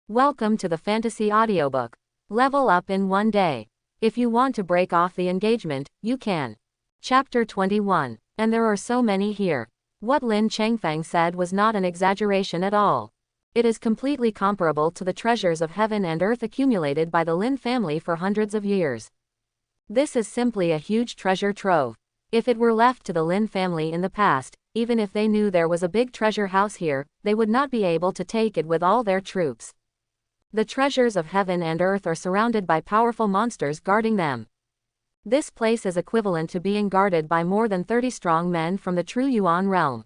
Welcome to the fantasy audiobook. Level up in one day. If you want to break off the engagement, you can. Chapter 21. And there are so many here. What Lin Changfeng said was not an exaggeration at all. It is completely comparable to the treasures of heaven and earth accumulated by the Lin family for hundreds of years. This is simply a huge treasure trove. If it were left to the Lin family in the past, even if they knew there was a big treasure house here, they would not be able to take it with all their troops. The treasures of heaven and earth are surrounded by powerful monsters guarding them. This place is equivalent to being guarded by more than 30 strong men from the true Yuan realm.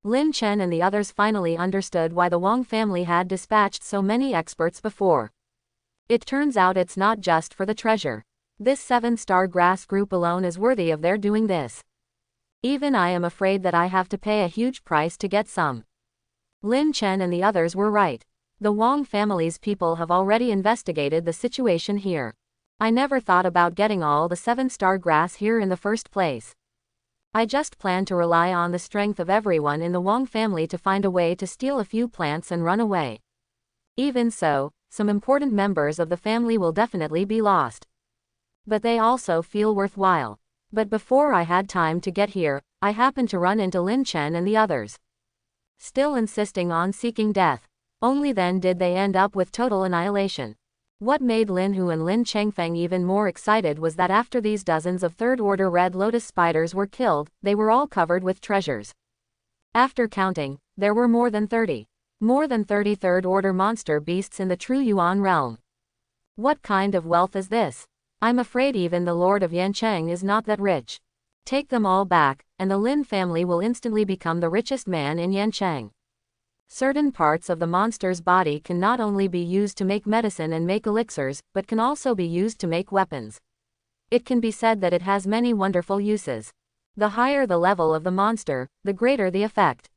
Lin Chen and the others finally understood why the Wang family had dispatched so many experts before. It turns out it's not just for the treasure. This 7-star grass group alone is worthy of their doing this. Even I am afraid that I have to pay a huge price to get some. Lin Chen and the others were right. The Wang family's people have already investigated the situation here. I never thought about getting all the 7-star grass here in the first place. I just planned to rely on the strength of everyone in the Wang family to find a way to steal a few plants and run away. Even so, some important members of the family will definitely be lost. But they also feel worthwhile. But before I had time to get here, I happened to run into Lin Chen and the others. Still insisting on seeking death. Only then did they end up with total annihilation. What made Lin Hu and Lin Changfeng even more excited was that after these dozens of third-order red lotus spiders were killed, they were all covered with treasures. After counting, there were more than 30. More than 30 third-order monster beasts in the true Yuan realm. What kind of wealth is this? I'm afraid even the Lord of Yancheng is not that rich. Take them all back, and the Lin family will instantly become the richest man in Yancheng. Certain parts of the monster's body can not only be used to make medicine and make elixirs, but can also be used to make weapons. It can be said that it has many wonderful uses. The higher the level of the monster, the greater the effect.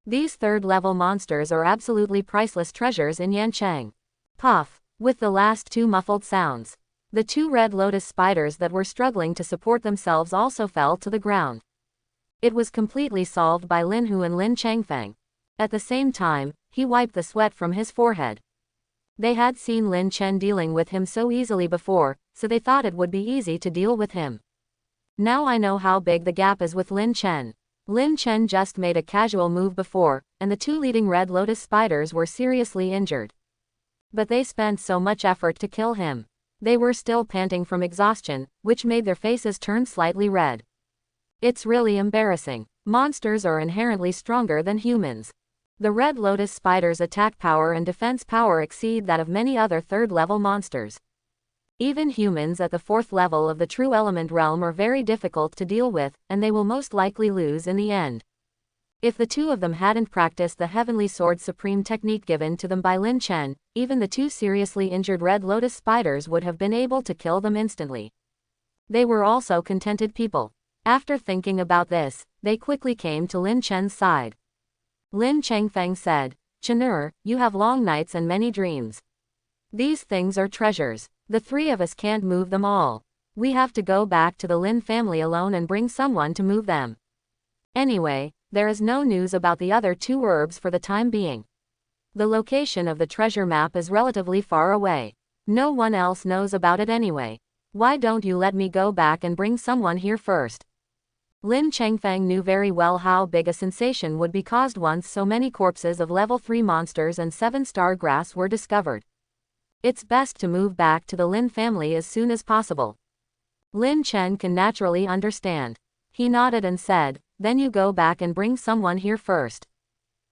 These third-level monsters are absolutely priceless treasures in Yancheng. Puff! With the last two muffled sounds, the two red lotus spiders that were struggling to support themselves also fell to the ground. It was completely solved by Lin Hu and Lin Changfeng. At the same time, he wiped the sweat from his forehead. They had seen Lin Chen dealing with him so easily before, so they thought it would be easy to deal with him. Now I know how big the gap is with Lin Chen. Lin Chen just made a casual move before, and the two leading red lotus spiders were seriously injured. But they spent so much effort to kill him. They were still panting from exhaustion, which made their faces turn slightly red. It's really embarrassing. Monsters are inherently stronger than humans. The red lotus spiders' attack power and defense power exceed that of many other third-level monsters. Even humans at the 4th level of the true element realm are very difficult to deal with, and they will most likely lose in the end. If the two of them hadn't practiced the Heavenly Sword Supreme technique given to them by Lin Chen, even the two seriously injured red lotus spiders would have been able to kill them instantly. They were also contented people. After thinking about this, they quickly came to Lin Chen's side. Lin Changfeng said, "Chen'er, you have long nights and many dreams. These things are treasures. The three of us can't move them all. We have to go back to the Lin family alone and bring someone to move them. Anyway, there is no news about the other two herbs for the time being. The location of the treasure map is relatively far away. No one else knows about it anyway. Why don't you let me go back and bring someone here first?" Lin Changfeng knew very well how big a sensation would be caused once so many corpses of level 3 monsters and 7-star grass were discovered. It's best to move back to the Lin family as soon as possible. Lin Chen can naturally understand. He nodded and said, "Then you go back and bring someone here first.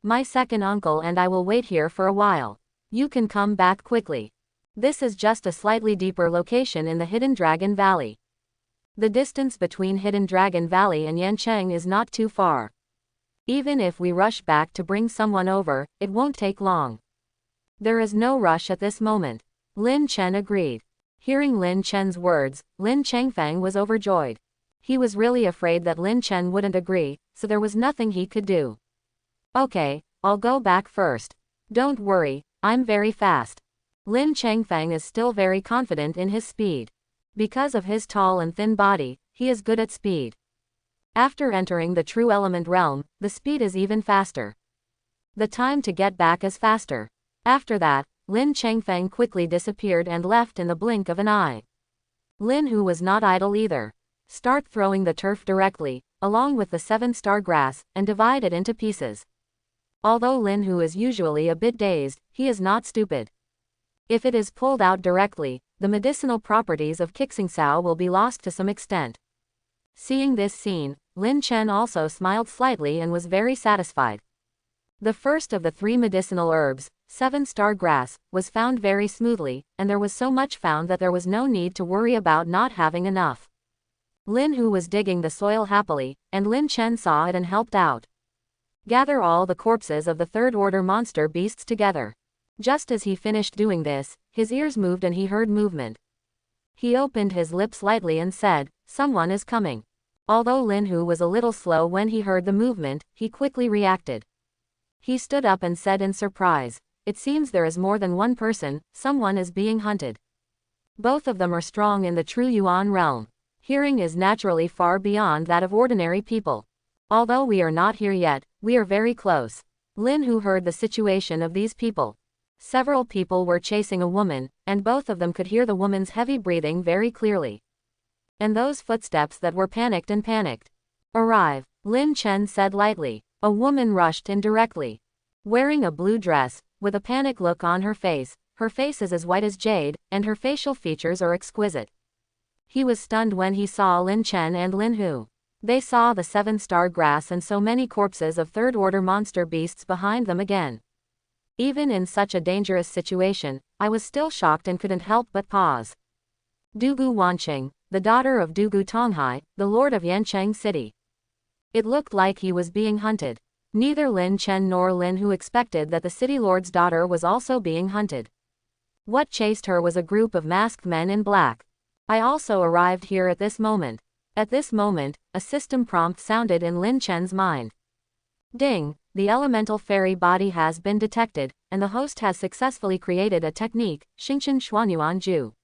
My second uncle and I will wait here for a while. You can come back quickly. This is just a slightly deeper location in the Hidden Dragon Valley. The distance between Hidden Dragon Valley and Yancheng is not too far. Even if we rush back to bring someone over, it won't take long. There is no rush at this moment." Lin Chen agreed. Hearing Lin Chen's words, Lin Changfeng was overjoyed. He was really afraid that Lin Chen wouldn't agree, so there was nothing he could do. "Okay, I'll go back first. Don't worry, I'm very fast." Lin Changfeng is still very confident in his speed. Because of his tall and thin body, he is good at speed. After entering the true element realm, the speed is even faster. The time to get back is faster. After that, Lin Changfeng quickly disappeared and left in the blink of an eye. Lin Hu was not idle either. Start throwing the turf directly, along with the 7-star grass, and divide it into pieces. Although Lin Hu is usually a bit dazed, he is not stupid. If it is pulled out directly, the medicinal properties of Kixingsao will be lost to some extent. Seeing this scene, Lin Chen also smiled slightly and was very satisfied. The first of the 3 medicinal herbs, 7-star grass, was found very smoothly, and there was so much found that there was no need to worry about not having enough. Lin Hu was digging the soil happily, and Lin Chen saw it and helped out. Gather all the corpses of the 3rd-order monster beasts together. Just as he finished doing this, his ears moved and he heard movement. He opened his lips lightly and said, "Someone is coming." Although Lin Hu was a little slow when he heard the movement, he quickly reacted. He stood up and said in surprise, "It seems there is more than one person, someone is being hunted. Both of them are strong in the true Yuan realm. Hearing is naturally far beyond that of ordinary people. Although we are not here yet, we are very close." Lin Hu heard the situation of these people. Several people were chasing a woman, and both of them could hear the woman's heavy breathing very clearly. And those footsteps that were panicked. "Arrive," Lin Chen said lightly. A woman rushed in directly. Wearing a blue dress, with a panic look on her face is as white as jade, and her facial features are exquisite. He was stunned when he saw Lin Chen and Lin Hu. They saw the 7-star grass and so many corpses of 3rd-order monster beasts behind them again. Even in such a dangerous situation, I was still shocked and couldn't help but pause. Dugu Wanqing, the daughter of Dugu Tonghai, the lord of Yancheng City. It looked like he was being hunted. Neither Lin Chen nor Lin Hu expected that the city lord's daughter was also being hunted. What chased her was a group of masked men in black. I also arrived here at this moment. At this moment, a system prompt sounded in Lin Chen's mind. Ding, the elemental fairy body has been detected, and the host has successfully created a technique, Xingchen Xuanyuan Ju.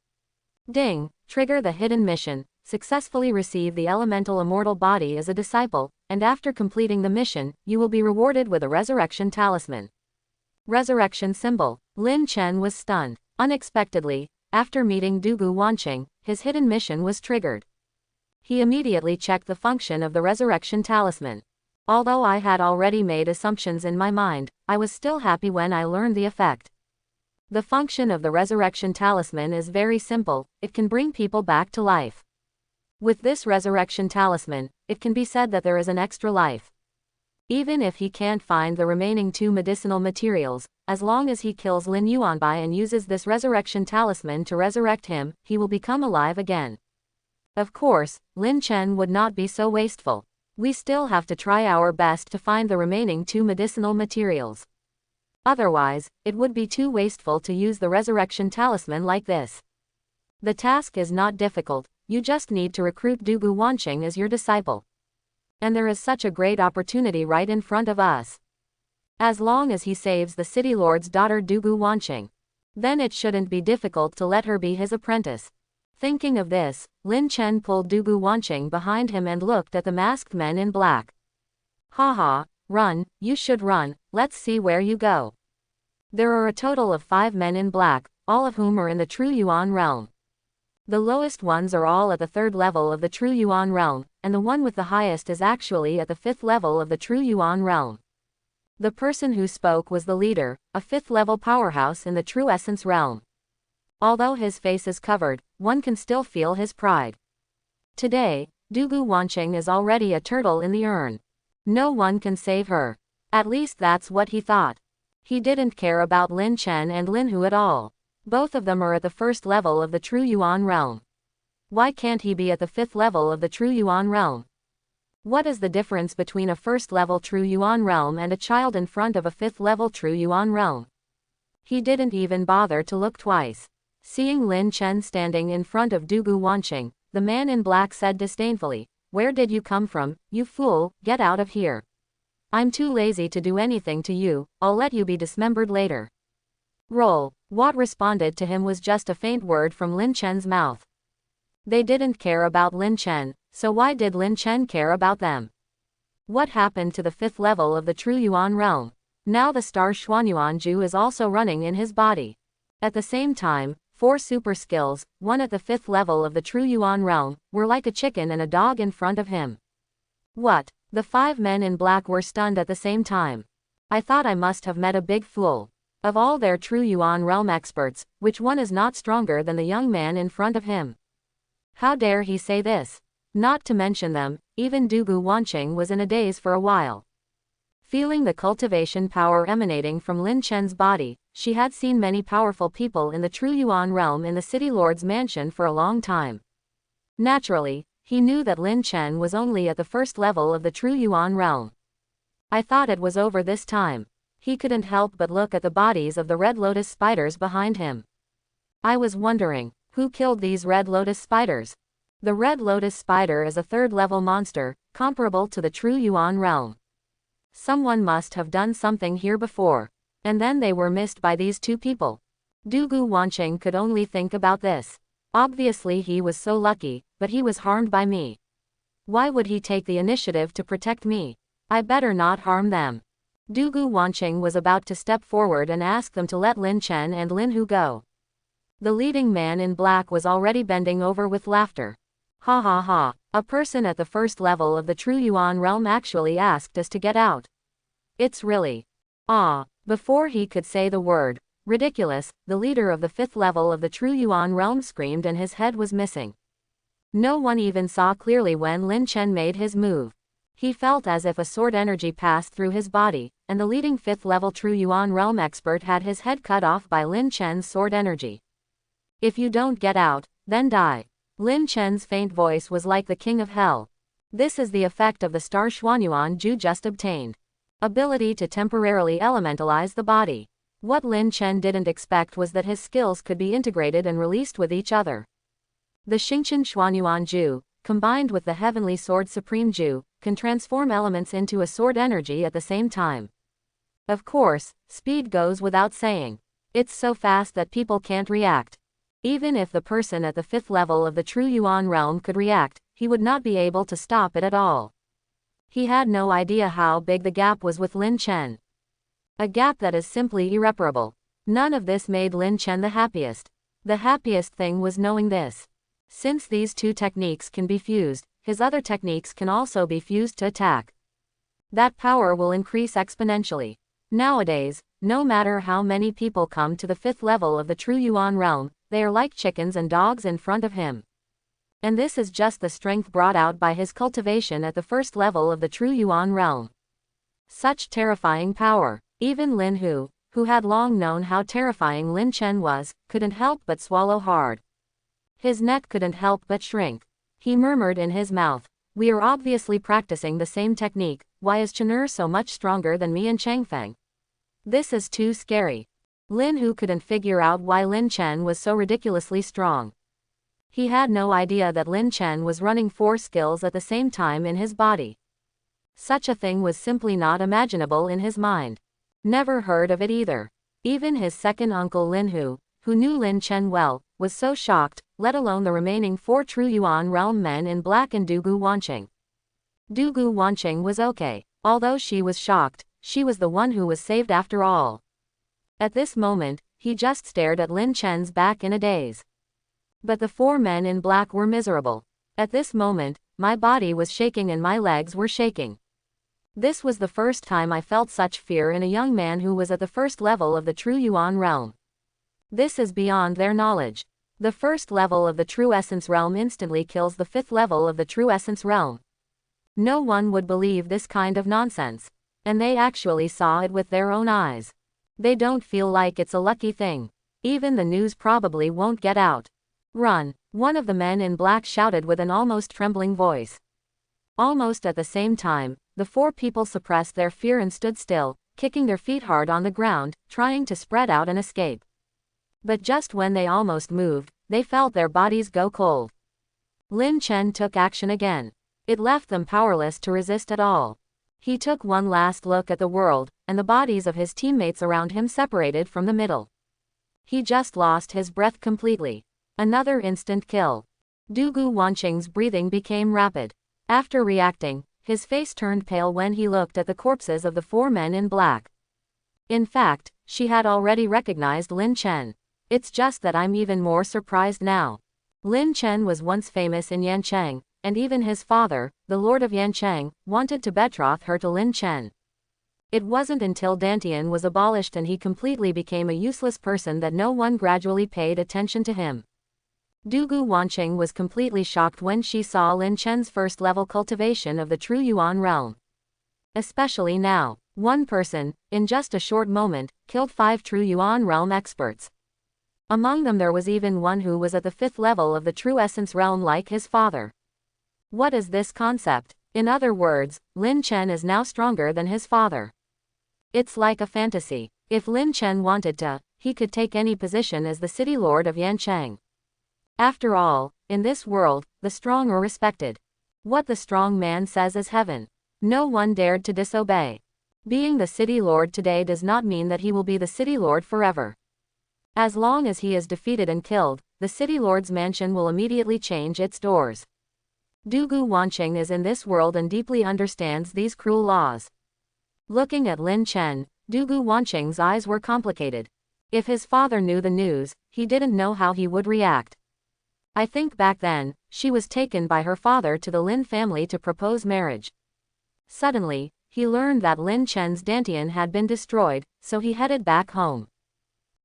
Ding, trigger the hidden mission, successfully receive the elemental immortal body as a disciple, and after completing the mission, you will be rewarded with a resurrection talisman. Resurrection symbol. Lin Chen was stunned. Unexpectedly, after meeting Dugu Wanqing, his hidden mission was triggered. He immediately checked the function of the resurrection talisman. Although I had already made assumptions in my mind, I was still happy when I learned the effect. The function of the resurrection talisman is very simple, it can bring people back to life. With this resurrection talisman, it can be said that there is an extra life. Even if he can't find the remaining 2 medicinal materials, as long as he kills Lin Yuanbai and uses this resurrection talisman to resurrect him, he will become alive again. Of course, Lin Chen would not be so wasteful. We still have to try our best to find the remaining 2 medicinal materials. Otherwise, it would be too wasteful to use the resurrection talisman like this. The task is not difficult, you just need to recruit Dugu Wanqing as your disciple. And there is such a great opportunity right in front of us. As long as he saves the city lord's daughter Dugu Wanqing, then it shouldn't be difficult to let her be his apprentice. Thinking of this, Lin Chen pulled Dugu Wanqing behind him and looked at the masked men in black. Haha, run, you should run, let's see where you go. There are a total of 5 men in black, all of whom are in the true Yuan realm. The lowest ones are all at the 3rd level of the true Yuan realm, and the one with the highest is actually at the 5th level of the true Yuan realm. The person who spoke was the leader, a 5th level powerhouse in the true essence realm. Although his face is covered, one can still feel his pride. Today, Dugu Wanqing is already a turtle in the urn. No one can save her. At least that's what he thought. He didn't care about Lin Chen and Lin Hu at all. Both of them are at the 1st level of the true Yuan realm. Why can't he be at the 5th level of the true Yuan realm? What is the difference between a 1st level true Yuan realm and a child in front of a 5th level true Yuan realm? He didn't even bother to look twice. Seeing Lin Chen standing in front of Dugu Wanqing, the man in black said disdainfully, "Where did you come from, you fool? Get out of here. I'm too lazy to do anything to you, I'll let you be dismembered later." Roll. What responded to him was just a faint word from Lin Chen's mouth. They didn't care about Lin Chen, so why did Lin Chen care about them? What happened to the 5th level of the true Yuan realm? Now the star Xuanyuan Ju is also running in his body. At the same time, 4 super skills, one at the 5th level of the true Yuan realm, were like a chicken and a dog in front of him. What? The 5 men in black were stunned at the same time. I thought I must have met a big fool. Of all their true Yuan realm experts, which one is not stronger than the young man in front of him? How dare he say this? Not to mention them, even Dugu Wanqing was in a daze for a while. Feeling the cultivation power emanating from Lin Chen's body, she had seen many powerful people in the true Yuan realm in the city lord's mansion for a long time. Naturally, he knew that Lin Chen was only at the 1st level of the true Yuan realm. I thought it was over this time. He couldn't help but look at the bodies of the red lotus spiders behind him. I was wondering, who killed these red lotus spiders? The red lotus spider is a 3rd level monster, comparable to the true Yuan realm. Someone must have done something here before, and then they were missed by these 2 people. Dugu Wanqing could only think about this. Obviously he was so lucky, but he was harmed by me. Why would he take the initiative to protect me? I better not harm them. Dugu Wanqing was about to step forward and ask them to let Lin Chen and Lin Hu go. The leading man in black was already bending over with laughter. Ha ha ha, a person at the 1st level of the true Yuan realm actually asked us to get out. It's really... Before he could say the word, ridiculous, the leader of the 5th level of the true Yuan realm screamed and his head was missing. No one even saw clearly when Lin Chen made his move. He felt as if a sword energy passed through his body, and the leading 5th level true Yuan realm expert had his head cut off by Lin Chen's sword energy. If you don't get out, then die. Lin Chen's faint voice was like the king of hell. This is the effect of the star Xuanyuan Ju just obtained. Ability to temporarily elementalize the body. What Lin Chen didn't expect was that his skills could be integrated and released with each other. The Xingqian Xuanyuan Ju, combined with the Heavenly Sword Supreme Ju, can transform elements into a sword energy at the same time. Of course, speed goes without saying. It's so fast that people can't react. Even if the person at the 5th level of the true Yuan realm could react, he would not be able to stop it at all. He had no idea how big the gap was with Lin Chen. A gap that is simply irreparable. None of this made Lin Chen the happiest. The happiest thing was knowing this. Since these 2 techniques can be fused, his other techniques can also be fused to attack. That power will increase exponentially. Nowadays, no matter how many people come to the 5th level of the true Yuan realm, they are like chickens and dogs in front of him. And this is just the strength brought out by his cultivation at the 1st level of the true Yuan realm. Such terrifying power. Even Lin Hu, who had long known how terrifying Lin Chen was, couldn't help but swallow hard. His neck couldn't help but shrink. He murmured in his mouth, "We are obviously practicing the same technique, why is Chen so much stronger than me and Changfeng? This is too scary." Lin Hu couldn't figure out why Lin Chen was so ridiculously strong. He had no idea that Lin Chen was running 4 skills at the same time in his body. Such a thing was simply not imaginable in his mind. Never heard of it either. Even his second uncle Lin Hu, who knew Lin Chen well, was so shocked, let alone the remaining 4 true Yuan realm men in black and Dugu Wanqing. Dugu Wanqing was okay. Although she was shocked, she was the one who was saved after all. At this moment, he just stared at Lin Chen's back in a daze. But the 4 men in black were miserable. At this moment, my body was shaking and my legs were shaking. This was the first time I felt such fear in a young man who was at the 1st level of the true Yuan realm. This is beyond their knowledge. The 1st level of the true essence realm instantly kills the 5th level of the true essence realm. No one would believe this kind of nonsense. And they actually saw it with their own eyes. They don't feel like it's a lucky thing. Even the news probably won't get out. "Run," one of the men in black shouted with an almost trembling voice. Almost at the same time, the 4 people suppressed their fear and stood still, kicking their feet hard on the ground, trying to spread out and escape. But just when they almost moved, they felt their bodies go cold. Lin Chen took action again. It left them powerless to resist at all. He took one last look at the world, and the bodies of his teammates around him separated from the middle. He just lost his breath completely. Another instant kill. Dugu Wanqing's breathing became rapid. After reacting, his face turned pale when he looked at the corpses of the 4 men in black. In fact, she had already recognized Lin Chen. It's just that I'm even more surprised now. Lin Chen was once famous in Yancheng, and even his father, the Lord of Yancheng, wanted to betroth her to Lin Chen. It wasn't until Dantian was abolished and he completely became a useless person that no one gradually paid attention to him. Dugu Wanqing was completely shocked when she saw Lin Chen's first-level cultivation of the true Yuan realm. Especially now, one person, in just a short moment, killed 5 true Yuan realm experts. Among them there was even one who was at the 5th level of the true essence realm like his father. What is this concept? In other words, Lin Chen is now stronger than his father. It's like a fantasy. If Lin Chen wanted to, he could take any position as the city lord of Yancheng. After all, in this world, the strong are respected. What the strong man says is heaven. No one dared to disobey. Being the city lord today does not mean that he will be the city lord forever. As long as he is defeated and killed, the city lord's mansion will immediately change its doors. Dugu Wanqing is in this world and deeply understands these cruel laws. Looking at Lin Chen, Dugu Wanqing's eyes were complicated. If his father knew the news, he didn't know how he would react. I think back then, she was taken by her father to the Lin family to propose marriage. Suddenly, he learned that Lin Chen's Dantian had been destroyed, so he headed back home.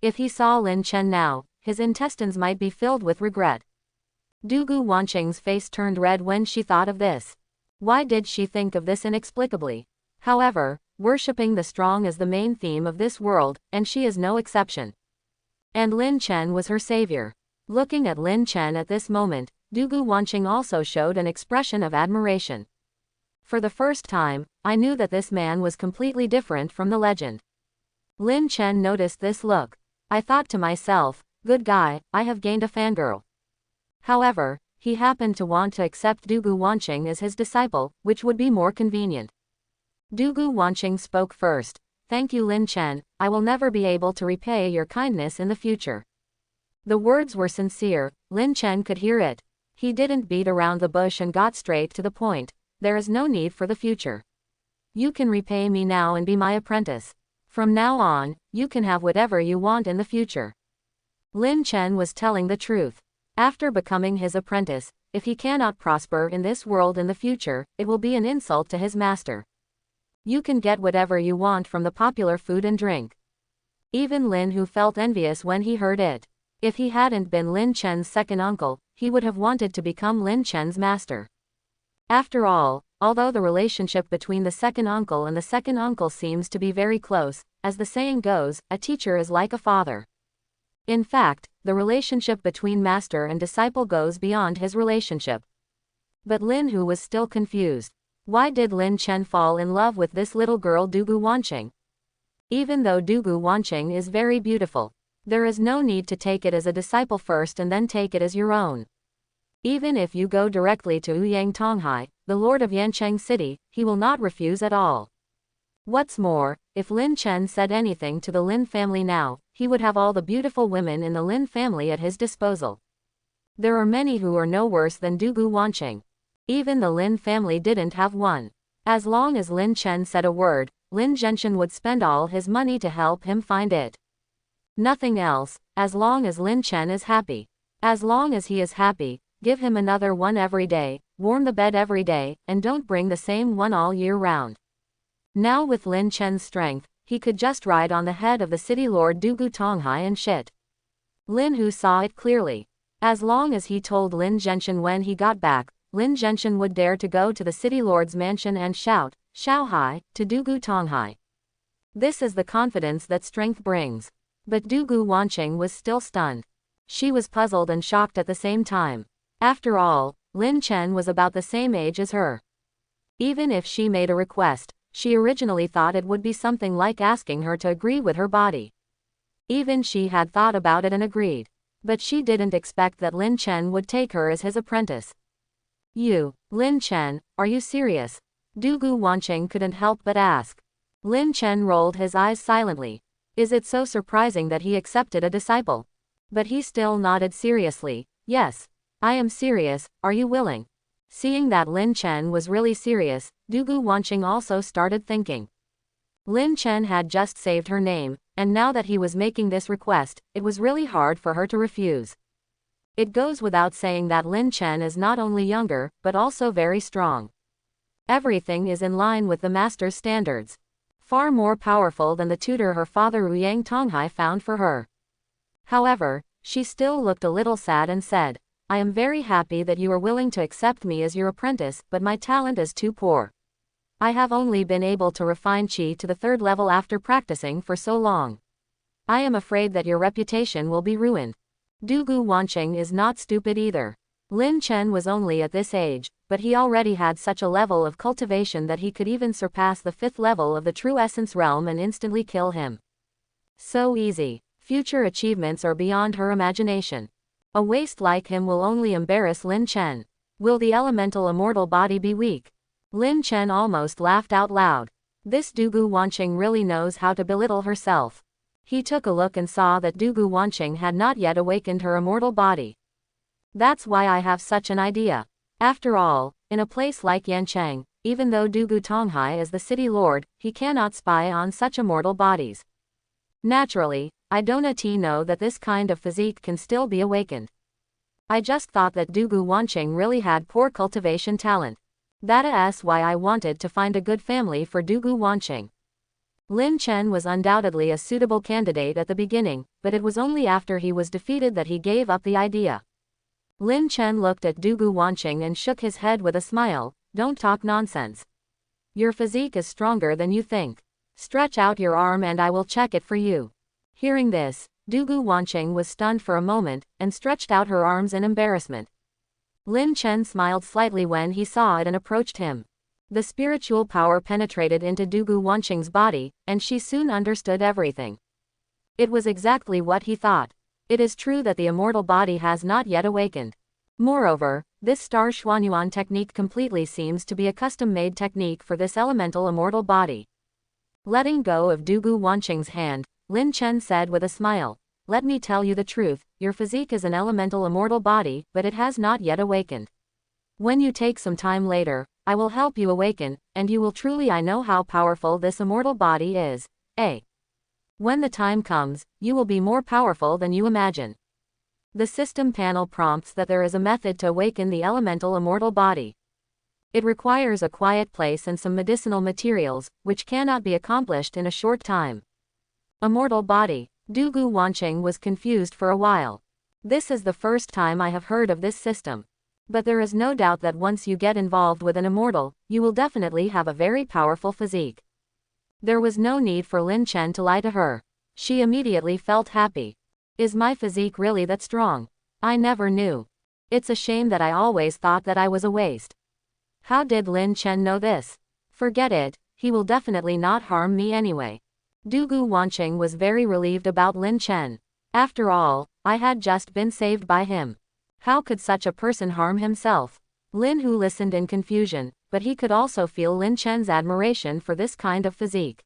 If he saw Lin Chen now, his intestines might be filled with regret. Dugu Wanqing's face turned red when she thought of this. Why did she think of this inexplicably? However, worshipping the strong is the main theme of this world, and she is no exception. And Lin Chen was her savior. Looking at Lin Chen at this moment, Dugu Wanqing also showed an expression of admiration. For the first time, I knew that this man was completely different from the legend. Lin Chen noticed this look. I thought to myself, good guy, I have gained a fangirl. However, he happened to want to accept Dugu Wanqing as his disciple, which would be more convenient. Dugu Wanqing spoke first. Thank you Lin Chen, I will never be able to repay your kindness in the future. The words were sincere, Lin Chen could hear it. He didn't beat around the bush and got straight to the point. There is no need for the future. You can repay me now and be my apprentice. From now on, you can have whatever you want in the future. Lin Chen was telling the truth. After becoming his apprentice, if he cannot prosper in this world in the future, it will be an insult to his master. You can get whatever you want from the popular food and drink. Even Lin Hu felt envious when he heard it. If he hadn't been Lin Chen's second uncle, he would have wanted to become Lin Chen's master. After all, although the relationship between the second uncle and the second uncle seems to be very close, as the saying goes, a teacher is like a father. In fact, the relationship between master and disciple goes beyond his relationship. But Lin Hu was still confused. Why did Lin Chen fall in love with this little girl Dugu Wanqing? Even though Dugu Wanqing is very beautiful, there is no need to take it as a disciple first and then take it as your own. Even if you go directly to Ouyang Tonghai, the lord of Yancheng City, he will not refuse at all. What's more, if Lin Chen said anything to the Lin family now, he would have all the beautiful women in the Lin family at his disposal. There are many who are no worse than Dugu Wanqing. Even the Lin family didn't have one. As long as Lin Chen said a word, Lin Zhenshan would spend all his money to help him find it. Nothing else, as long as Lin Chen is happy. As long as he is happy, give him another one every day, warm the bed every day, and don't bring the same one all year round. Now with Lin Chen's strength, he could just ride on the head of the city lord Dugu Tonghai and shit. Lin Hu saw it clearly. As long as he told Lin Zhenshan when he got back, Lin Zhenshan would dare to go to the city lord's mansion and shout, "Shao Hai," to Dugu Tonghai. This is the confidence that strength brings. But Dugu Wanqing was still stunned. She was puzzled and shocked at the same time. After all, Lin Chen was about the same age as her. Even if she made a request, she originally thought it would be something like asking her to agree with her body. Even she had thought about it and agreed. But she didn't expect that Lin Chen would take her as his apprentice. You, Lin Chen, are you serious? Dugu Wanqing couldn't help but ask. Lin Chen rolled his eyes silently. Is it so surprising that he accepted a disciple? But he still nodded seriously. Yes. I am serious, are you willing? Seeing that Lin Chen was really serious, Dugu Wanqing also started thinking. Lin Chen had just saved her name, and now that he was making this request, it was really hard for her to refuse. It goes without saying that Lin Chen is not only younger, but also very strong. Everything is in line with the master's standards. Far more powerful than the tutor her father Yang Tonghai found for her. However, she still looked a little sad and said, I am very happy that you are willing to accept me as your apprentice, but my talent is too poor. I have only been able to refine qi to the 3rd level after practicing for so long. I am afraid that your reputation will be ruined. Dugu Wanqing is not stupid either. Lin Chen was only at this age, but he already had such a level of cultivation that he could even surpass the 5th level of the true essence realm and instantly kill him. So easy. Future achievements are beyond her imagination. A waste like him will only embarrass Lin Chen. Will the elemental immortal body be weak? Lin Chen almost laughed out loud. This Dugu Wanqing really knows how to belittle herself. He took a look and saw that Dugu Wanqing had not yet awakened her immortal body. That's why I have such an idea. After all, in a place like Yancheng, even though Dugu Tonghai is the city lord, he cannot spy on such immortal bodies. Naturally, I don't know that this kind of physique can still be awakened. I just thought that Dugu Wanqing really had poor cultivation talent. That's why I wanted to find a good family for Dugu Wanqing. Lin Chen was undoubtedly a suitable candidate at the beginning, but it was only after he was defeated that he gave up the idea. Lin Chen looked at Dugu Wanqing and shook his head with a smile. Don't talk nonsense. Your physique is stronger than you think. Stretch out your arm and I will check it for you. Hearing this, Dugu Wanqing was stunned for a moment, and stretched out her arms in embarrassment. Lin Chen smiled slightly when he saw it and approached him. The spiritual power penetrated into Dugu Wanqing's body, and she soon understood everything. It was exactly what he thought. It is true that the immortal body has not yet awakened. Moreover, this star Xuanyuan technique completely seems to be a custom-made technique for this elemental immortal body. Letting go of Dugu Wanqing's hand, Lin Chen said with a smile, let me tell you the truth, your physique is an elemental immortal body, but it has not yet awakened. When you take some time later, I will help you awaken, and you will truly know how powerful this immortal body is. When the time comes, you will be more powerful than you imagine. The system panel prompts that there is a method to awaken the elemental immortal body. It requires a quiet place and some medicinal materials, which cannot be accomplished in a short time. Immortal body. Dugu Wanqing was confused for a while. This is the first time I have heard of this system. But there is no doubt that once you get involved with an immortal, you will definitely have a very powerful physique. There was no need for Lin Chen to lie to her. She immediately felt happy. Is my physique really that strong? I never knew. It's a shame that I always thought that I was a waste. How did Lin Chen know this? Forget it, he will definitely not harm me anyway. Dugu Wanqing was very relieved about Lin Chen. After all, I had just been saved by him. How could such a person harm himself? Lin Hu listened in confusion, but he could also feel Lin Chen's admiration for this kind of physique.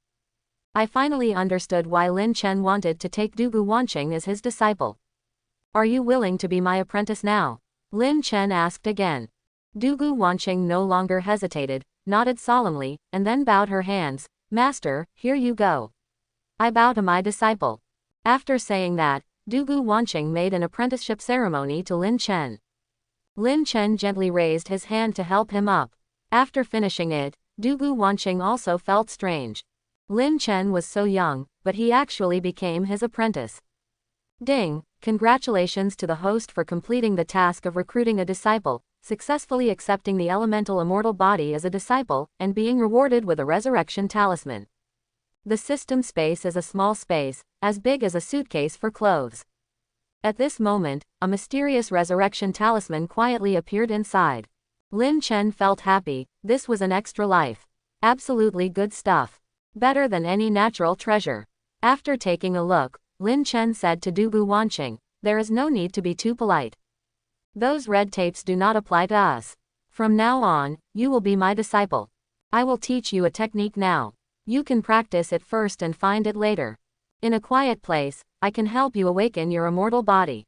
I finally understood why Lin Chen wanted to take Dugu Wanqing as his disciple. Are you willing to be my apprentice now? Lin Chen asked again. Dugu Wanqing no longer hesitated, nodded solemnly, and then bowed her hands. Master, here you go. I bow to my disciple. After saying that, Dugu Wanqing made an apprenticeship ceremony to Lin Chen. Lin Chen gently raised his hand to help him up. After finishing it, Dugu Wanqing also felt strange. Lin Chen was so young, but he actually became his apprentice. Ding! Congratulations to the host for completing the task of recruiting a disciple, successfully accepting the elemental immortal body as a disciple, and being rewarded with a resurrection talisman. The system space is a small space, as big as a suitcase for clothes. At this moment, a mysterious resurrection talisman quietly appeared inside. Lin Chen felt happy. This was an extra life. Absolutely good stuff. Better than any natural treasure. After taking a look, Lin Chen said to Dugu Wanqing, there is no need to be too polite. Those red tapes do not apply to us. From now on, you will be my disciple. I will teach you a technique now. You can practice it first and find it later. In a quiet place, I can help you awaken your immortal body.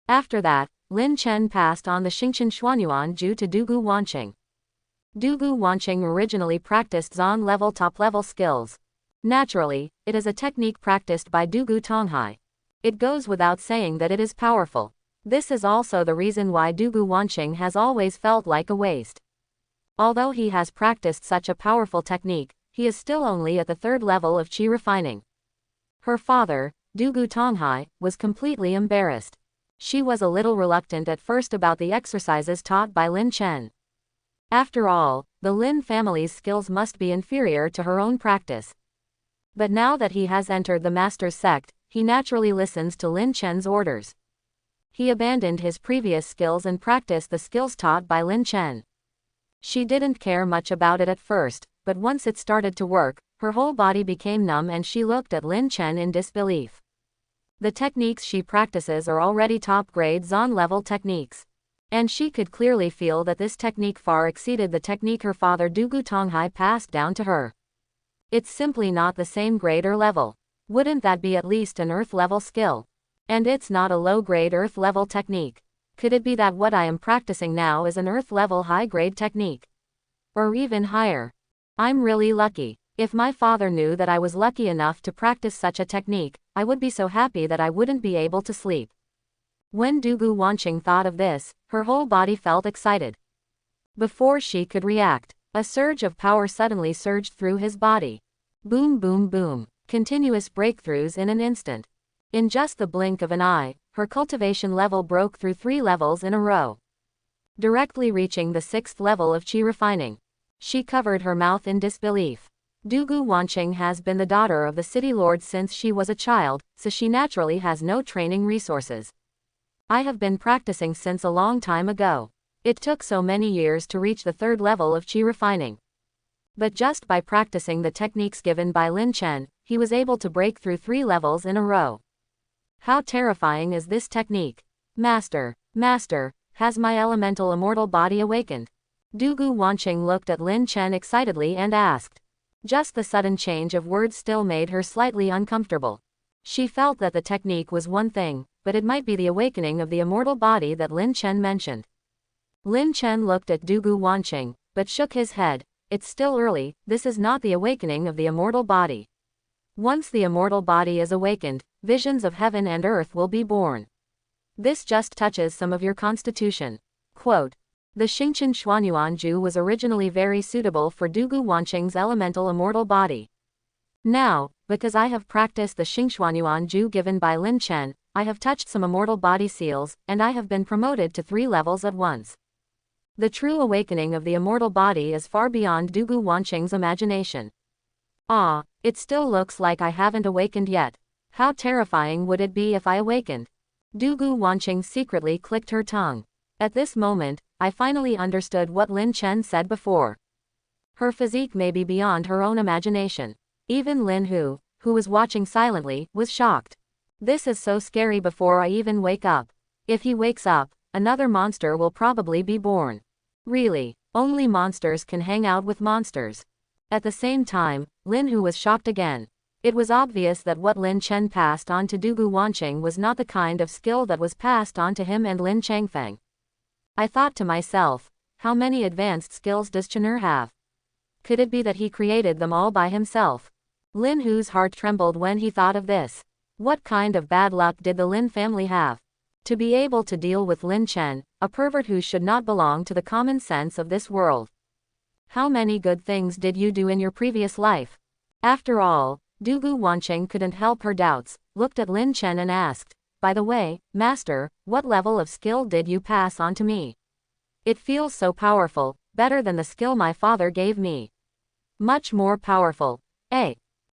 After that, Lin Chen passed on the Xingqian Xuanyuan Ju to Dugu Wanqing. Dugu Wanqing originally practiced Zon level top level skills. Naturally, it is a technique practiced by Dugu Tonghai. It goes without saying that it is powerful. This is also the reason why Dugu Wanqing has always felt like a waste. Although he has practiced such a powerful technique, he is still only at the 3rd level of qi refining. Her father, Dugu Tonghai, was completely embarrassed. She was a little reluctant at first about the exercises taught by Lin Chen. After all, the Lin family's skills must be inferior to her own practice. But now that he has entered the master's sect, he naturally listens to Lin Chen's orders. He abandoned his previous skills and practiced the skills taught by Lin Chen. She didn't care much about it at first, but once it started to work, her whole body became numb and she looked at Lin Chen in disbelief. The techniques she practices are already top-grade Zon-level techniques. And she could clearly feel that this technique far exceeded the technique her father Dugu Tonghai passed down to her. It's simply not the same grade or level. Wouldn't that be at least an Earth-level skill? And it's not a low-grade Earth-level technique. Could it be that what I am practicing now is an Earth-level high-grade technique? Or even higher? I'm really lucky. If my father knew that I was lucky enough to practice such a technique, I would be so happy that I wouldn't be able to sleep. When Dugu Wanqing thought of this, her whole body felt excited. Before she could react, a surge of power suddenly surged through his body. Boom boom boom. Continuous breakthroughs in an instant. In just the blink of an eye, her cultivation level broke through 3 levels in a row, directly reaching the 6th level of qi refining. She covered her mouth in disbelief. Dugu Wanqing has been the daughter of the city lord since she was a child, so she naturally has no training resources. I have been practicing since a long time ago. It took so many years to reach the 3rd level of qi refining. But just by practicing the techniques given by Lin Chen, he was able to break through 3 levels in a row. How terrifying is this technique? Master, has my elemental immortal body awakened? Dugu Wanqing looked at Lin Chen excitedly and asked. Just the sudden change of words still made her slightly uncomfortable. She felt that the technique was one thing, but it might be the awakening of the immortal body that Lin Chen mentioned. Lin Chen looked at Dugu Wanqing, but shook his head. It's still early, this is not the awakening of the immortal body. Once the immortal body is awakened, visions of heaven and earth will be born. This just touches some of your constitution. Quote, the Xingqian Xuanyuan Ju was originally very suitable for Dugu Wanqing's elemental immortal body. Now, because I have practiced the Xingxuanyuan Ju given by Lin Chen, I have touched some immortal body seals, and I have been promoted to 3 levels at once. The true awakening of the immortal body is far beyond Dugu Wanqing's imagination. Ah, it still looks like I haven't awakened yet. How terrifying would it be if I awakened? Dugu Wanqing secretly clicked her tongue. At this moment, I finally understood what Lin Chen said before. Her physique may be beyond her own imagination. Even Lin Hu, who was watching silently, was shocked. This is so scary before I even wake up. If he wakes up, another monster will probably be born. Really, only monsters can hang out with monsters. At the same time, Lin Hu was shocked again. It was obvious that what Lin Chen passed on to Dugu Wanqing was not the kind of skill that was passed on to him and Lin Changfeng. I thought to myself, how many advanced skills does Chen have? Could it be that he created them all by himself? Lin Hu's heart trembled when he thought of this. What kind of bad luck did the Lin family have? To be able to deal with Lin Chen, a pervert who should not belong to the common sense of this world. How many good things did you do in your previous life? After all, Dugu Wanqing couldn't help her doubts, looked at Lin Chen and asked, by the way, Master, what level of skill did you pass on to me? It feels so powerful, better than the skill my father gave me. Much more powerful.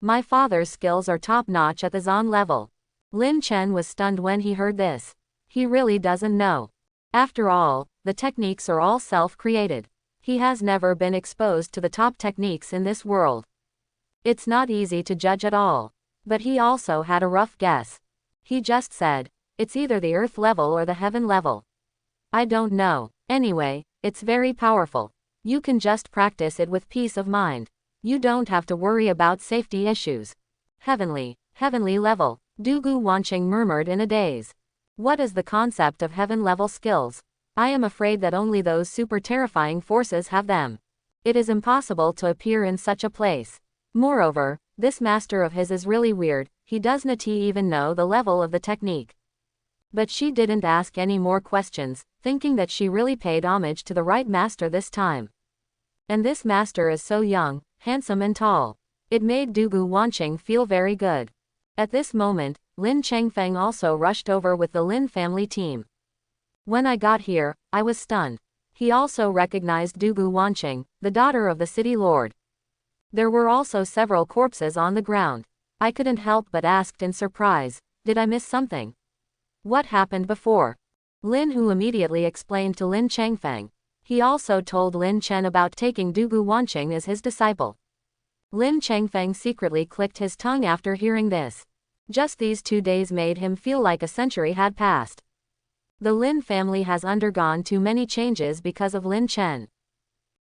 My father's skills are top-notch at the Zon level. Lin Chen was stunned when he heard this. He really doesn't know. After all, the techniques are all self-created. He has never been exposed to the top techniques in this world. It's not easy to judge at all. But he also had a rough guess. He just said, it's either the earth level or the heaven level. I don't know. Anyway, it's very powerful. You can just practice it with peace of mind. You don't have to worry about safety issues. Heavenly level, Dugu Wanqing murmured in a daze. What is the concept of heaven-level skills? I am afraid that only those super terrifying forces have them. It is impossible to appear in such a place. Moreover, This master of his is really weird, he doesn't even know the level of the technique. But she didn't ask any more questions, thinking that she really paid homage to the right master this time. And this master is so young, handsome and tall. It made Dugu Wanqing feel very good. At this moment, Lin Changfeng also rushed over with the Lin family team. When I got here, I was stunned. He also recognized Dugu Wanqing, the daughter of the city lord. There were also several corpses on the ground. I couldn't help but asked in surprise, did I miss something? What happened before? Lin Hu immediately explained to Lin Changfeng. He also told Lin Chen about taking Dugu Wanqing as his disciple. Lin Changfeng secretly clicked his tongue after hearing this. Just these 2 days made him feel like a century had passed. The Lin family has undergone too many changes because of Lin Chen.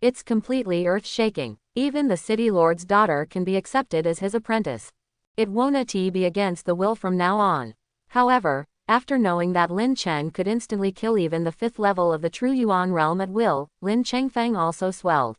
It's completely earth-shaking. Even the city lord's daughter can be accepted as his apprentice. It won't be against the will from now on. However, after knowing that Lin Chen could instantly kill even the 5th level of the True Yuan realm at will, Lin Changfeng also swelled.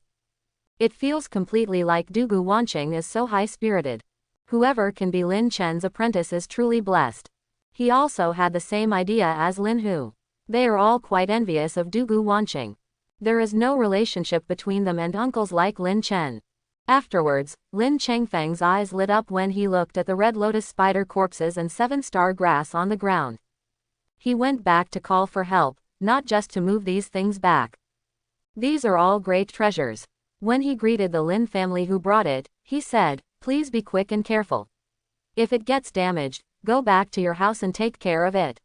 It feels completely like Dugu Wanqing is so high-spirited. Whoever can be Lin Chen's apprentice is truly blessed. He also had the same idea as Lin Hu. They are all quite envious of Dugu Wanqing. There is no relationship between them and uncles like Lin Chen. Afterwards, Lin Changfeng's eyes lit up when he looked at the red lotus spider corpses and 7-star grass on the ground. He went back to call for help, not just to move these things back. These are all great treasures. When he greeted the Lin family who brought it, he said, please be quick and careful. If it gets damaged, go back to your house and take care of it.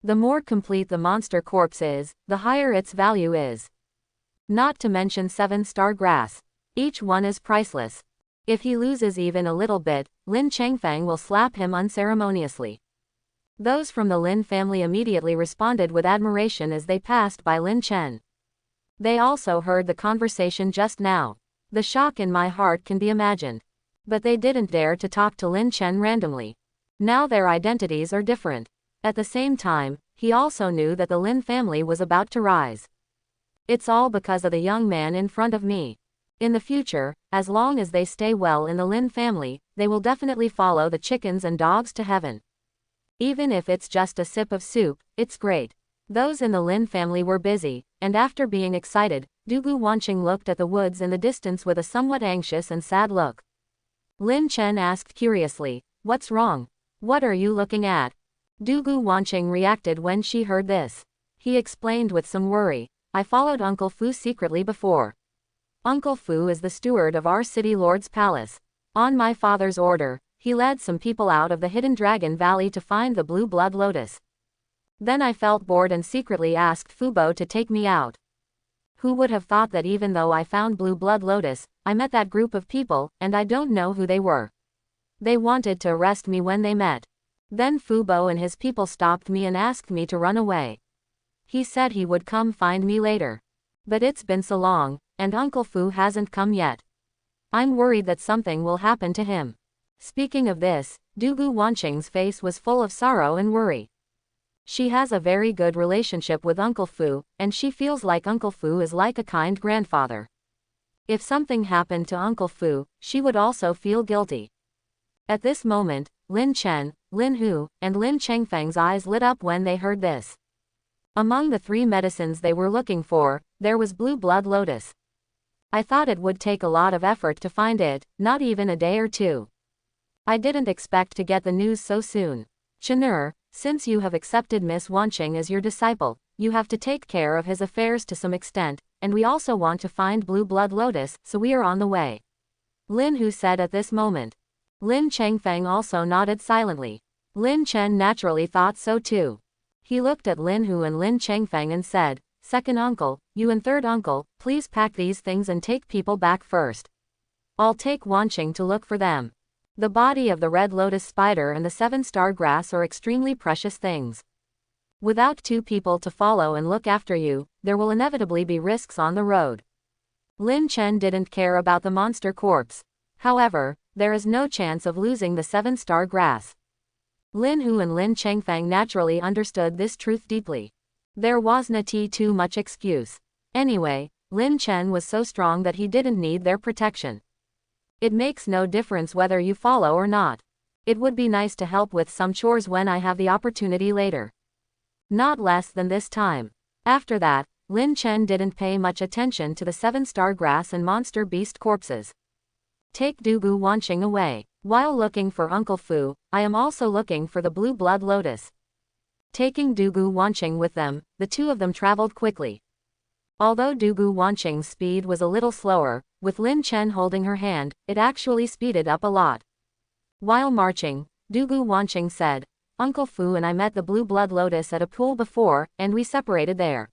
The more complete the monster corpse is, the higher its value is. Not to mention 7-star grass. Each one is priceless. If he loses even a little bit, Lin Changfeng will slap him unceremoniously. Those from the Lin family immediately responded with admiration as they passed by Lin Chen. They also heard the conversation just now. The shock in my heart can be imagined. But they didn't dare to talk to Lin Chen randomly. Now their identities are different. At the same time, he also knew that the Lin family was about to rise. It's all because of the young man in front of me. In the future, as long as they stay well in the Lin family, they will definitely follow the chickens and dogs to heaven. Even if it's just a sip of soup, it's great. Those in the Lin family were busy, and after being excited, Dugu Wanqing looked at the woods in the distance with a somewhat anxious and sad look. Lin Chen asked curiously, what's wrong? What are you looking at? Dugu Wanqing reacted when she heard this. He explained with some worry, I followed Uncle Fu secretly before. Uncle Fu is the steward of our city lord's palace. On my father's order, he led some people out of the hidden Dragon Valley to find the blue blood lotus. Then I felt bored and secretly asked Fubo to take me out. Who would have thought that even though I found blue blood lotus, I met that group of people, and I don't know who they were. They wanted to arrest me when they met. Then Fubo and his people stopped me and asked me to run away. He said he would come find me later. But it's been so long, and Uncle Fu hasn't come yet. I'm worried that something will happen to him. Speaking of this, Dugu Wanqing's face was full of sorrow and worry. She has a very good relationship with Uncle Fu, and she feels like Uncle Fu is like a kind grandfather. If something happened to Uncle Fu, she would also feel guilty. At this moment, Lin Chen, Lin Hu, and Lin Changfeng's eyes lit up when they heard this. Among the 3 medicines they were looking for, there was blue blood lotus. I thought it would take a lot of effort to find it, not even a day or 2. I didn't expect to get the news so soon. Chenur, since you have accepted Miss Wanqing as your disciple, you have to take care of his affairs to some extent, and we also want to find blue blood lotus, so we are on the way. Lin Hu said at this moment. Lin Changfeng also nodded silently. Lin Chen naturally thought so too. He looked at Lin Hu and Lin Changfeng and said, second uncle, you and third uncle, please pack these things and take people back first. I'll take Wanqing to look for them. The body of the red lotus spider and the 7-star grass are extremely precious things. Without 2 people to follow and look after you, there will inevitably be risks on the road. Lin Chen didn't care about the monster corpse. However, there is no chance of losing the 7-star grass. Lin Hu and Lin Changfeng naturally understood this truth deeply. There wasn't too much excuse. Anyway, Lin Chen was so strong that he didn't need their protection. It makes no difference whether you follow or not. It would be nice to help with some chores when I have the opportunity later. Not less than this time. After that, Lin Chen didn't pay much attention to the 7-star grass and monster beast corpses. Take Dugu Wanqing away. While looking for Uncle Fu, I am also looking for the blue blood lotus. Taking Dugu Wanqing with them, the two of them traveled quickly. Although Dugu Wanqing's speed was a little slower, with Lin Chen holding her hand, it actually speeded up a lot. While marching, Dugu Wanqing said, Uncle Fu and I met the blue blood lotus at a pool before, and we separated there.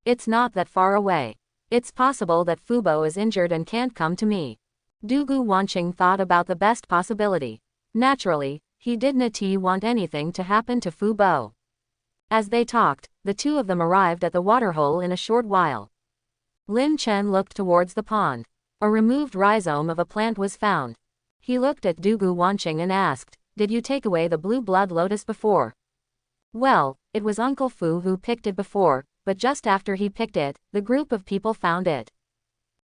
It's not that far away. It's possible that Fubo is injured and can't come to me. Dugu Wanqing thought about the best possibility. Naturally, he didn't want anything to happen to Fubo. As they talked, the two of them arrived at the waterhole in a short while. Lin Chen looked towards the pond. A removed rhizome of a plant was found. He looked at Dugu Wanqing and asked, Did you take away the blue blood lotus before? Well, it was Uncle Fu who picked it before, but just after he picked it, the group of people found it.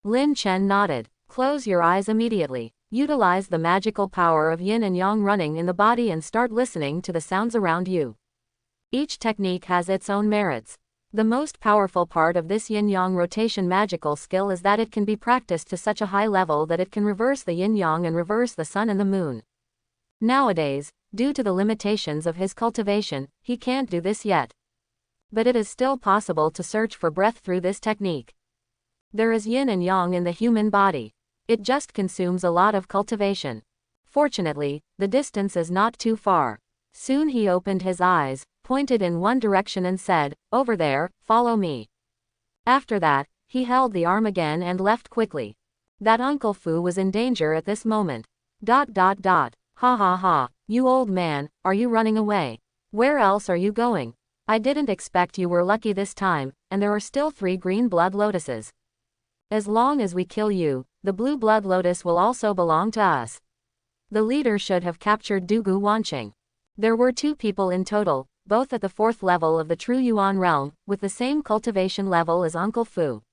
Lin Chen nodded. Close your eyes immediately. Utilize the magical power of yin and yang running in the body and start listening to the sounds around you. Each technique has its own merits. The most powerful part of this yin-yang rotation magical skill is that it can be practiced to such a high level that it can reverse the yin-yang and reverse the sun and the moon. Nowadays, due to the limitations of his cultivation, he can't do this yet. But it is still possible to search for breath through this technique. There is yin and yang in the human body. It just consumes a lot of cultivation. Fortunately, the distance is not too far. Soon he opened his eyes, pointed in one direction and said, Over there, follow me. After that, he held the arm again and left quickly. That Uncle Fu was in danger at this moment. Ha ha ha, you old man, are you running away? Where else are you going? I didn't expect you were lucky this time, and there are still 3 green blood lotuses. As long as we kill you, the blue blood lotus will also belong to us. The leader should have captured Dugu Wanqing. There were 2 people in total, both at the 4th level of the True Yuan realm, with the same cultivation level as Uncle Fu.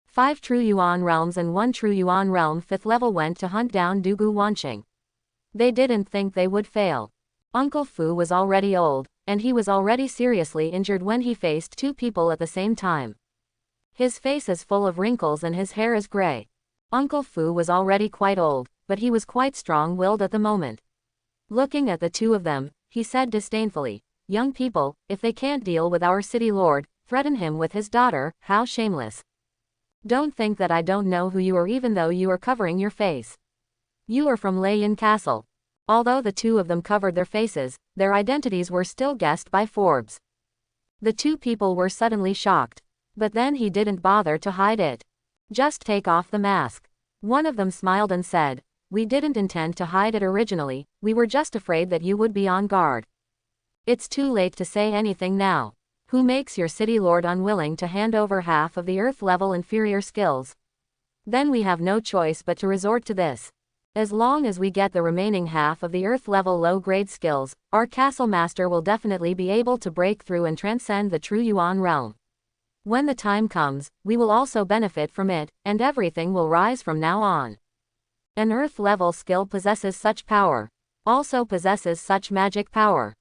5 True Yuan realms and 1 True Yuan realm 5th level went to hunt down Dugu Wanqing. They didn't think they would fail. Uncle Fu was already old, and he was already seriously injured when he faced 2 people at the same time. His face is full of wrinkles and his hair is gray. Uncle Fu was already quite old, but he was quite strong-willed at the moment. Looking at the 2 of them, he said disdainfully, Young people, if they can't deal with our city lord, threaten him with his daughter, how shameless. Don't think that I don't know who you are even though you are covering your face. You are from Lei Castle. Although the 2 of them covered their faces, their identities were still guessed by Forbes. The 2 people were suddenly shocked. But then he didn't bother to hide it. Just take off the mask. One of them smiled and said, We didn't intend to hide it originally, we were just afraid that you would be on guard. It's too late to say anything now. Who makes your city lord unwilling to hand over half of the earth-level inferior skills? Then we have no choice but to resort to this. As long as we get the remaining half of the earth-level low-grade skills, our castle master will definitely be able to break through and transcend the True Yuan realm. When the time comes, we will also benefit from it, and everything will rise from now on. An earth-level skill possesses such power. Also possesses such magic power.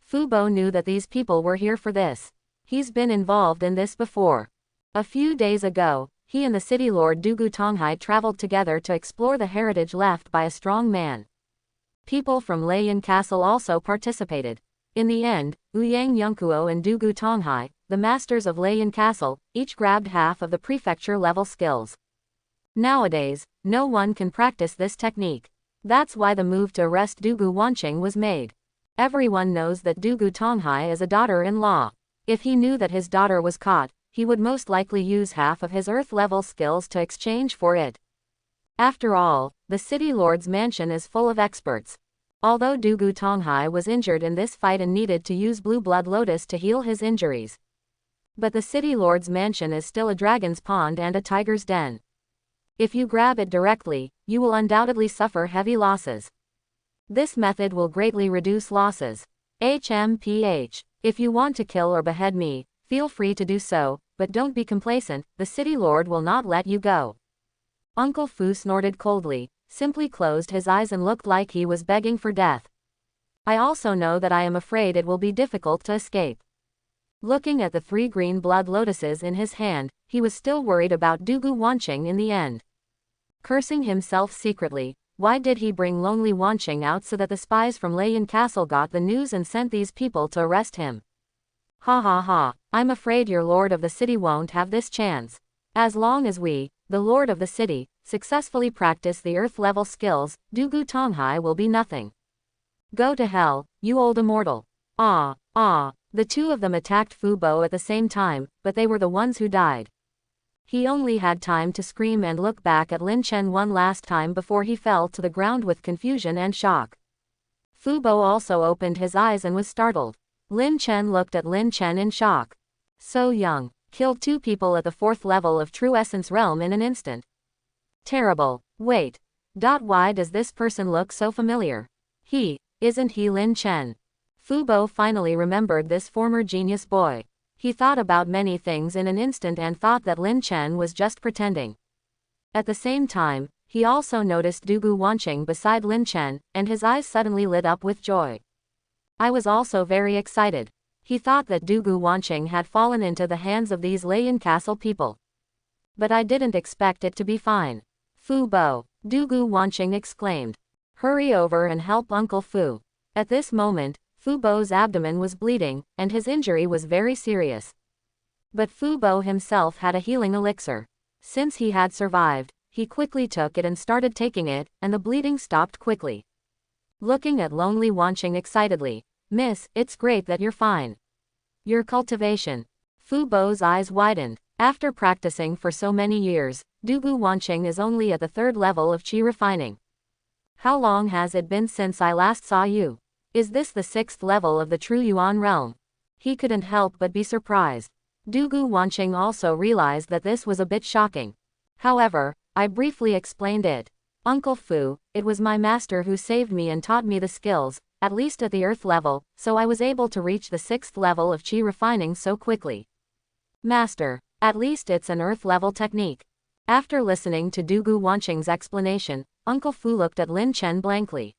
Fubo knew that these people were here for this. He's been involved in this before. A few days ago, he and the city lord Dugu Tonghai traveled together to explore the heritage left by a strong man. People from Lei Castle also participated. In the end, Ouyang Yongkuo and Dugu Tonghai, the masters of Lei Castle, each grabbed half of the prefecture-level skills. Nowadays, no one can practice this technique. That's why the move to arrest Dugu Wanqing was made. Everyone knows that Dugu Tonghai is a daughter-in-law. If he knew that his daughter was caught, he would most likely use half of his earth-level skills to exchange for it. After all, the city lord's mansion is full of experts. Although Dugu Tonghai was injured in this fight and needed to use Blue Blood Lotus to heal his injuries. But the city lord's mansion is still a dragon's pond and a tiger's den. If you grab it directly, you will undoubtedly suffer heavy losses. This method will greatly reduce losses. HMPH. If you want to kill or behead me, feel free to do so, but don't be complacent, the city lord will not let you go. Uncle Fu snorted coldly, simply closed his eyes and looked like he was begging for death. I also know that I am afraid it will be difficult to escape. Looking at the 3 green blood lotuses in his hand, he was still worried about Dugu Wanching in the end. Cursing himself secretly, why did he bring lonely Wanching out so that the spies from Layan Castle got the news and sent these people to arrest him? Ha ha ha, I'm afraid your lord of the city won't have this chance. As long as we, the lord of the city, successfully practice the earth-level skills, Dugu Tonghai will be nothing. Go to hell, you old immortal. The 2 of them attacked Fu Bo at the same time, but they were the ones who died. He only had time to scream and look back at Lin Chen one last time before he fell to the ground with confusion and shock. Fu Bo also opened his eyes and was startled. Lin Chen looked at Lin Chen in shock. So young, killed 2 people at the 4th level of True Essence Realm in an instant. Terrible. Wait. Why does this person look so familiar? Isn't he Lin Chen? Fu Bo finally remembered this former genius boy. He thought about many things in an instant and thought that Lin Chen was just pretending. At the same time, he also noticed Dugu Wanching beside Lin Chen, and his eyes suddenly lit up with joy. I was also very excited. He thought that Dugu Wanching had fallen into the hands of these Layan Castle people. But I didn't expect it to be fine. Fu Bo, Dugu Wanching exclaimed. Hurry over and help Uncle Fu. At this moment, Fu Bo's abdomen was bleeding, and his injury was very serious. But Fu Bo himself had a healing elixir. Since he had survived, he quickly took it and started taking it, and the bleeding stopped quickly. Looking at lonely Wanching excitedly, Miss, it's great that you're fine. Your cultivation. Fu Bo's eyes widened. After practicing for so many years, Dugu Wanching is only at the 3rd level of qi refining. How long has it been since I last saw you? Is this the 6th level of the True Yuan realm? He couldn't help but be surprised. Dugu Wanching also realized that this was a bit shocking. However, I briefly explained it. Uncle Fu, it was my master who saved me and taught me the skills, at least at the earth level, so I was able to reach the 6th level of qi refining so quickly. Master, at least it's an earth level technique. After listening to Dugu Wanching's explanation, Uncle Fu looked at Lin Chen blankly.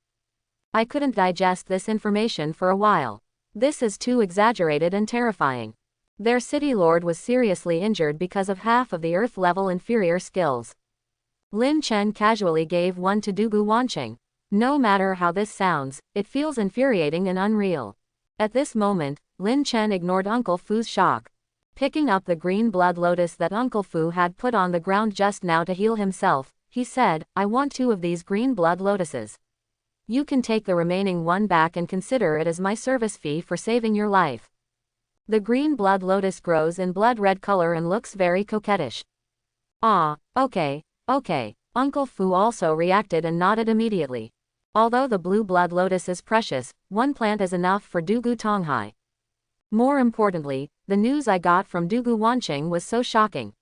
I couldn't digest this information for a while. This is too exaggerated and terrifying. Their city lord was seriously injured because of half of the earth level inferior skills. Lin Chen casually gave one to Dugu Wanching. No matter how this sounds, it feels infuriating and unreal. At this moment, Lin Chen ignored Uncle Fu's shock. Picking up the green blood lotus that Uncle Fu had put on the ground just now to heal himself, he said, I want 2 of these green blood lotuses. You can take the remaining 1 back and consider it as my service fee for saving your life. The green blood lotus grows in blood red color and looks very coquettish. Okay. Uncle Fu also reacted and nodded immediately. Although the blue blood lotus is precious, 1 plant is enough for Dugu Tonghai. More importantly, the news I got from Dugu Wanching was so shocking.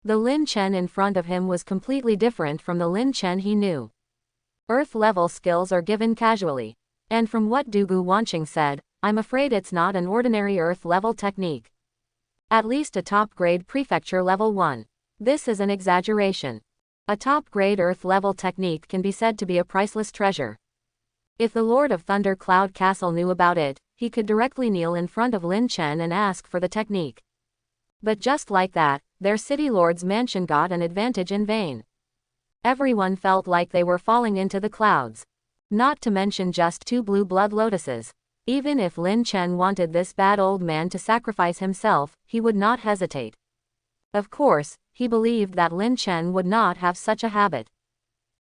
The Lin Chen in front of him was completely different from the Lin Chen he knew. Earth-level skills are given casually. And from what Dugu Wanching said, I'm afraid it's not an ordinary Earth-level technique. At least a top-grade prefecture level 1. This is an exaggeration. A top-grade Earth-level technique can be said to be a priceless treasure. If the Lord of Thunder Cloud Castle knew about it, he could directly kneel in front of Lin Chen and ask for the technique. But just like that, their city lord's mansion got an advantage in vain. Everyone felt like they were falling into the clouds. Not to mention just 2 blue blood lotuses. Even if Lin Chen wanted this bad old man to sacrifice himself, he would not hesitate. Of course, he believed that Lin Chen would not have such a habit.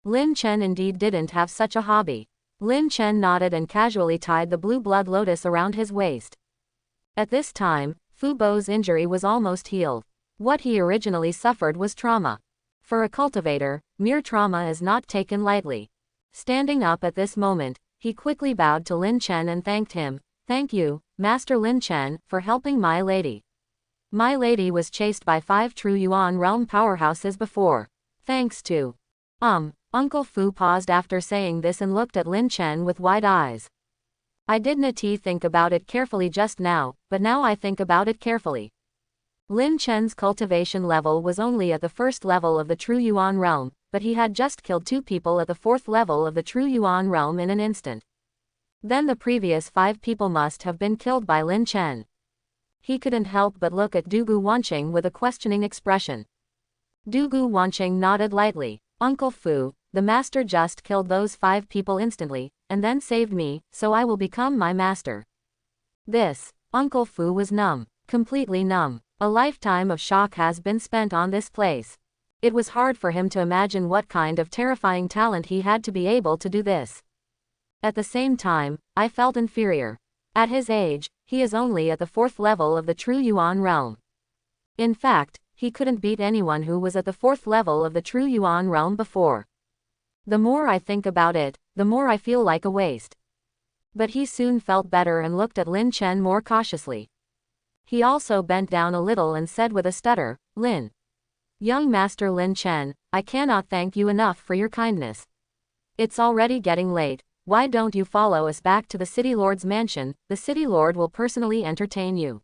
Lin Chen indeed didn't have such a hobby. Lin Chen nodded and casually tied the blue blood lotus around his waist. At this time, Fu Bo's injury was almost healed. What he originally suffered was trauma. For a cultivator, mere trauma is not taken lightly. Standing up at this moment, he quickly bowed to Lin Chen and thanked him. Thank you, Master Lin Chen, for helping my lady. My lady was chased by 5 True Yuan realm powerhouses before. Thanks to. Uncle Fu paused after saying this and looked at Lin Chen with wide eyes. I didn't think about it carefully just now, but now I think about it carefully. Lin Chen's cultivation level was only at the 1st level of the True Yuan realm, but he had just killed 2 people at the 4th level of the True Yuan realm in an instant. Then the previous 5 people must have been killed by Lin Chen. He couldn't help but look at Dugu Wanqing with a questioning expression. Dugu Wanqing nodded lightly. Uncle Fu, the master just killed those 5 people instantly, and then saved me, so I will become my master. This. Uncle Fu was numb. Completely numb. A lifetime of shock has been spent on this place. It was hard for him to imagine what kind of terrifying talent he had to be able to do this. At the same time, I felt inferior. At his age, he is only at the 4th level of the True Yuan realm. In fact, he couldn't beat anyone who was at the 4th level of the True Yuan realm before. The more I think about it, the more I feel like a waste. But he soon felt better and looked at Lin Chen more cautiously. He also bent down a little and said with a stutter, "Lin. Young Master Lin Chen, I cannot thank you enough for your kindness. It's already getting late. Why don't you follow us back to the City Lord's mansion? The City Lord will personally entertain you."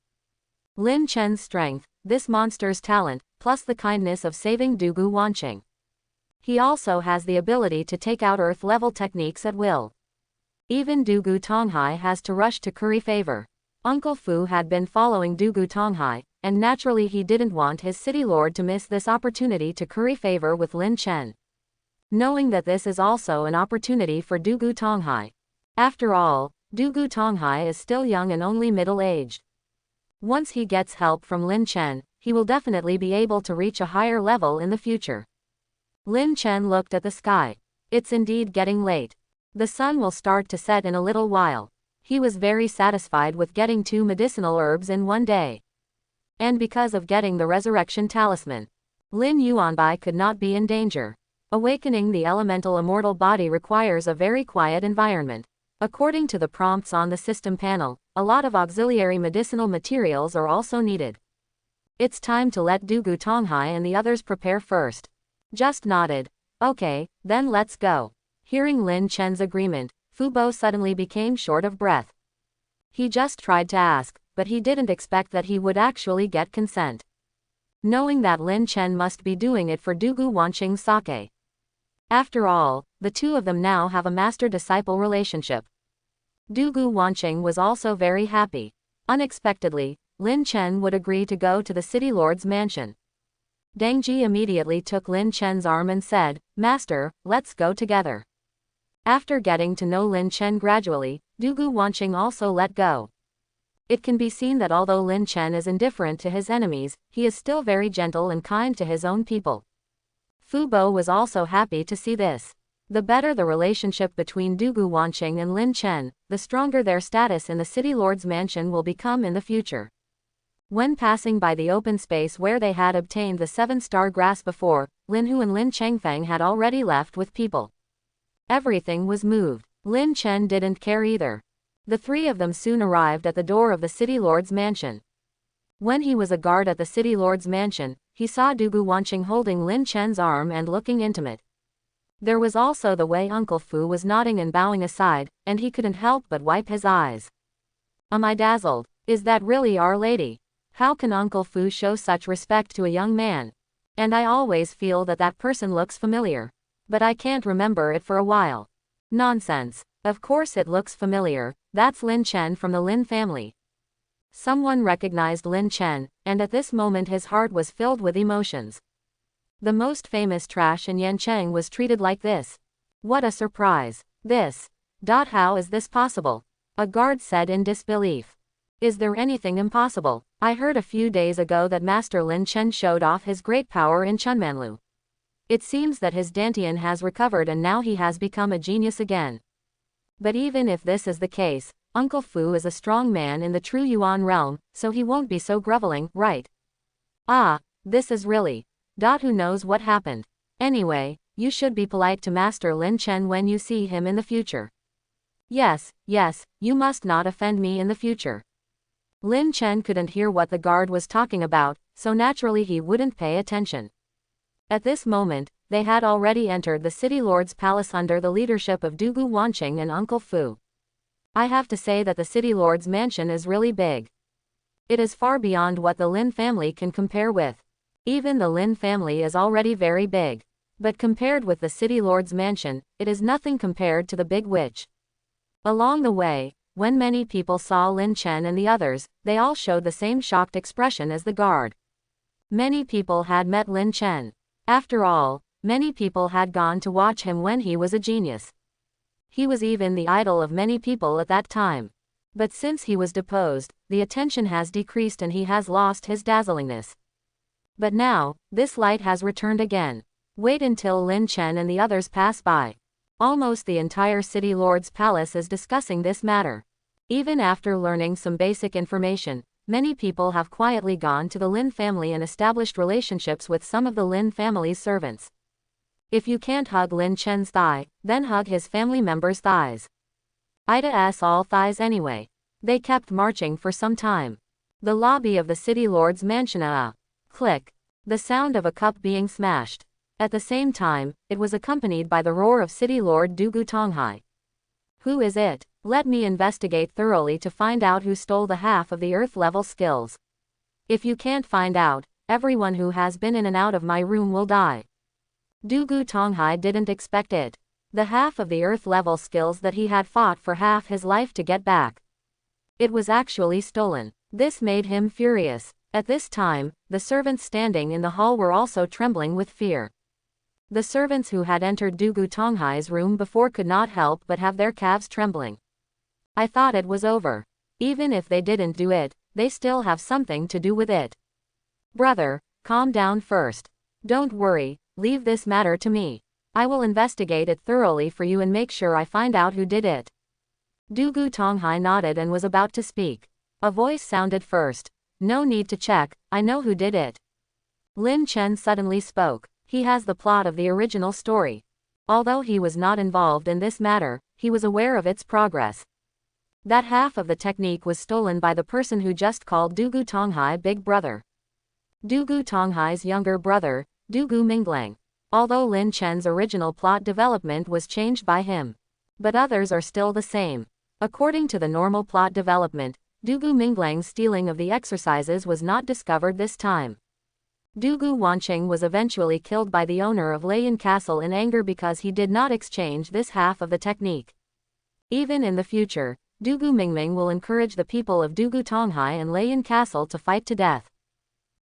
Lin Chen's strength, this monster's talent, plus the kindness of saving Dugu Wanqing. He also has the ability to take out Earth-level techniques at will. Even Dugu Tonghai has to rush to curry favor. Uncle Fu had been following Dugu Tonghai, and naturally he didn't want his City Lord to miss this opportunity to curry favor with Lin Chen. Knowing that this is also an opportunity for Dugu Tonghai. After all, Dugu Tonghai is still young and only middle-aged. Once he gets help from Lin Chen, he will definitely be able to reach a higher level in the future. Lin Chen looked at the sky. It's indeed getting late. The sun will start to set in a little while. He was very satisfied with getting 2 medicinal herbs in one day. And because of getting the resurrection talisman, Lin Yuanbai could not be in danger. Awakening the elemental immortal body requires a very quiet environment. According to the prompts on the system panel, a lot of auxiliary medicinal materials are also needed. It's time to let Dugu Tonghai and the others prepare first. Just nodded. Okay, then let's go. Hearing Lin Chen's agreement, Fubo suddenly became short of breath. He just tried to ask, but he didn't expect that he would actually get consent. Knowing that Lin Chen must be doing it for Dugu Wanqing's sake. After all, the 2 of them now have a master-disciple relationship. Dugu Wanqing was also very happy. Unexpectedly, Lin Chen would agree to go to the City Lord's mansion. Dangji immediately took Lin Chen's arm and said, "Master, let's go together." After getting to know Lin Chen gradually, Dugu Wanqing also let go. It can be seen that although Lin Chen is indifferent to his enemies, he is still very gentle and kind to his own people. Fubo was also happy to see this. The better the relationship between Dugu Wanqing and Lin Chen, the stronger their status in the City Lord's mansion will become in the future. When passing by the open space where they had obtained the 7-star grass before, Lin Hu and Lin Chengfeng had already left with people. Everything was moved. Lin Chen didn't care either. The 3 of them soon arrived at the door of the City Lord's mansion. When he was a guard at the City Lord's mansion, he saw Dugu Wanqing holding Lin Chen's arm and looking intimate. There was also the way Uncle Fu was nodding and bowing aside, and he couldn't help but wipe his eyes. Am I dazzled? Is that really Our Lady? How can Uncle Fu show such respect to a young man? And I always feel that that person looks familiar. But I can't remember it for a while. Nonsense. Of course it looks familiar, that's Lin Chen from the Lin family. Someone recognized Lin Chen, and at this moment his heart was filled with emotions. The most famous trash in Yancheng was treated like this. What a surprise. This. How is this possible? A guard said in disbelief. Is there anything impossible? I heard a few days ago that Master Lin Chen showed off his great power in Chunmanlu. It seems that his Dantian has recovered and now he has become a genius again. But even if this is the case, Uncle Fu is a strong man in the True Yuan realm, so he won't be so groveling, right? Ah, this is really. Who knows what happened? Anyway, you should be polite to Master Lin Chen when you see him in the future. Yes, you must not offend me in the future. Lin Chen couldn't hear what the guard was talking about, so naturally he wouldn't pay attention. At this moment, they had already entered the City Lord's palace under the leadership of Dugu Wanqing and Uncle Fu. I have to say that the City Lord's mansion is really big. It is far beyond what the Lin family can compare with. Even the Lin family is already very big. But compared with the city lord's mansion, it is nothing compared to the big witch. Along the way, when many people saw Lin Chen and the others, they all showed the same shocked expression as the guard. Many people had met Lin Chen. After all, many people had gone to watch him when he was a genius. He was even the idol of many people at that time. But since he was deposed, the attention has decreased and he has lost his dazzlingness. But now, this light has returned again. Wait until Lin Chen and the others pass by. Almost the entire city lord's palace is discussing this matter. Even after learning some basic information, many people have quietly gone to the Lin family and established relationships with some of the Lin family's servants. If you can't hug Lin Chen's thigh, then hug his family members' thighs. Ida's all thighs anyway. They kept marching for some time. The lobby of the city lord's mansion click. The sound of a cup being smashed. At the same time, it was accompanied by the roar of City Lord Dugu Tonghai. Who is it? Let me investigate thoroughly to find out who stole the half of the earth-level skills. If you can't find out, everyone who has been in and out of my room will die. Dugu Tonghai didn't expect it. The half of the earth-level skills that he had fought for half his life to get back. It was actually stolen. This made him furious. At this time, the servants standing in the hall were also trembling with fear. The servants who had entered Dugu Tonghai's room before could not help but have their calves trembling. I thought it was over. Even if they didn't do it, they still have something to do with it. Brother, calm down first. Don't worry, leave this matter to me. I will investigate it thoroughly for you and make sure I find out who did it. Dugu Tonghai nodded and was about to speak. A voice sounded first. No need to check, I know who did it. Lin Chen suddenly spoke. He has the plot of the original story. Although he was not involved in this matter, he was aware of its progress. That half of the technique was stolen by the person who just called Dugu Tonghai Big Brother. Dugu Tonghai's younger brother, Dugu Minglang. Although Lin Chen's original plot development was changed by him. But others are still the same. According to the normal plot development, Dugu Minglang's stealing of the exercises was not discovered this time. Dugu Wancheng was eventually killed by the owner of Layan Castle in anger because he did not exchange this half of the technique. Even in the future, Dugu Mingming will encourage the people of Dugu Tonghai and Layan Castle to fight to death.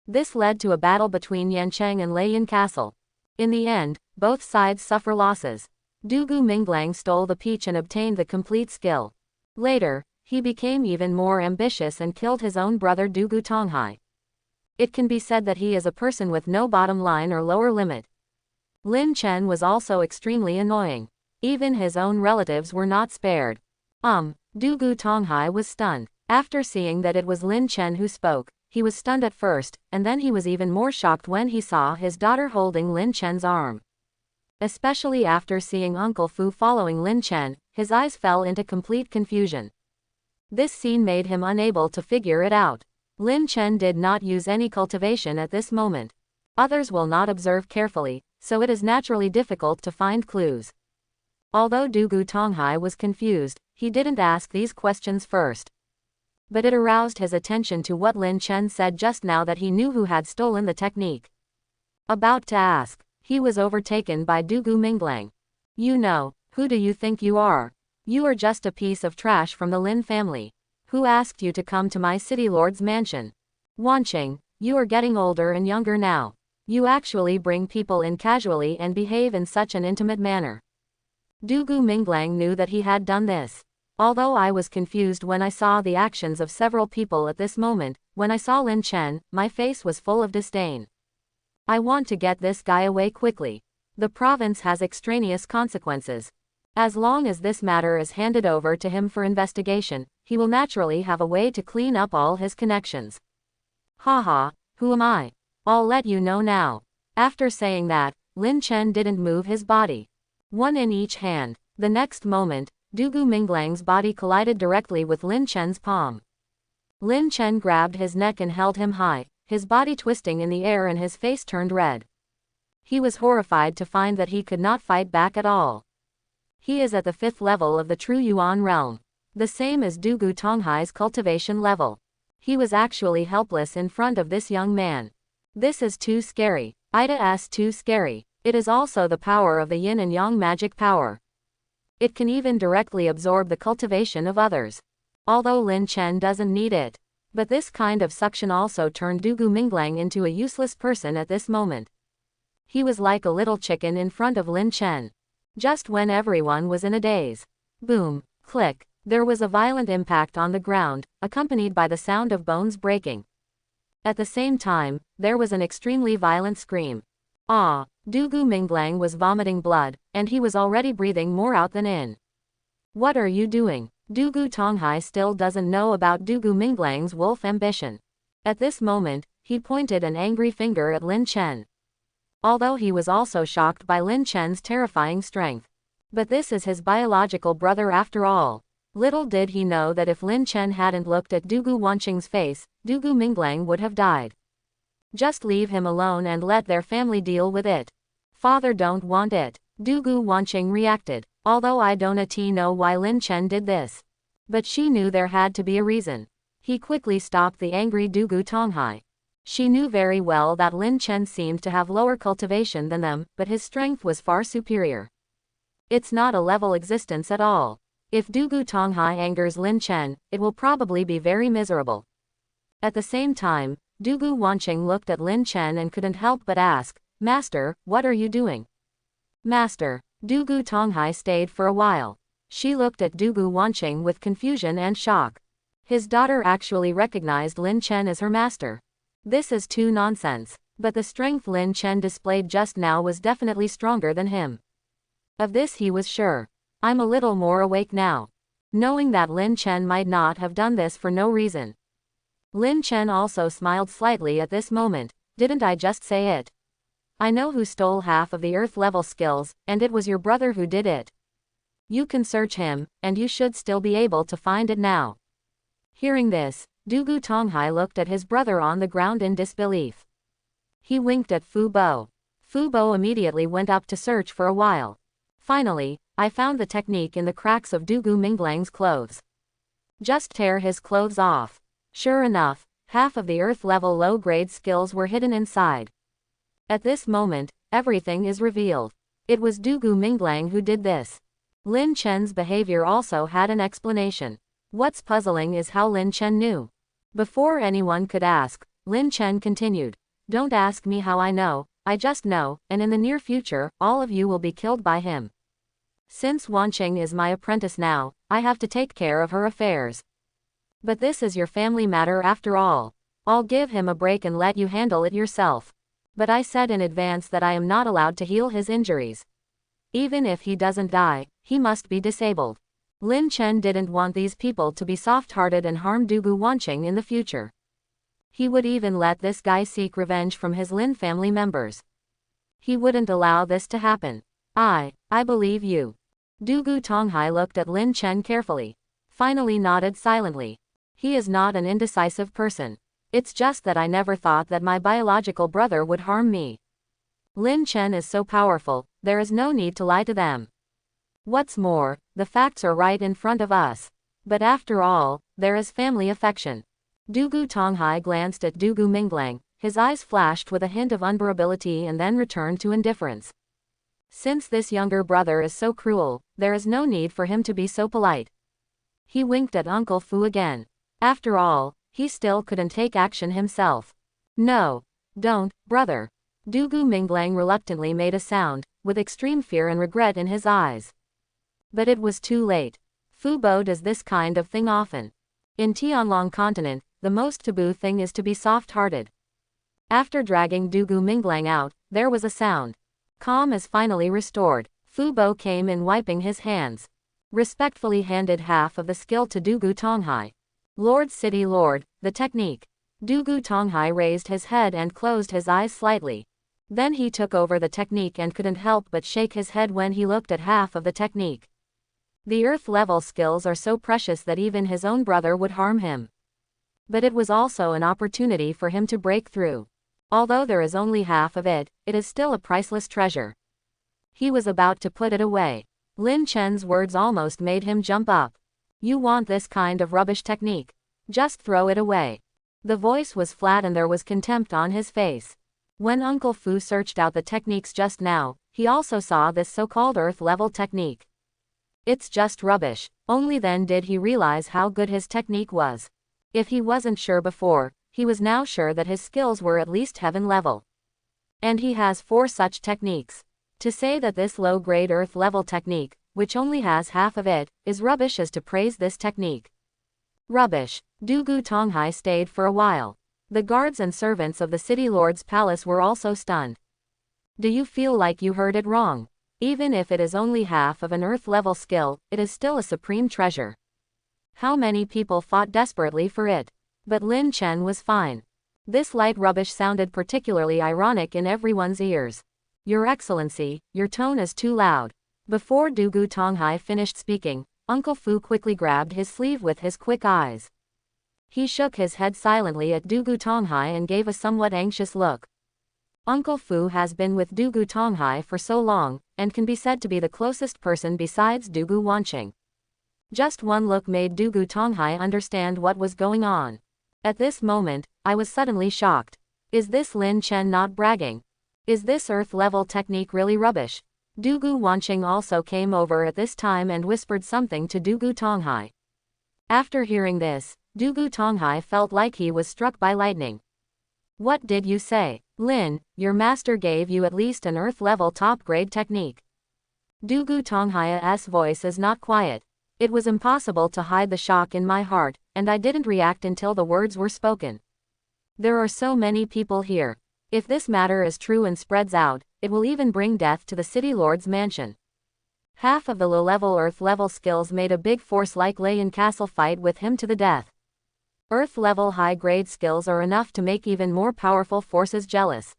This led to a battle between Yancheng and Layan Castle. In the end, both sides suffer losses. Dugu Minglang stole the peach and obtained the complete skill. Later, he became even more ambitious and killed his own brother Dugu Tonghai. It can be said that he is a person with no bottom line or lower limit. Lin Chen was also extremely annoying. Even his own relatives were not spared. Dugu Tonghai was stunned. After seeing that it was Lin Chen who spoke, he was stunned at first, and then he was even more shocked when he saw his daughter holding Lin Chen's arm. Especially after seeing Uncle Fu following Lin Chen, his eyes fell into complete confusion. This scene made him unable to figure it out. Lin Chen did not use any cultivation at this moment. Others will not observe carefully, so it is naturally difficult to find clues. Although Dugu Tonghai was confused, he didn't ask these questions first. But it aroused his attention to what Lin Chen said just now, that he knew who had stolen the technique. About to ask, he was overtaken by Dugu Minglang. You know, who do you think you are? You are just a piece of trash from the Lin family. Who asked you to come to my city lord's mansion? Wancheng, you are getting older and younger now. You actually bring people in casually and behave in such an intimate manner. Dugu Minglang knew that he had done this. Although I was confused when I saw the actions of several people at this moment, when I saw Lin Chen, my face was full of disdain. I want to get this guy away quickly. The province has extraneous consequences. As long as this matter is handed over to him for investigation, he will naturally have a way to clean up all his connections. Haha, who am I? I'll let you know now. After saying that, Lin Chen didn't move his body. One in each hand. The next moment, Dugu Minglang's body collided directly with Lin Chen's palm. Lin Chen grabbed his neck and held him high, his body twisting in the air and his face turned red. He was horrified to find that he could not fight back at all. He is at the 5th level of the True Yuan realm. The same as Dugu Tonghai's cultivation level. He was actually helpless in front of this young man. This is too scary. Ida's too scary. It is also the power of the yin and yang magic power. It can even directly absorb the cultivation of others. Although Lin Chen doesn't need it. But this kind of suction also turned Dugu Minglang into a useless person at this moment. He was like a little chicken in front of Lin Chen. Just when everyone was in a daze. Boom, click, there was a violent impact on the ground, accompanied by the sound of bones breaking. At the same time, there was an extremely violent scream. Ah, Dugu Minglang was vomiting blood, and he was already breathing more out than in. What are you doing? Dugu Tonghai still doesn't know about Dugu Minglang's wolf ambition. At this moment, he pointed an angry finger at Lin Chen. Although he was also shocked by Lin Chen's terrifying strength. But this is his biological brother after all. Little did he know that if Lin Chen hadn't looked at Dugu Wanqing's face, Dugu Minglang would have died. Just leave him alone and let their family deal with it. Father don't want it. Dugu Wanqing reacted. Although I don't know why Lin Chen did this. But she knew there had to be a reason. He quickly stopped the angry Dugu Tonghai. She knew very well that Lin Chen seemed to have lower cultivation than them, but his strength was far superior. It's not a level existence at all. If Dugu Tonghai angers Lin Chen, it will probably be very miserable. At the same time, Dugu Wanqing looked at Lin Chen and couldn't help but ask, Master, what are you doing? Master. Dugu Tonghai stayed for a while. She looked at Dugu Wanqing with confusion and shock. His daughter actually recognized Lin Chen as her master. This is too nonsense. But the strength Lin Chen displayed just now was definitely stronger than him. Of this he was sure. I'm a little more awake now. Knowing that Lin Chen might not have done this for no reason. Lin Chen also smiled slightly at this moment. Didn't I just say it? I know who stole half of the earth level skills, and it was your brother who did it. You can search him, and you should still be able to find it now. Hearing this, Dugu Tonghai looked at his brother on the ground in disbelief. He winked at Fu Bo. Fu Bo immediately went up to search for a while. Finally, I found the technique in the cracks of Dugu Minglang's clothes. Just tear his clothes off. Sure enough, half of the earth level low-grade skills were hidden inside. At this moment, everything is revealed. It was Dugu Minglang who did this. Lin Chen's behavior also had an explanation. What's puzzling is how Lin Chen knew. Before anyone could ask, Lin Chen continued. Don't ask me how I know, I just know, and in the near future, all of you will be killed by him. Since Wanqing is my apprentice now, I have to take care of her affairs. But this is your family matter after all. I'll give him a break and let you handle it yourself. But I said in advance that I am not allowed to heal his injuries. Even if he doesn't die, he must be disabled. Lin Chen didn't want these people to be soft-hearted and harm Dugu Wanqing in the future. He would even let this guy seek revenge from his Lin family members. He wouldn't allow this to happen. I believe you. Dugu Tonghai looked at Lin Chen carefully. Finally nodded silently. He is not an indecisive person. It's just that I never thought that my biological brother would harm me. Lin Chen is so powerful, there is no need to lie to them. What's more, the facts are right in front of us. But after all, there is family affection. Dugu Tonghai glanced at Dugu Minglang, his eyes flashed with a hint of unbearability and then returned to indifference. Since this younger brother is so cruel, there is no need for him to be so polite. He winked at Uncle Fu again. After all, he still couldn't take action himself. No. Don't, brother. Dugu Minglang reluctantly made a sound, with extreme fear and regret in his eyes. But it was too late. Fu Bo does this kind of thing often. In Tianlong continent, the most taboo thing is to be soft-hearted. After dragging Dugu Minglang out, there was a sound. Calm is finally restored. Fu Bo came in wiping his hands. Respectfully handed half of the skill to Dugu Tonghai. Lord City Lord, the technique. Dugu Tonghai raised his head and closed his eyes slightly. Then he took over the technique and couldn't help but shake his head when he looked at half of the technique. The earth level skills are so precious that even his own brother would harm him. But it was also an opportunity for him to break through. Although there is only half of it, it is still a priceless treasure. He was about to put it away. Lin Chen's words almost made him jump up. You want this kind of rubbish technique? Just throw it away. The voice was flat and there was contempt on his face. When Uncle Fu searched out the techniques just now, he also saw this so-called earth-level technique. It's just rubbish. Only then did he realize how good his technique was. If he wasn't sure before, he was now sure that his skills were at least heaven level. And he has 4 such techniques. To say that this low-grade earth-level technique, which only has half of it, is rubbish is to praise this technique. Rubbish. Dugu Tonghai stayed for a while. The guards and servants of the city lord's palace were also stunned. Do you feel like you heard it wrong? Even if it is only half of an earth-level skill, it is still a supreme treasure. How many people fought desperately for it? But Lin Chen was fine. This light rubbish sounded particularly ironic in everyone's ears. Your Excellency, your tone is too loud. Before Dugu Tonghai finished speaking, Uncle Fu quickly grabbed his sleeve with his quick eyes. He shook his head silently at Dugu Tonghai and gave a somewhat anxious look. Uncle Fu has been with Dugu Tonghai for so long, and can be said to be the closest person besides Dugu Wanqing. Just one look made Dugu Tonghai understand what was going on. At this moment, I was suddenly shocked. Is this Lin Chen not bragging? Is this earth-level technique really rubbish? Dugu Wanqing also came over at this time and whispered something to Dugu Tonghai. After hearing this, Dugu Tonghai felt like he was struck by lightning. What did you say? Lin, your master gave you at least an earth-level top-grade technique. Dugu Tonghai's voice is not quiet. It was impossible to hide the shock in my heart, and I didn't react until the words were spoken. There are so many people here. If this matter is true and spreads out, it will even bring death to the city lord's mansion. Half of the low-level earth-level skills made a big force like Lei in Castle fight with him to the death. Earth-level high-grade skills are enough to make even more powerful forces jealous.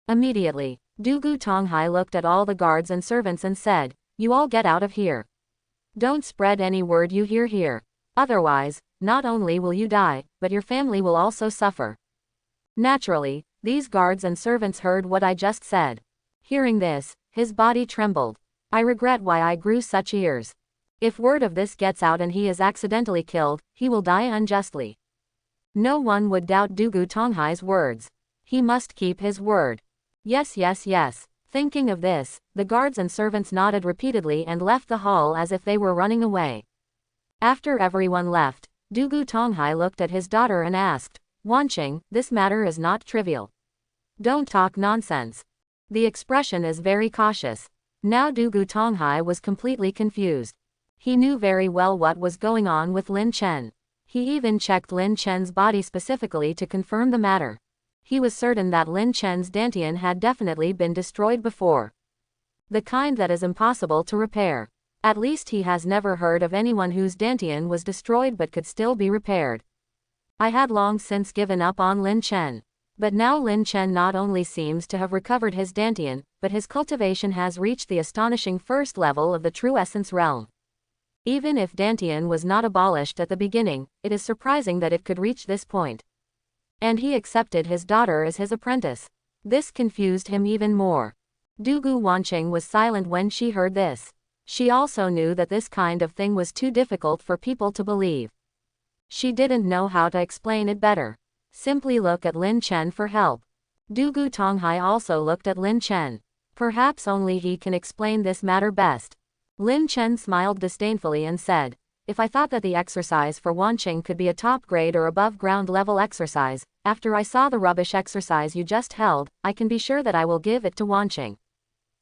Immediately, Dugu Tonghai looked at all the guards and servants and said, "You all get out of here. Don't spread any word you hear here. Otherwise, not only will you die, but your family will also suffer." Naturally, these guards and servants heard what I just said. Hearing this, his body trembled. I regret why I grew such ears. If word of this gets out and he is accidentally killed, he will die unjustly. No one would doubt Dugu Tonghai's words. He must keep his word. Yes, yes, yes. Thinking of this, the guards and servants nodded repeatedly and left the hall as if they were running away. After everyone left, Dugu Tonghai looked at his daughter and asked, "Wanqing, this matter is not trivial. Don't talk nonsense." The expression is very cautious. Now Dugu Tonghai was completely confused. He knew very well what was going on with Lin Chen. He even checked Lin Chen's body specifically to confirm the matter. He was certain that Lin Chen's dantian had definitely been destroyed before. The kind that is impossible to repair. At least he has never heard of anyone whose dantian was destroyed but could still be repaired. I had long since given up on Lin Chen. But now Lin Chen not only seems to have recovered his dantian, but his cultivation has reached the astonishing first level of the true essence realm. Even if dantian was not abolished at the beginning, it is surprising that it could reach this point. And he accepted his daughter as his apprentice. This confused him even more. Dugu Wanqing was silent when she heard this. She also knew that this kind of thing was too difficult for people to believe. She didn't know how to explain it better. Simply look at Lin Chen for help. Dugu Tonghai also looked at Lin Chen. Perhaps only he can explain this matter best. Lin Chen smiled disdainfully and said, "If I thought that the exercise for Wanqing could be a top grade or above ground level exercise, after I saw the rubbish exercise you just held, I can be sure that I will give it to Wanqing.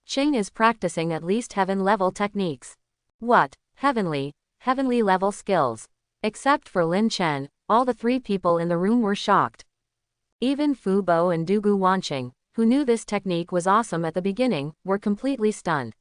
Qing is practicing at least heaven level techniques." What? Heavenly level skills. Except for Lin Chen, all the 3 people in the room were shocked. Even Fu Bo and Dugu Wanqing, who knew this technique was awesome at the beginning, were completely stunned.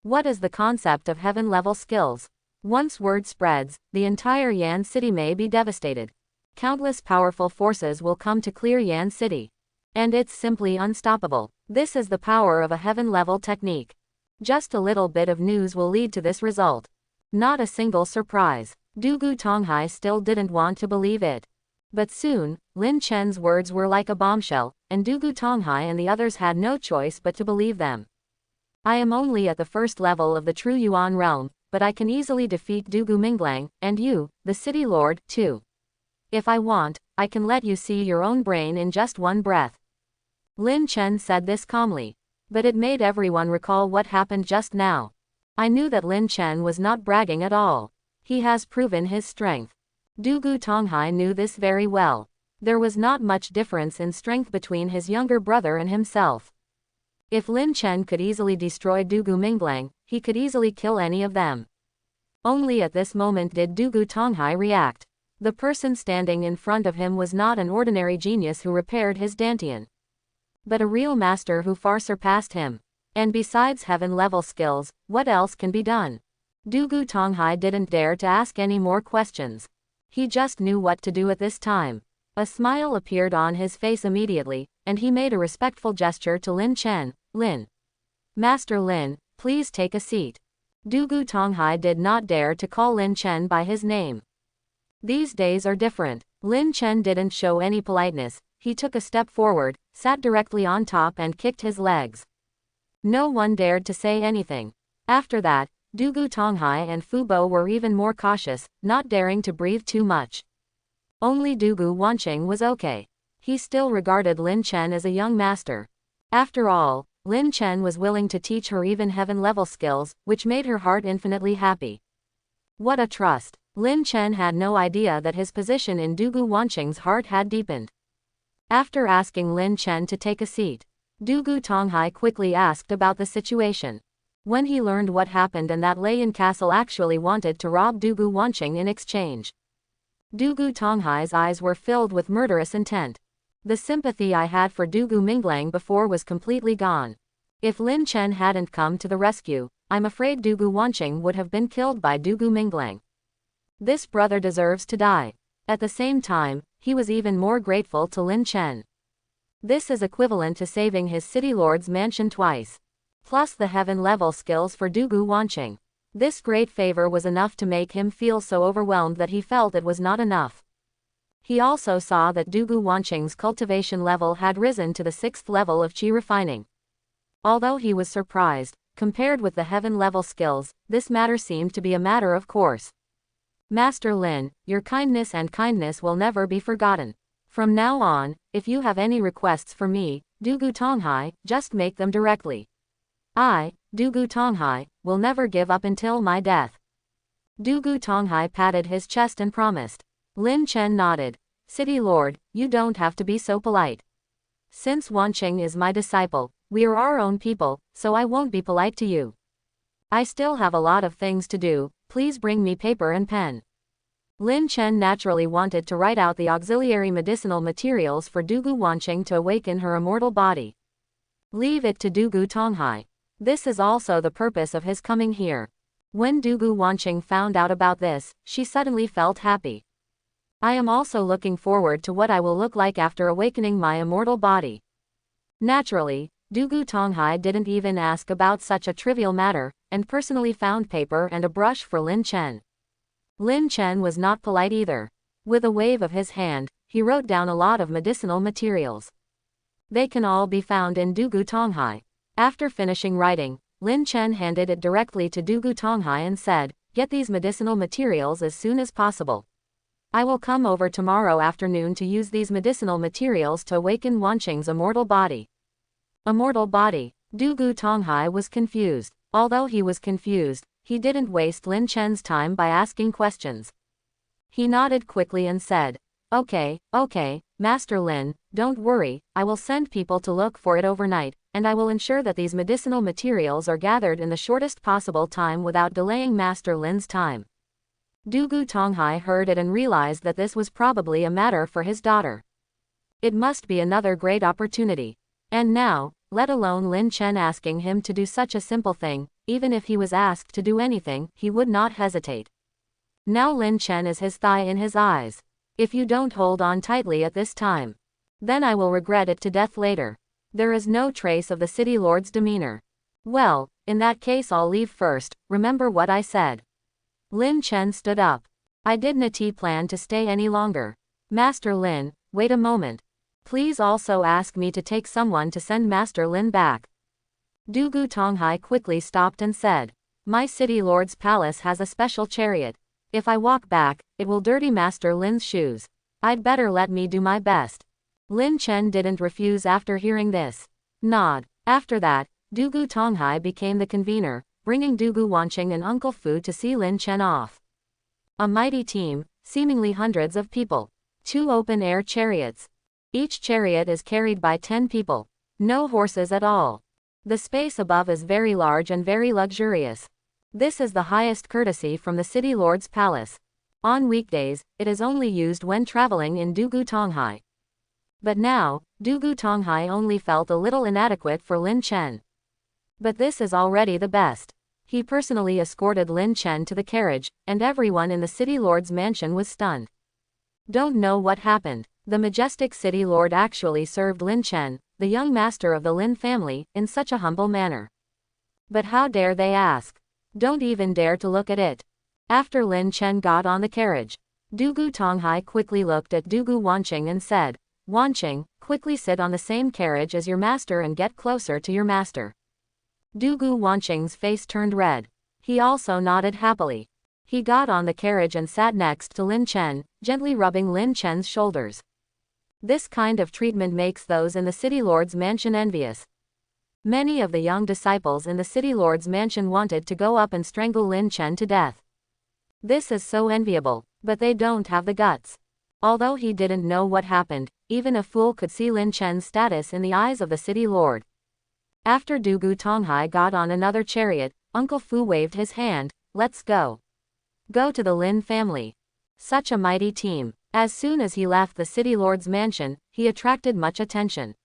What is the concept of heaven-level skills? Once word spreads, the entire Yan City may be devastated. Countless powerful forces will come to clear Yan City. And it's simply unstoppable. This is the power of a heaven-level technique. Just a little bit of news will lead to this result. Not a single surprise. Dugu Tonghai still didn't want to believe it. But soon, Lin Chen's words were like a bombshell, and Dugu Tonghai and the others had no choice but to believe them. I am only at the first level of the true Yuan realm, but I can easily defeat Dugu Minglang, and you, the city lord, too. If I want, I can let you see your own brain in just one breath. Lin Chen said this calmly. But it made everyone recall what happened just now. I knew that Lin Chen was not bragging at all. He has proven his strength. Dugu Tonghai knew this very well. There was not much difference in strength between his younger brother and himself. If Lin Chen could easily destroy Dugu Minglang, he could easily kill any of them. Only at this moment did Dugu Tonghai react. The person standing in front of him was not an ordinary genius who repaired his dantian, but a real master who far surpassed him. And besides heaven-level skills, what else can be done? Dugu Tonghai didn't dare to ask any more questions. He just knew what to do at this time. A smile appeared on his face immediately, and he made a respectful gesture to Lin Chen. Lin. Master Lin, please take a seat. Dugu Tonghai did not dare to call Lin Chen by his name. These days are different. Lin Chen didn't show any politeness. He took a step forward, sat directly on top and kicked his legs. No one dared to say anything. After that, Dugu Tonghai and Fubo were even more cautious, not daring to breathe too much. Only Dugu Wanqing was okay. He still regarded Lin Chen as a young master. After all, Lin Chen was willing to teach her even heaven-level skills, which made her heart infinitely happy. What a trust! Lin Chen had no idea that his position in Dugu Wanqing's heart had deepened. After asking Lin Chen to take a seat, Dugu Tonghai quickly asked about the situation. When he learned what happened and that Lei Castle actually wanted to rob Dugu Wanqing in exchange, Dugu Tonghai's eyes were filled with murderous intent. The sympathy I had for Dugu Minglang before was completely gone. If Lin Chen hadn't come to the rescue, I'm afraid Dugu Wanqing would have been killed by Dugu Minglang. This brother deserves to die. At the same time, he was even more grateful to Lin Chen. This is equivalent to saving his city lord's mansion twice. Plus the heaven-level skills for Dugu Wanqing. This great favor was enough to make him feel so overwhelmed that he felt it was not enough. He also saw that Dugu Wanqing's cultivation level had risen to the 6th level of qi refining. Although he was surprised, compared with the heaven-level skills, this matter seemed to be a matter of course. Master Lin, your kindness and kindness will never be forgotten. From now on, if you have any requests for me, Dugu Tonghai, just make them directly. I, Dugu Tonghai, will never give up until my death. Dugu Tonghai patted his chest and promised. Lin Chen nodded. City Lord, you don't have to be so polite. Since Wanqing is my disciple, we are our own people, so I won't be polite to you. I still have a lot of things to do, please bring me paper and pen. Lin Chen naturally wanted to write out the auxiliary medicinal materials for Dugu Wanqing to awaken her immortal body. Leave it to Dugu Tonghai. This is also the purpose of his coming here. When Dugu Wanqing found out about this, she suddenly felt happy. I am also looking forward to what I will look like after awakening my immortal body. Naturally, Dugu Tonghai didn't even ask about such a trivial matter, and personally found paper and a brush for Lin Chen. Lin Chen was not polite either. With a wave of his hand, he wrote down a lot of medicinal materials. They can all be found in Dugu Tonghai. After finishing writing, Lin Chen handed it directly to Dugu Tonghai and said, get these medicinal materials as soon as possible. I will come over tomorrow afternoon to use these medicinal materials to awaken Wanqing's immortal body. Immortal body. Dugu Tonghai was confused. Although he was confused, he didn't waste Lin Chen's time by asking questions. He nodded quickly and said, okay, Master Lin, don't worry, I will send people to look for it overnight, and I will ensure that these medicinal materials are gathered in the shortest possible time without delaying Master Lin's time. Dugu Tonghai heard it and realized that this was probably a matter for his daughter. It must be another great opportunity. And now, let alone Lin Chen asking him to do such a simple thing, even if he was asked to do anything, he would not hesitate. Now Lin Chen is his thigh in his eyes. If you don't hold on tightly at this time, then I will regret it to death later. There is no trace of the city lord's demeanor. Well, in that case I'll leave first, remember what I said. Lin Chen stood up. I didn't plan to stay any longer. Master Lin, wait a moment. Please also ask me to take someone to send Master Lin back. Dugu Tonghai quickly stopped and said, my city lord's palace has a special chariot. If I walk back, it will dirty Master Lin's shoes. I'd better let me do my best. Lin Chen didn't refuse after hearing this. Nod. After that, Dugu Tonghai became the convener, bringing Dugu Wanqing and Uncle Fu to see Lin Chen off. A mighty team, seemingly hundreds of people. 2 open-air chariots. Each chariot is carried by 10 people. No horses at all. The space above is very large and very luxurious. This is the highest courtesy from the city lord's palace. On weekdays, it is only used when traveling in Dugu Tonghai. But now, Dugu Tonghai only felt a little inadequate for Lin Chen. But this is already the best. He personally escorted Lin Chen to the carriage, and everyone in the city lord's mansion was stunned. Don't know what happened. The majestic city lord actually served Lin Chen, the young master of the Lin family, in such a humble manner. But how dare they ask? Don't even dare to look at it. After Lin Chen got on the carriage, Dugu Tonghai quickly looked at Dugu Wanqing and said, Wanqing, quickly sit on the same carriage as your master and get closer to your master. Dugu Wanqing's face turned red. He also nodded happily. He got on the carriage and sat next to Lin Chen, gently rubbing Lin Chen's shoulders. This kind of treatment makes those in the city lord's mansion envious. Many of the young disciples in the city lord's mansion wanted to go up and strangle Lin Chen to death. This is so enviable, but they don't have the guts. Although he didn't know what happened, even a fool could see Lin Chen's status in the eyes of the city lord. After Dugu Tonghai got on another chariot, Uncle Fu waved his hand, let's go. Go to the Lin family. Such a mighty team. As soon as he left the city lord's mansion, he attracted much attention.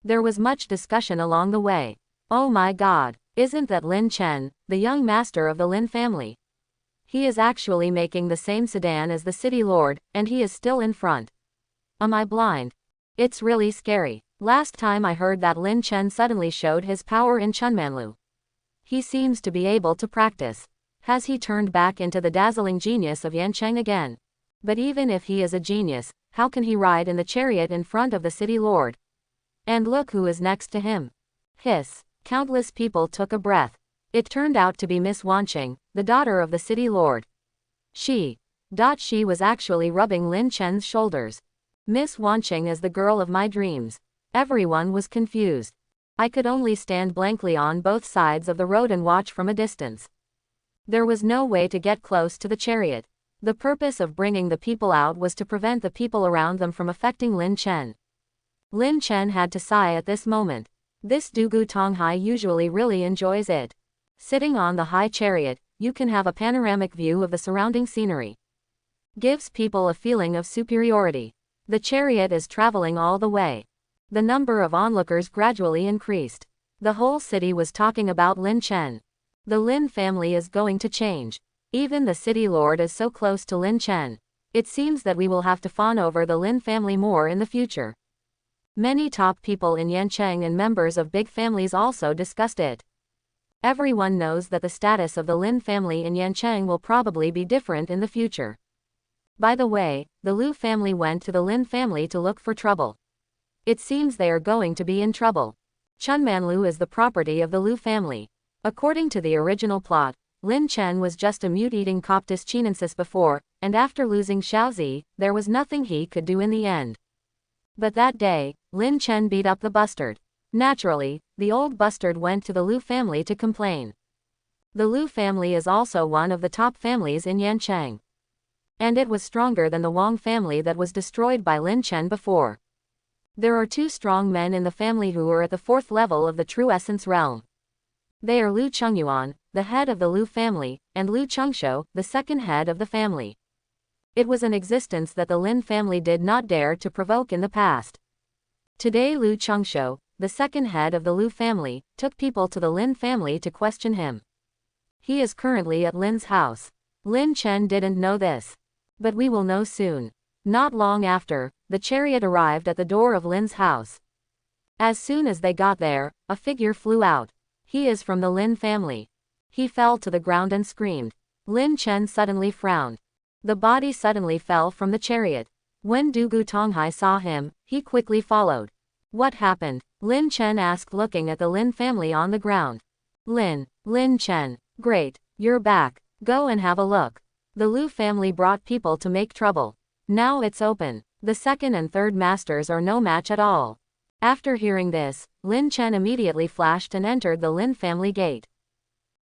There was much discussion along the way. Oh my God, isn't that Lin Chen, the young master of the Lin family? He is actually making the same sedan as the city lord, and he is still in front. Am I blind? It's really scary. Last time I heard that Lin Chen suddenly showed his power in Chunmanlu. He seems to be able to practice. Has he turned back into the dazzling genius of Yancheng again? But even if he is a genius, how can he ride in the chariot in front of the city lord? And look who is next to him. Hiss. Countless people took a breath. It turned out to be Miss Wanqing, the daughter of the city lord. She was actually rubbing Lin Chen's shoulders. Miss Wanqing is the girl of my dreams. Everyone was confused. I could only stand blankly on both sides of the road and watch from a distance. There was no way to get close to the chariot. The purpose of bringing the people out was to prevent the people around them from affecting Lin Chen. Lin Chen had to sigh at this moment. This Dugu Tonghai usually really enjoys it. Sitting on the high chariot, you can have a panoramic view of the surrounding scenery. Gives people a feeling of superiority. The chariot is traveling all the way. The number of onlookers gradually increased. The whole city was talking about Lin Chen. The Lin family is going to change. Even the city lord is so close to Lin Chen. It seems that we will have to fawn over the Lin family more in the future. Many top people in Yancheng and members of big families also discussed it. Everyone knows that the status of the Lin family in Yancheng will probably be different in the future. By the way, the Lu family went to the Lin family to look for trouble. It seems they are going to be in trouble. Chunmanlu is the property of the Lu family. According to the original plot, Lin Chen was just a mute-eating Coptus chinensis before, and after losing Xiaozi, there was nothing he could do in the end. But that day, Lin Chen beat up the bastard. Naturally, the old bastard went to the Lu family to complain. The Lu family is also one of the top families in Yancheng. And it was stronger than the Wang family that was destroyed by Lin Chen before. There are 2 strong men in the family who are at the 4th level of the true essence realm. They are Lu Chengyuan, the head of the Lu family, and Lu Chengshou, the second head of the family. It was an existence that the Lin family did not dare to provoke in the past. Today Lu Chengshou, the second head of the Lu family, took people to the Lin family to question him. He is currently at Lin's house. Lin Chen didn't know this. But we will know soon. Not long after, the chariot arrived at the door of Lin's house. As soon as they got there, a figure flew out. He is from the Lin family. He fell to the ground and screamed. Lin Chen suddenly frowned. The body suddenly fell from the chariot. When Dugu Tonghai saw him, he quickly followed. What happened? Lin Chen asked, looking at the Lin family on the ground. Lin Chen. Great, you're back. Go and have a look. The Lu family brought people to make trouble. Now it's open. The second and third masters are no match at all. After hearing this, Lin Chen immediately flashed and entered the Lin family gate.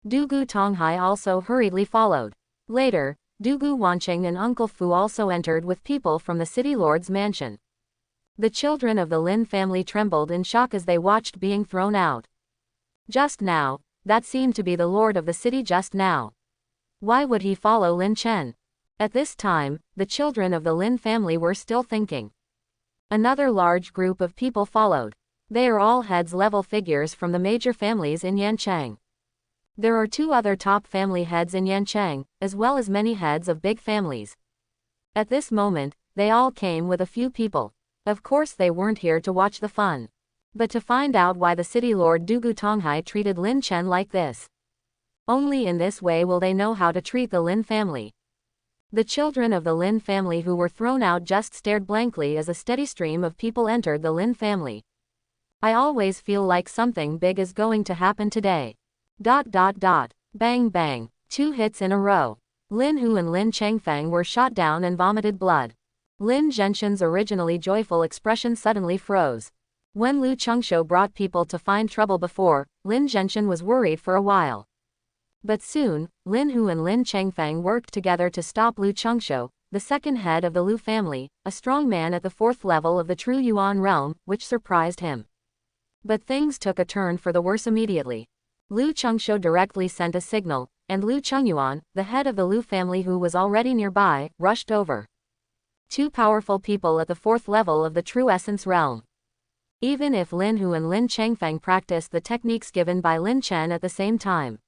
Dugu Tonghai also hurriedly followed. Later, Dugu Wanqing and Uncle Fu also entered with people from the city lord's mansion. The children of the Lin family trembled in shock as they watched being thrown out. Just now, that seemed to be the lord of the city just now. Why would he follow Lin Chen? At this time, the children of the Lin family were still thinking. Another large group of people followed. They are all heads-level figures from the major families in Yanchang. There are 2 other top family heads in Yanchang, as well as many heads of big families. At this moment, they all came with a few people. Of course they weren't here to watch the fun, but to find out why the city lord Dugu Tonghai treated Lin Chen like this. Only in this way will they know how to treat the Lin family. The children of the Lin family who were thrown out just stared blankly as a steady stream of people entered the Lin family. I always feel like something big is going to happen today. ... Bang bang. 2 hits in a row. Lin Hu and Lin Changfang were shot down and vomited blood. Lin Zhenshen's originally joyful expression suddenly froze. When Lu Chengshou brought people to find trouble before, Lin Zhenshen was worried for a while. But soon, Lin Hu and Lin Changfang worked together to stop Lu Chengshou, the second head of the Lu family, a strong man at the 4th level of the True Yuan realm, which surprised him. But things took a turn for the worse immediately. Lu Chengshou directly sent a signal, and Lu Chengyuan, the head of the Lu family who was already nearby, rushed over. 2 powerful people at the 4th level of the True Essence realm. Even if Lin Hu and Lin Changfang practiced the techniques given by Lin Chen at the same time,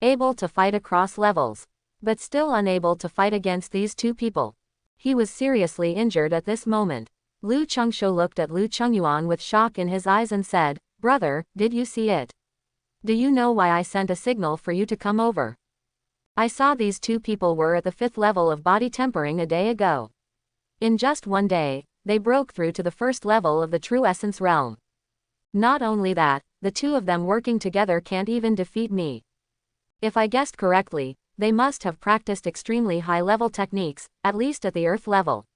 able to fight across levels, but still unable to fight against these 2 people. He was seriously injured at this moment. Lu Chengshou looked at Lu Chengyuan with shock in his eyes and said, "Brother, did you see it? Do you know why I sent a signal for you to come over? I saw these 2 people were at the 5th level of body tempering a day ago. In just one day, they broke through to the 1st level of the True Essence realm. Not only that, the 2 of them working together can't even defeat me. If I guessed correctly, they must have practiced extremely high-level techniques, at least at the Earth level.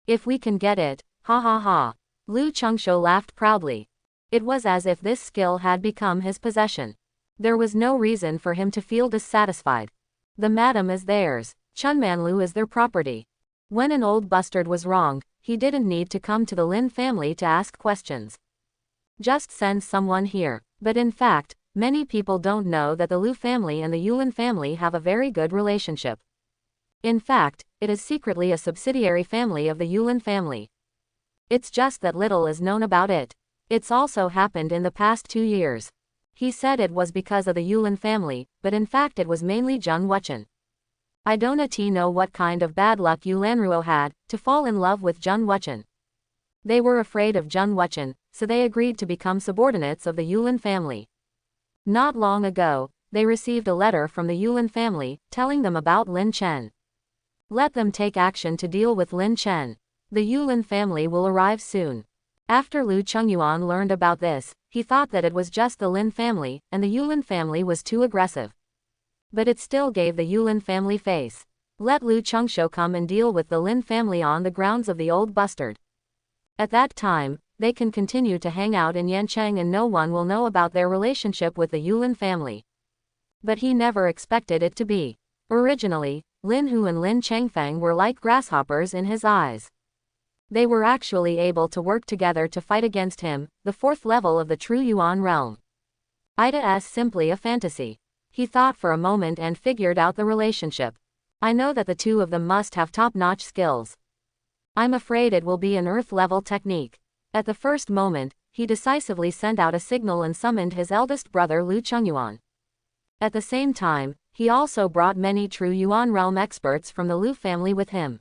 If we can get it, ha ha ha." Lu Chengshou laughed proudly. It was as if this skill had become his possession. There was no reason for him to feel dissatisfied. The madam is theirs. Chunmanlu is their property. When an old bastard was wronged, he didn't need to come to the Lin family to ask questions. Just send someone here. But in fact, many people don't know that the Lu family and the Yulin family have a very good relationship. In fact, it is secretly a subsidiary family of the Yulin family. It's just that little is known about it. It's also happened in the past 2 years. He said it was because of the Yulin family, but in fact it was mainly Zheng Wuchen. I don't know what kind of bad luck Yulanruo had, to fall in love with Zheng Wuchen. They were afraid of Zheng Wuchen, so they agreed to become subordinates of the Yulin family. Not long ago, they received a letter from the Yulin family, telling them about Lin Chen. Let them take action to deal with Lin Chen. The Yulin family will arrive soon. After Lu Chengyuan learned about this, he thought that it was just the Lin family, and the Yulin family was too aggressive. But it still gave the Yulin family face. Let Lu Chengshou come and deal with the Lin family on the grounds of the old bastard. At that time, they can continue to hang out in Yanchang and no one will know about their relationship with the Yulin family. But he never expected it to be. Originally, Lin Hu and Lin Changfang were like grasshoppers in his eyes. They were actually able to work together to fight against him, the 4th level of the True Yuan realm. Ida simply a fantasy. He thought for a moment and figured out the relationship. I know that the 2 of them must have top-notch skills. I'm afraid it will be an Earth-level technique. At the first moment, he decisively sent out a signal and summoned his eldest brother Lu Chengyuan. At the same time, he also brought many True Yuan realm experts from the Lu family with him.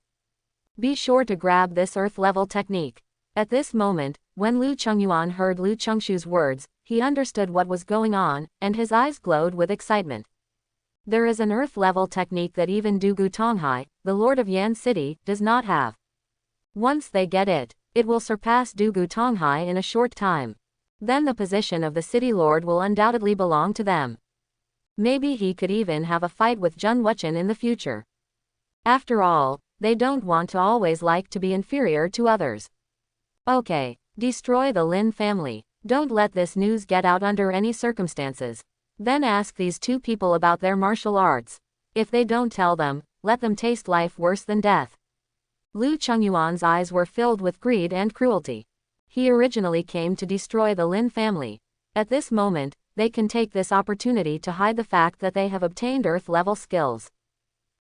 Be sure to grab this Earth-level technique. At this moment, when Lu Chengyuan heard Lu Chengshou's words, he understood what was going on, and his eyes glowed with excitement. There is an Earth-level technique that even Dugu Tonghai, the Lord of Yan City, does not have. Once they get it, it will surpass Dugu Tonghai in a short time. Then the position of the city lord will undoubtedly belong to them. Maybe he could even have a fight with Zheng Wuchen in the future. After all, They don't want to always like to be inferior to others. Okay. Destroy the Lin family. Don't let this news get out under any circumstances. Then ask these two people about their martial arts. If they don't tell them, let them taste life worse than death. Lu Chengyuan's eyes were filled with greed and cruelty. He originally came to destroy the Lin family. At this moment, they can take this opportunity to hide the fact that they have obtained Earth-level skills.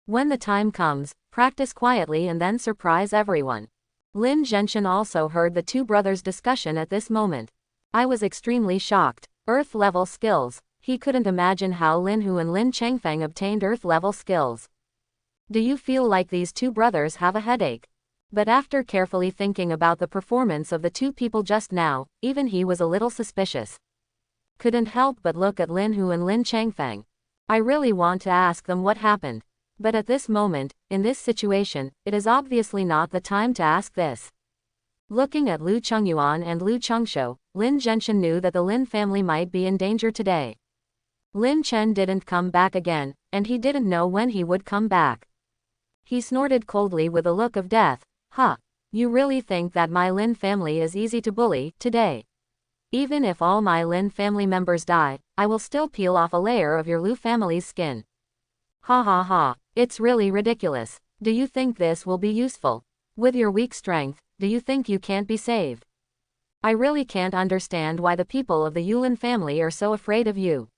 When the time comes, practice quietly and then surprise everyone. Lin Zhenshin also heard the two brothers' discussion at this moment. I was extremely shocked. Earth-level skills. He couldn't imagine how Lin Hu and Lin Chengfeng obtained Earth-level skills. Do you feel like these two brothers have a headache? But after carefully thinking about the performance of the two people just now, even he was a little suspicious. Couldn't help but look at Lin Hu and Lin Chengfeng. I really want to ask them what happened. But at this moment, in this situation, it is obviously not the time to ask this. Looking at Lu Chengyuan and Lu Chengshou, Lin Zhenshin knew that the Lin family might be in danger today. Lin Chen didn't come back again, and he didn't know when he would come back. He snorted coldly with a look of death. Huh. You really think that my Lin family is easy to bully today? Even if all my Lin family members die, I will still peel off a layer of your Lu family's skin. Ha ha ha. It's really ridiculous. Do you think this will be useful? With your weak strength, do you think you can't be saved? I really can't understand why the people of the Yulin family are so afraid of you.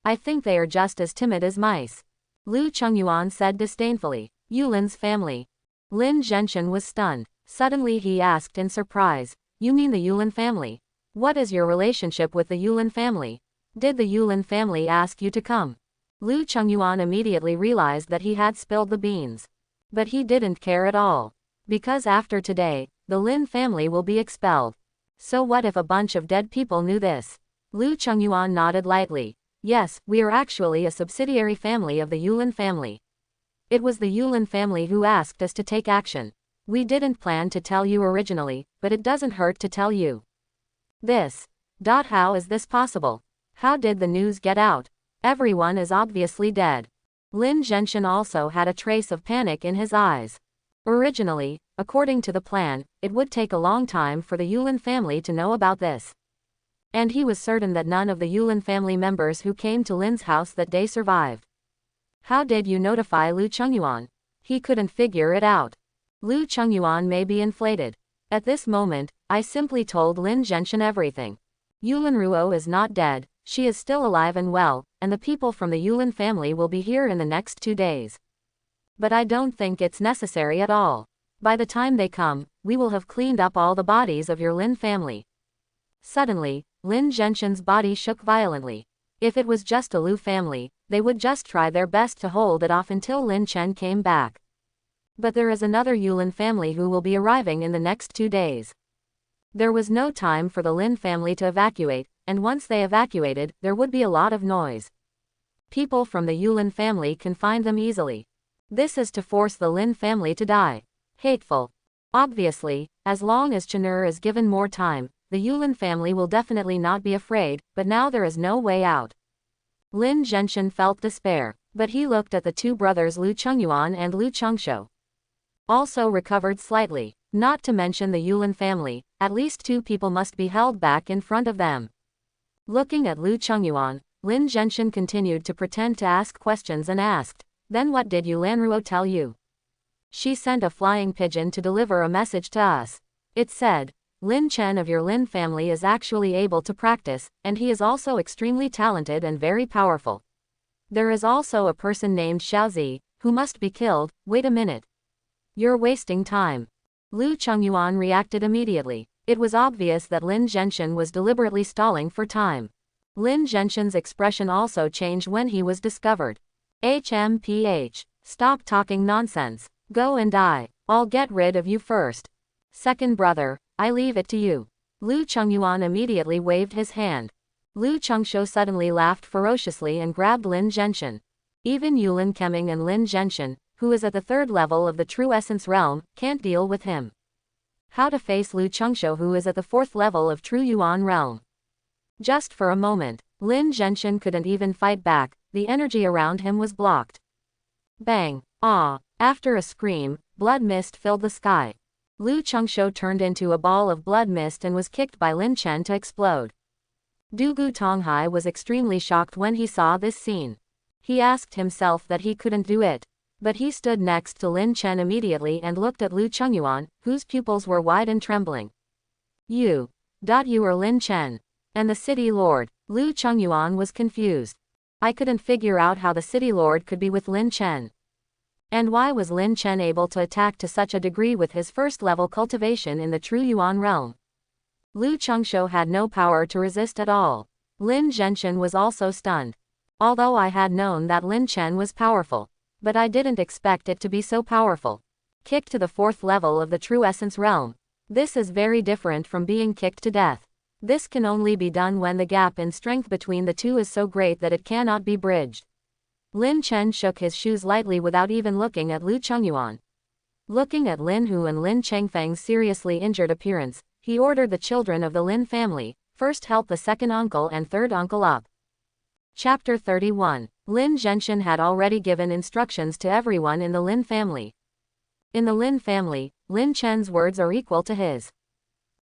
I think they are just as timid as mice. Lu Chengyuan said disdainfully. Yulin's family. Lin Zhenshin was stunned. Suddenly he asked in surprise. You mean the Yulin family? What is your relationship with the Yulin family? Did the Yulin family ask you to come? Lu Chengyuan immediately realized that he had spilled the beans. But he didn't care at all. Because after today, the Lin family will be expelled. So what if a bunch of dead people knew this? Lu Chengyuan nodded lightly. Yes, we are actually a subsidiary family of the Yulin family. It was the Yulin family who asked us to take action. We didn't plan to tell you originally, but it doesn't hurt to tell you. This. How is this possible? How did the news get out? Everyone is obviously dead. Lin Zhenshin also had a trace of panic in his eyes. Originally, according to the plan, it would take a long time for the Yulin family to know about this. And he was certain that none of the Yulin family members who came to Lin's house that day survived. How did you notify Lu Chengyuan? He couldn't figure it out. Lu Chengyuan may be inflated. At this moment, I simply told Lin Zhenshin everything. Yulin Ruo is not dead, she is still alive and well, and the people from the Yulin family will be here in the next 2 days. But I don't think it's necessary at all. By the time they come, we will have cleaned up all the bodies of your Lin family. Suddenly, Lin Zhenshin's body shook violently. If it was just a Lu family, they would just try their best to hold it off until Lin Chen came back. But there is another Yulin family who will be arriving in the next 2 days. There was no time for the Lin family to evacuate, and once they evacuated, there would be a lot of noise. People from the Yulin family can find them easily. This is to force the Lin family to die. Hateful. Obviously, as long as Chenur is given more time, the Yulin family will definitely not be afraid, but now there is no way out. Lin Zhenshin felt despair, but he looked at the two brothers Lu Chengyuan and Lu Chengshou. Also recovered slightly, not to mention the Yulin family, at least 2 people must be held back in front of them. Looking at Lu Chengyuan, Lin Zhenshin continued to pretend to ask questions and asked, then what did Yulan Ruo tell you? She sent a flying pigeon to deliver a message to us. It said, Lin Chen of your Lin family is actually able to practice, and he is also extremely talented and very powerful. There is also a person named Xiaozi, who must be killed. Wait a minute. You're wasting time. Lu Chengyuan reacted immediately. It was obvious that Lin Zhenshin was deliberately stalling for time. Lin Zhenshin's expression also changed when he was discovered. HMPH. Stop talking nonsense. Go and die. I'll get rid of you first. Second brother, I leave it to you. Lu Chengyuan immediately waved his hand. Lu Chengshou suddenly laughed ferociously and grabbed Lin Zhenshin. Even Yulin Kemming and Lin Zhenshin, who is at the 3rd level of the True Essence realm, can't deal with him. How to face Lu Chengshou, who is at the 4th level of True Yuan realm? Just for a moment, Lin Zhenshin couldn't even fight back, the energy around him was blocked. Bang! Ah! After a scream, blood mist filled the sky. Lu Chengshou turned into a ball of blood mist and was kicked by Lin Chen to explode. Dugu Tonghai was extremely shocked when he saw this scene. He asked himself that he couldn't do it. But he stood next to Lin Chen immediately and looked at Lu Chengyuan, whose pupils were wide and trembling. You are Lin Chen. And the city lord. Lu Chengyuan was confused. I couldn't figure out how the city lord could be with Lin Chen. And why was Lin Chen able to attack to such a degree with his first-level cultivation in the true Yuan realm? Lu Chengshou had no power to resist at all. Lin Zhenshan was also stunned. Although I had known that Lin Chen was powerful, but I didn't expect it to be so powerful. Kicked to the 4th level of the true essence realm. This is very different from being kicked to death. This can only be done when the gap in strength between the two is so great that it cannot be bridged. Lin Chen shook his shoes lightly without even looking at Lu Chengyuan. Looking at Lin Hu and Lin Chengfeng's seriously injured appearance, he ordered the children of the Lin family, first help the second uncle and third uncle up. Chapter 31. Lin Zhenshan had already given instructions to everyone in the Lin family. In the Lin family, Lin Chen's words are equal to his.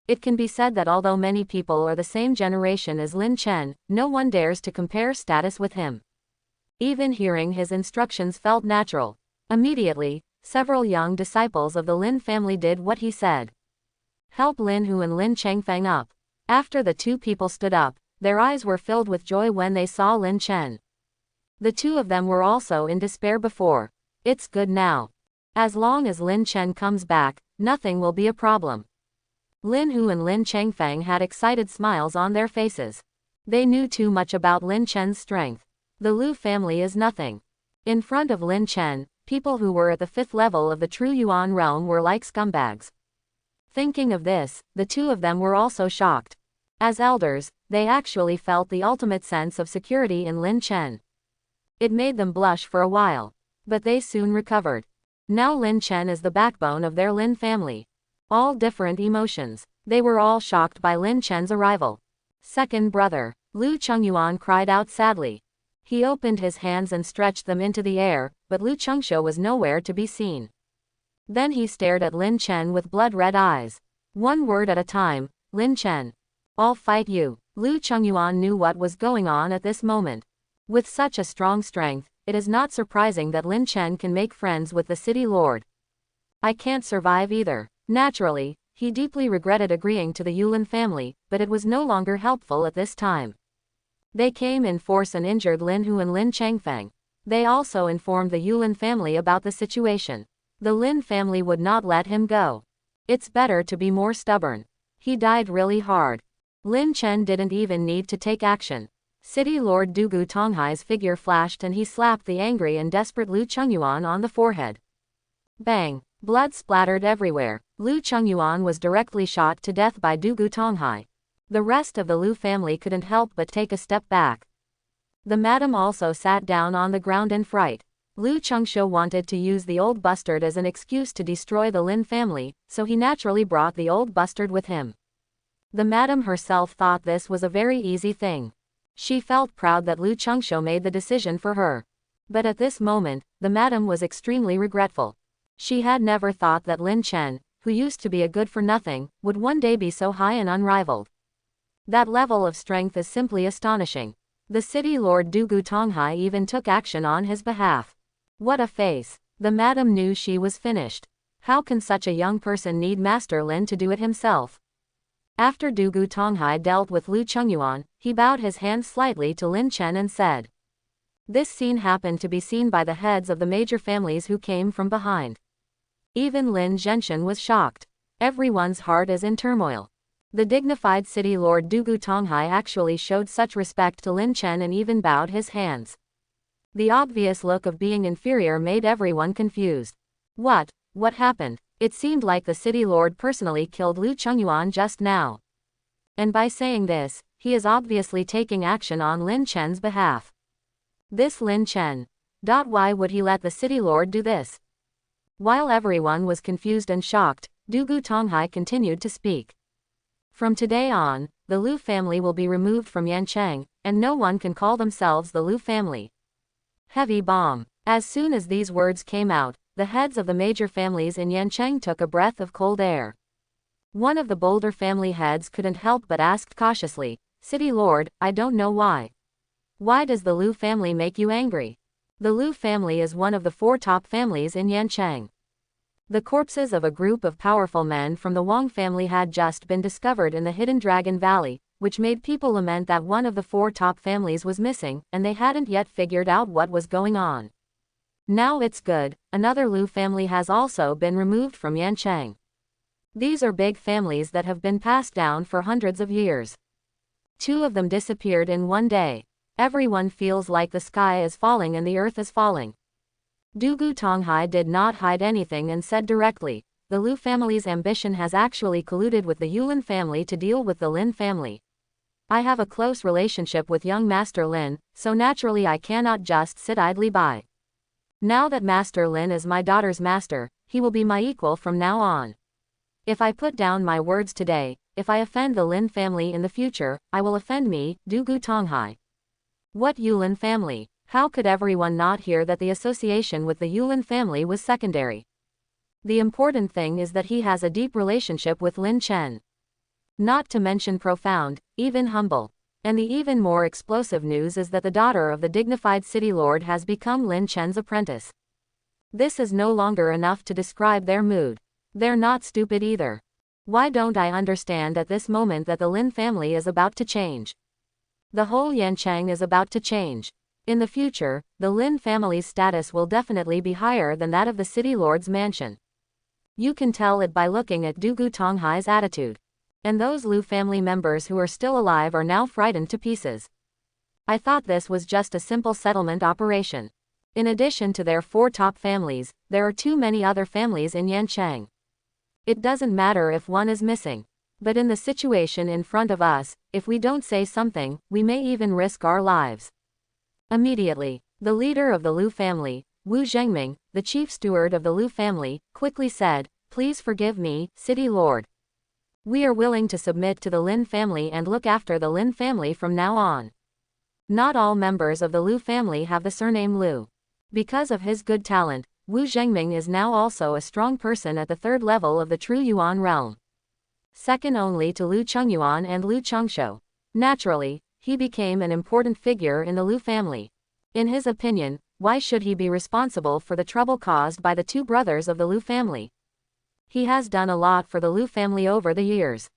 It can be said that although many people are the same generation as Lin Chen, no one dares to compare status with him. Even hearing his instructions felt natural. Immediately, several young disciples of the Lin family did what he said. Help Lin Hu and Lin Chengfeng up. After the two people stood up, their eyes were filled with joy when they saw Lin Chen. The two of them were also in despair before. It's good now. As long as Lin Chen comes back, nothing will be a problem. Lin Hu and Lin Chengfeng had excited smiles on their faces. They knew too much about Lin Chen's strength. The Lu family is nothing. In front of Lin Chen, people who were at the 5th level of the true Yuan realm were like scumbags. Thinking of this, the two of them were also shocked. As elders, they actually felt the ultimate sense of security in Lin Chen. It made them blush for a while. But they soon recovered. Now Lin Chen is the backbone of their Lin family. All different emotions. They were all shocked by Lin Chen's arrival. Second brother. Lu Chengyuan cried out sadly. He opened his hands and stretched them into the air, but Lu Chengshou was nowhere to be seen. Then he stared at Lin Chen with blood-red eyes. One word at a time, Lin Chen. I'll fight you. Lu Chengyuan knew what was going on at this moment. With such a strong strength, it is not surprising that Lin Chen can make friends with the city lord. I can't survive either. Naturally, he deeply regretted agreeing to the Yulin family, but it was no longer helpful at this time. They came in force and injured Lin Hu and Lin Chengfeng. They also informed the Yulin family about the situation. The Lin family would not let him go. It's better to be more stubborn. He died really hard. Lin Chen didn't even need to take action. City Lord Dugu Tonghai's figure flashed and he slapped the angry and desperate Lu Chengyuan on the forehead. Bang! Blood splattered everywhere. Lu Chengyuan was directly shot to death by Dugu Tonghai. The rest of the Lu family couldn't help but take a step back. The madam also sat down on the ground in fright. Lu Chengshou wanted to use the old bastard as an excuse to destroy the Lin family, so he naturally brought the old bastard with him. The madam herself thought this was a very easy thing. She felt proud that Lu Chengshou made the decision for her. But at this moment, the madam was extremely regretful. She had never thought that Lin Chen, who used to be a good-for-nothing, would one day be so high and unrivaled. That level of strength is simply astonishing. The city lord Dugu Tonghai even took action on his behalf. What a face. The madam knew she was finished. How can such a young person need Master Lin to do it himself? After Dugu Tonghai dealt with Lu Chengyuan, he bowed his hand slightly to Lin Chen and said. This scene happened to be seen by the heads of the major families who came from behind. Even Lin Zhenshan was shocked. Everyone's heart is in turmoil. The dignified city lord Dugu Tonghai actually showed such respect to Lin Chen and even bowed his hands. The obvious look of being inferior made everyone confused. What happened? It seemed like the city lord personally killed Lu Chengyuan just now. And by saying this, he is obviously taking action on Lin Chen's behalf. This Lin Chen. Why would he let the city lord do this? While everyone was confused and shocked, Dugu Tonghai continued to speak. From today on, the Lu family will be removed from Yancheng, and no one can call themselves the Lu family. Heavy bomb. As soon as these words came out, the heads of the major families in Yancheng took a breath of cold air. One of the bolder family heads couldn't help but asked cautiously, "City Lord, I don't know why. Why does the Liu family make you angry?" The Liu family is one of the 4 top families in Yancheng. The corpses of a group of powerful men from the Wang family had just been discovered in the hidden Dragon Valley, which made people lament that one of the 4 top families was missing, and they hadn't yet figured out what was going on. Now it's good, another Liu family has also been removed from Yancheng. These are big families that have been passed down for hundreds of years. 2 of them disappeared in one day. Everyone feels like the sky is falling and the earth is falling. Dugu Tonghai did not hide anything and said directly, "The Liu family's ambition has actually colluded with the Yulin family to deal with the Lin family. I have a close relationship with young Master Lin, so naturally I cannot just sit idly by. Now that Master Lin is my daughter's master, he will be my equal from now on. If I put down my words today, if I offend the Lin family in the future, I will offend me, Dugu Tonghai." What Yulin family? How could everyone not hear that the association with the Yulin family was secondary? The important thing is that he has a deep relationship with Lin Chen. Not to mention profound, even humble. And the even more explosive news is that the daughter of the dignified city lord has become Lin Chen's apprentice. This is no longer enough to describe their mood. They're not stupid either. Why don't I understand at this moment that the Lin family is about to change? The whole Yancheng is about to change. In the future, the Lin family's status will definitely be higher than that of the city lord's mansion. You can tell it by looking at Dugu Tonghai's attitude. And those Liu family members who are still alive are now frightened to pieces. I thought this was just a simple settlement operation. In addition to their 4 top families, there are too many other families in Yancheng. It doesn't matter if one is missing. But in the situation in front of us, if we don't say something, we may even risk our lives. Immediately, the leader of the Liu family, Wu Zhengming, the chief steward of the Liu family, quickly said, "Please forgive me, city lord. We are willing to submit to the Lin family and look after the Lin family from now on." Not all members of the Liu family have the surname Liu. Because of his good talent, Wu Zhengming is now also a strong person at the 3rd level of the True Yuan realm. Second only to Liu Chengyuan and Liu Chengshou. Naturally, he became an important figure in the Liu family. In his opinion, why should he be responsible for the trouble caused by the 2 brothers of the Liu family? He has done a lot for the Liu family over the years.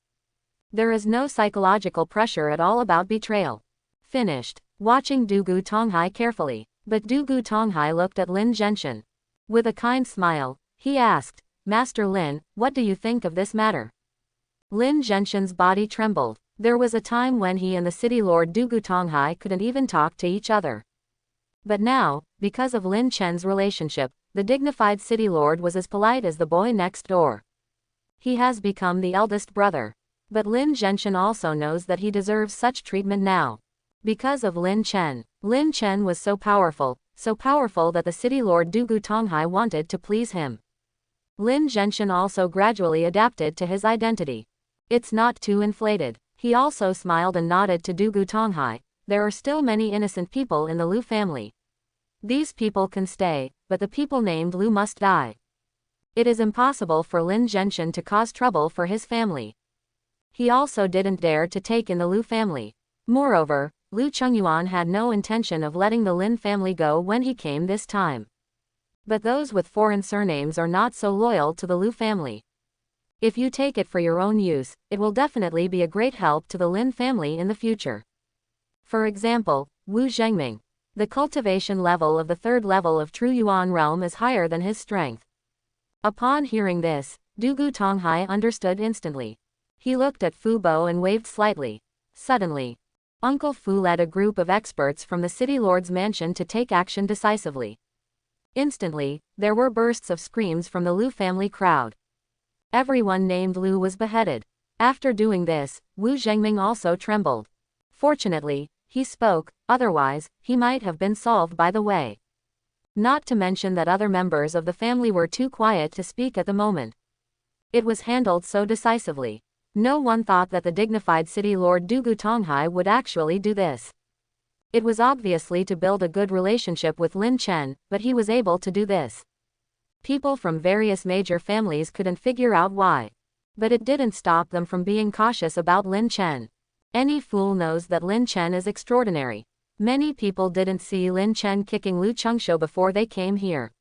There is no psychological pressure at all about betrayal. Finished. Watching Dugu Tonghai carefully. But Dugu Tonghai looked at Lin Zhenshan. With a kind smile, he asked, "Master Lin, what do you think of this matter?" Lin Zhenshan's body trembled. There was a time when he and the city lord Dugu Tonghai couldn't even talk to each other. But now, because of Lin Chen's relationship, the dignified city lord was as polite as the boy next door. He has become the eldest brother. But Lin Zhenshan also knows that he deserves such treatment now. Because of Lin Chen. Lin Chen was so powerful that the city lord Dugu Tonghai wanted to please him. Lin Zhenshan also gradually adapted to his identity. It's not too inflated. He also smiled and nodded to Dugu Tonghai. There are still many innocent people in the Liu family. These people can stay, but the people named Liu must die. It is impossible for Lin Zhenshan to cause trouble for his family. He also didn't dare to take in the Liu family. Moreover, Liu Chengyuan had no intention of letting the Lin family go when he came this time. But those with foreign surnames are not so loyal to the Liu family. If you take it for your own use, it will definitely be a great help to the Lin family in the future. For example, Wu Zhengming. The cultivation level of the 3rd level of True Yuan realm is higher than his strength. Upon hearing this, Dugu Tonghai understood instantly. He looked at Fu Bo and waved slightly. Suddenly, Uncle Fu led a group of experts from the city lord's mansion to take action decisively. Instantly, there were bursts of screams from the Liu family crowd. Everyone named Liu was beheaded. After doing this, Wu Zhengming also trembled. Fortunately, he spoke, otherwise, he might have been solved by the way. Not to mention that other members of the family were too quiet to speak at the moment. It was handled so decisively. No one thought that the dignified city lord Dugu Tonghai would actually do this. It was obviously to build a good relationship with Lin Chen, but he was able to do this. People from various major families couldn't figure out why. But it didn't stop them from being cautious about Lin Chen. Any fool knows that Lin Chen is extraordinary. Many people didn't see Lin Chen kicking Lu Chengshou before they came here.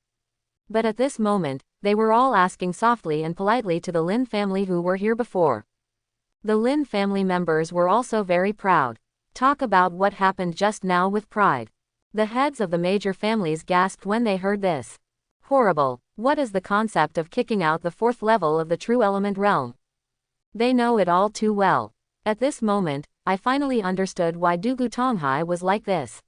But at this moment, they were all asking softly and politely to the Lin family who were here before. The Lin family members were also very proud. Talk about what happened just now with pride. The heads of the major families gasped when they heard this. Horrible. What is the concept of kicking out the fourth level of the true element realm? They know it all too well. At this moment, I finally understood why Dugu Tonghai was like this.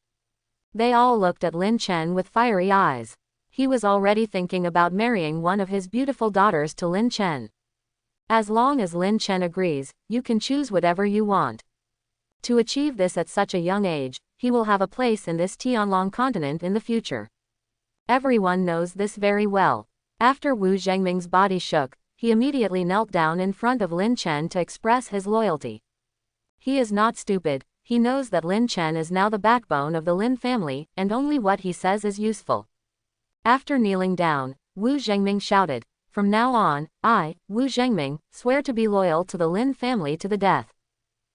They all looked at Lin Chen with fiery eyes. He was already thinking about marrying one of his beautiful daughters to Lin Chen. As long as Lin Chen agrees, you can choose whatever you want. To achieve this at such a young age, he will have a place in this Tianlong continent in the future. Everyone knows this very well. After Wu Zhengming's body shook, he immediately knelt down in front of Lin Chen to express his loyalty. He is not stupid, he knows that Lin Chen is now the backbone of the Lin family, and only what he says is useful. After kneeling down, Wu Zhengming shouted, "From now on, I, Wu Zhengming, swear to be loyal to the Lin family to the death.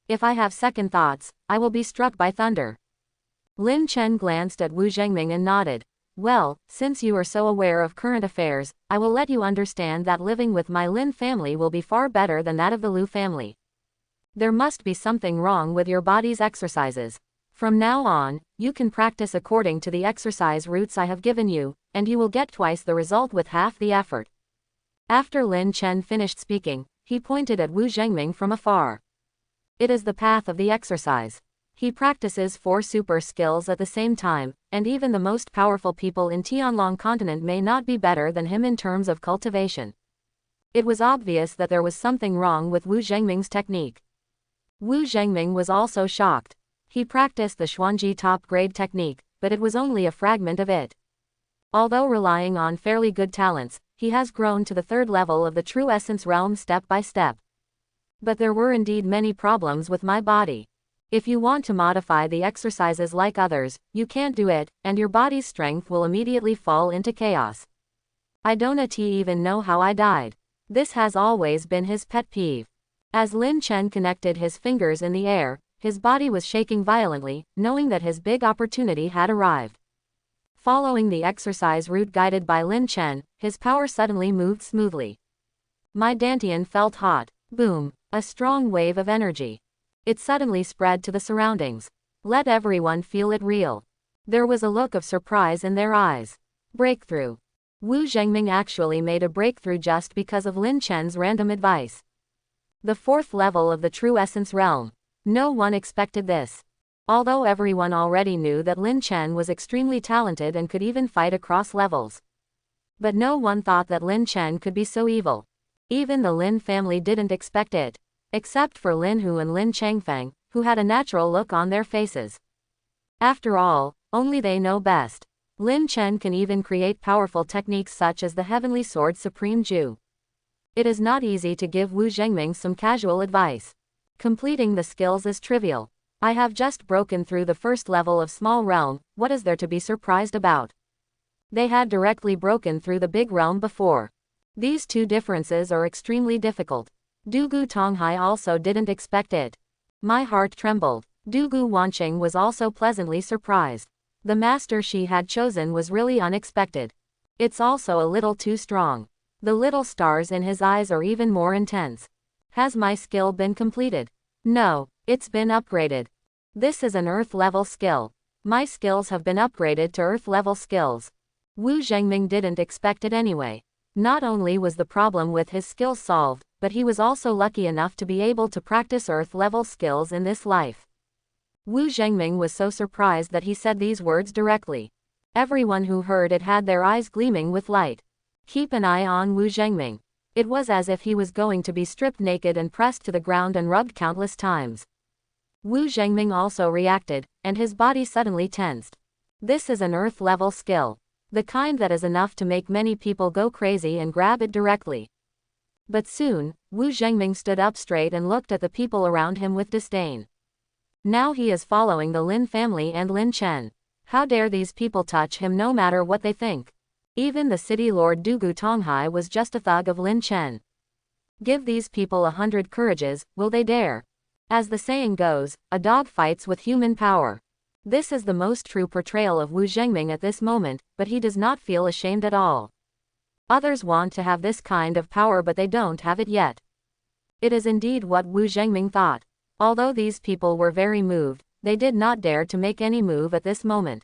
If I have second thoughts, I will be struck by thunder." Lin Chen glanced at Wu Zhengming and nodded. "Well, since you are so aware of current affairs, I will let you understand that living with my Lin family will be far better than that of the Lu family. There must be something wrong with your body's exercises. From now on, you can practice according to the exercise routes I have given you, and you will get twice the result with half the effort." After Lin Chen finished speaking, he pointed at Wu Zhengming from afar. It is the path of the exercise. He practices 4 super skills at the same time, and even the most powerful people in Tianlong continent may not be better than him in terms of cultivation. It was obvious that there was something wrong with Wu Zhengming's technique. Wu Zhengming was also shocked. He practiced the Xuanji top-grade technique, but it was only a fragment of it. Although relying on fairly good talents, he has grown to the 3rd level of the true essence realm step by step. But there were indeed many problems with my body. If you want to modify the exercises like others, you can't do it, and your body's strength will immediately fall into chaos. I don't even know how I died. This has always been his pet peeve. As Lin Chen connected his fingers in the air, his body was shaking violently, knowing that his big opportunity had arrived. Following the exercise route guided by Lin Chen, his power suddenly moved smoothly. My dantian felt hot. Boom! A strong wave of energy. It suddenly spread to the surroundings. Let everyone feel it real. There was a look of surprise in their eyes. Breakthrough. Wu Zhengming actually made a breakthrough just because of Lin Chen's random advice. The 4th level of the true essence realm. No one expected this. Although everyone already knew that Lin Chen was extremely talented and could even fight across levels. But no one thought that Lin Chen could be so evil. Even the Lin family didn't expect it. Except for Lin Hu and Lin Changfeng, who had a natural look on their faces. After all, only they know best. Lin Chen can even create powerful techniques such as the Heavenly Sword Supreme Ju. It is not easy to give Wu Zhengming some casual advice. Completing the skills is trivial. I have just broken through the 1st level of small realm, what is there to be surprised about? They had directly broken through the big realm before. These 2 differences are extremely difficult. Dugu Tonghai also didn't expect it. My heart trembled. Dugu Wanqing was also pleasantly surprised. The master she had chosen was really unexpected. It's also a little too strong. The little stars in his eyes are even more intense. Has my skill been completed? No, it's been upgraded. This is an Earth-level skill. My skills have been upgraded to Earth-level skills. Wu Zhengming didn't expect it anyway. Not only was the problem with his skills solved, but he was also lucky enough to be able to practice Earth-level skills in this life. Wu Zhengming was so surprised that he said these words directly. Everyone who heard it had their eyes gleaming with light. Keep an eye on Wu Zhengming. It was as if he was going to be stripped naked and pressed to the ground and rubbed countless times. Wu Zhengming also reacted, and his body suddenly tensed. This is an Earth-level skill. The kind that is enough to make many people go crazy and grab it directly. But soon, Wu Zhengming stood up straight and looked at the people around him with disdain. Now he is following the Lin family and Lin Chen. How dare these people touch him no matter what they think? Even the city lord Dugu Tonghai was just a thug of Lin Chen. Give these people 100 courages, will they dare? As the saying goes, a dog fights with human power. This is the most true portrayal of Wu Zhengming at this moment, but he does not feel ashamed at all. Others want to have this kind of power but they don't have it yet. It is indeed what Wu Zhengming thought. Although these people were very moved, they did not dare to make any move at this moment.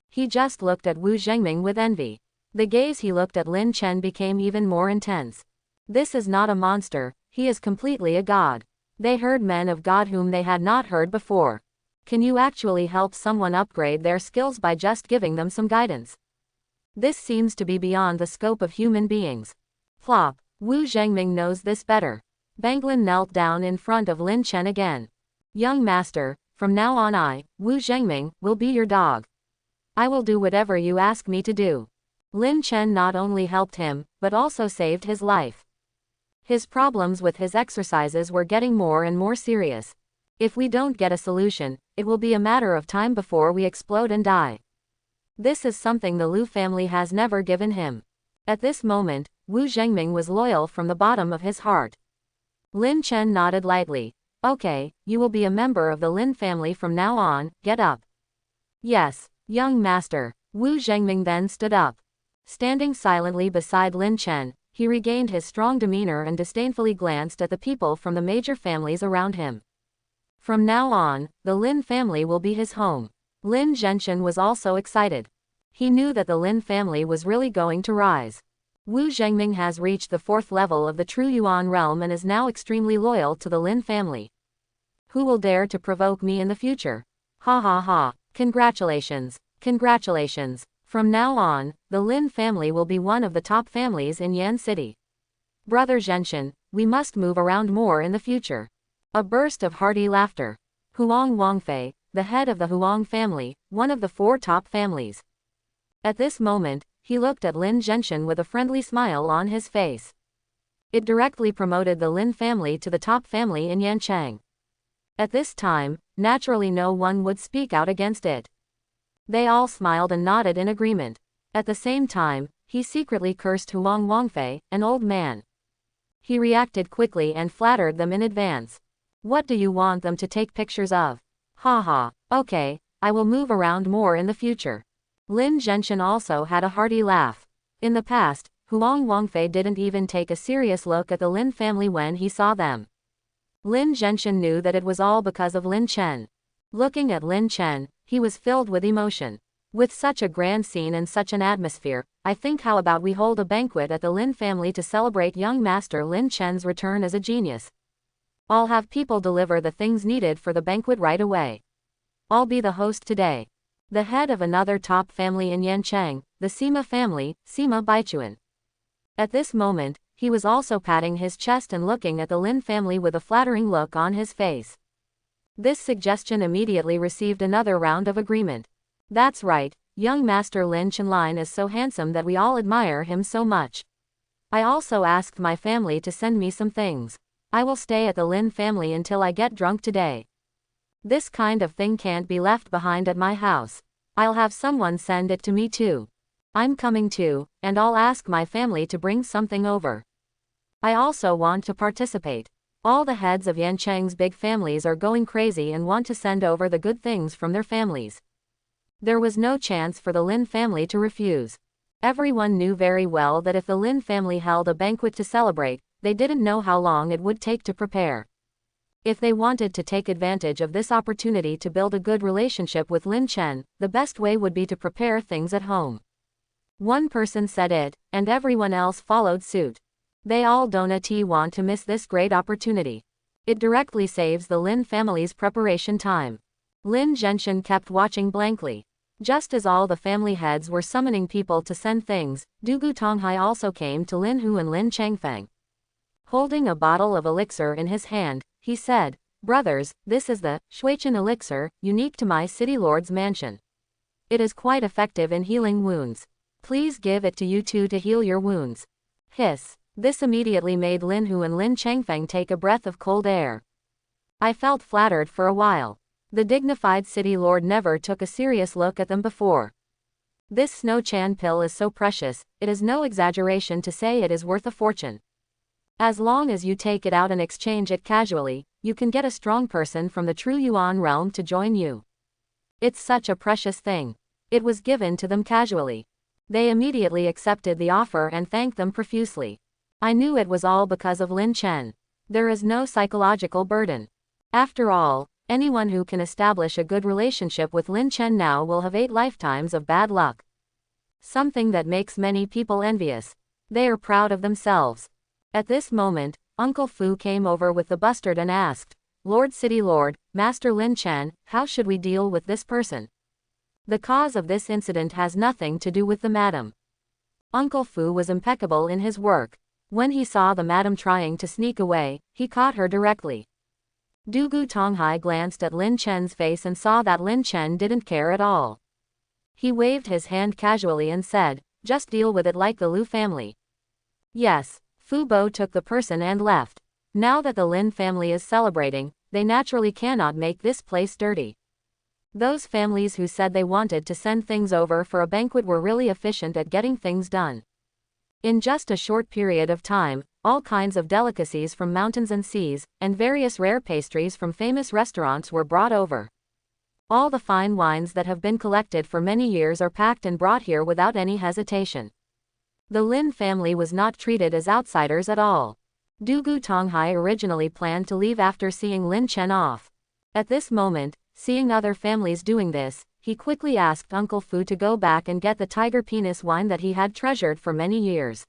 He just looked at Wu Zhengming with envy. The gaze he looked at Lin Chen became even more intense. This is not a monster, he is completely a god. They heard men of God whom they had not heard before. Can you actually help someone upgrade their skills by just giving them some guidance? This seems to be beyond the scope of human beings. Plop. Wu Zhengming knows this better. Banglin knelt down in front of Lin Chen again. Young master, from now on I, Wu Zhengming, will be your dog. I will do whatever you ask me to do. Lin Chen not only helped him, but also saved his life. His problems with his exercises were getting more and more serious. If we don't get a solution, it will be a matter of time before we explode and die. This is something the Lu family has never given him. At this moment, Wu Zhengming was loyal from the bottom of his heart. Lin Chen nodded lightly. Okay, you will be a member of the Lin family from now on, get up. Yes, young master. Wu Zhengming then stood up. Standing silently beside Lin Chen, he regained his strong demeanor and disdainfully glanced at the people from the major families around him. From now on, the Lin family will be his home. Lin Zhenshan was also excited. He knew that the Lin family was really going to rise. Wu Zhengming has reached the 4th level of the True Yuan realm and is now extremely loyal to the Lin family. Who will dare to provoke me in the future? Ha ha ha. Congratulations. Congratulations. From now on, the Lin family will be one of the top families in Yan City. Brother Zhenshan, we must move around more in the future. A burst of hearty laughter. Huang Wangfei, the head of the Huang family, one of the 4 top families. At this moment, he looked at Lin Zhenshan with a friendly smile on his face. It directly promoted the Lin family to the top family in Yanchang. At this time, naturally no one would speak out against it. They all smiled and nodded in agreement. At the same time, he secretly cursed Huang Wangfei, an old man. He reacted quickly and flattered them in advance. What do you want them to take pictures of? Ha ha, okay, I will move around more in the future. Lin Zhenshan also had a hearty laugh. In the past, Huang Wangfei didn't even take a serious look at the Lin family when he saw them. Lin Zhenshan knew that it was all because of Lin Chen. Looking at Lin Chen, he was filled with emotion. With such a grand scene and such an atmosphere, I think how about we hold a banquet at the Lin family to celebrate young master Lin Chen's return as a genius. I'll have people deliver the things needed for the banquet right away. I'll be the host today. The head of another top family in Yanchang, the Sima family, Sima Baichuan. At this moment, he was also patting his chest and looking at the Lin family with a flattering look on his face. This suggestion immediately received another round of agreement. That's right, young master Lin Chenlin is so handsome that we all admire him so much. I also asked my family to send me some things. I will stay at the Lin family until I get drunk today. This kind of thing can't be left behind at my house. I'll have someone send it to me too. I'm coming too, and I'll ask my family to bring something over. I also want to participate. All the heads of Yanchang's big families are going crazy and want to send over the good things from their families. There was no chance for the Lin family to refuse. Everyone knew very well that if the Lin family held a banquet to celebrate, they didn't know how long it would take to prepare. If they wanted to take advantage of this opportunity to build a good relationship with Lin Chen, the best way would be to prepare things at home. One person said it, and everyone else followed suit. They all don't want to miss this great opportunity. It directly saves the Lin family's preparation time. Lin Zhenshan kept watching blankly. Just as all the family heads were summoning people to send things, Dugu Tonghai also came to Lin Hu and Lin Changfang. Holding a bottle of elixir in his hand, he said, "Brothers, this is the Shuichen elixir, unique to my city lord's mansion. It is quite effective in healing wounds. Please give it to you two to heal your wounds." Hiss. This immediately made Lin Hu and Lin Changfeng take a breath of cold air. I felt flattered for a while. The dignified city lord never took a serious look at them before. This Snow Chan pill is so precious, it is no exaggeration to say it is worth a fortune. As long as you take it out and exchange it casually, you can get a strong person from the true Yuan realm to join you. It's such a precious thing. It was given to them casually. They immediately accepted the offer and thanked them profusely. I knew it was all because of Lin Chen. There is no psychological burden. After all, anyone who can establish a good relationship with Lin Chen now will have 8 lifetimes of bad luck. Something that makes many people envious. They are proud of themselves. At this moment, Uncle Fu came over with the bustard and asked, Lord City Lord, Master Lin Chen, how should we deal with this person? The cause of this incident has nothing to do with the madam. Uncle Fu was impeccable in his work. When he saw the madam trying to sneak away, he caught her directly. Dugu Tonghai glanced at Lin Chen's face and saw that Lin Chen didn't care at all. He waved his hand casually and said, just deal with it like the Liu family. Yes, Fu Bo took the person and left. Now that the Lin family is celebrating, they naturally cannot make this place dirty. Those families who said they wanted to send things over for a banquet were really efficient at getting things done. In just a short period of time, all kinds of delicacies from mountains and seas, and various rare pastries from famous restaurants were brought over. All the fine wines that have been collected for many years are packed and brought here without any hesitation. The Lin family was not treated as outsiders at all. Dugu Tonghai originally planned to leave after seeing Lin Chen off. At this moment, seeing other families doing this, he quickly asked Uncle Fu to go back and get the tiger penis wine that he had treasured for many years.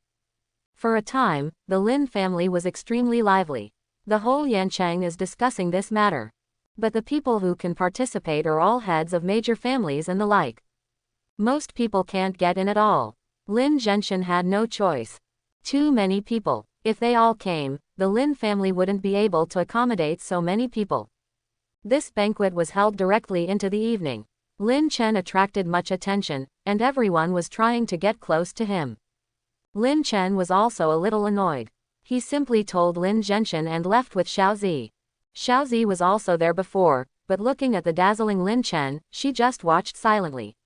For a time, the Lin family was extremely lively. The whole Yancheng is discussing this matter. But the people who can participate are all heads of major families and the like. Most people can't get in at all. Lin Zhenshan had no choice. Too many people. If they all came, the Lin family wouldn't be able to accommodate so many people. This banquet was held directly into the evening. Lin Chen attracted much attention, and everyone was trying to get close to him. Lin Chen was also a little annoyed. He simply told Lin Zhenshan and left with Xiaozi. Xiaozi was also there before, but looking at the dazzling Lin Chen, she just watched silently.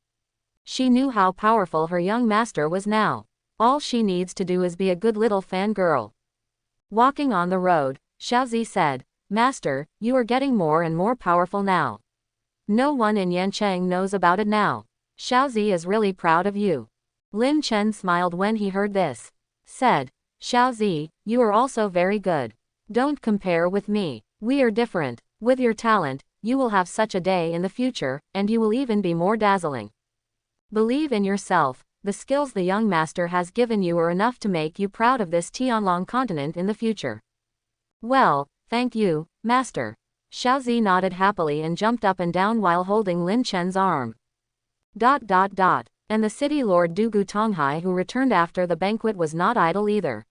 She knew how powerful her young master was now. All she needs to do is be a good little fangirl. Walking on the road, Xiaozi said, Master, you are getting more and more powerful now. No one in Yancheng knows about it now. Xiaozi is really proud of you. Lin Chen smiled when he heard this. Said, Xiaozi, you are also very good. Don't compare with me. We are different. With your talent, you will have such a day in the future, and you will even be more dazzling. Believe in yourself. The skills the young master has given you are enough to make you proud of this Tianlong continent in the future. Well, thank you, master. Xiaozi nodded happily and jumped up and down while holding Lin Chen's arm. And the city lord Dugu Tonghai who returned after the banquet was not idle either.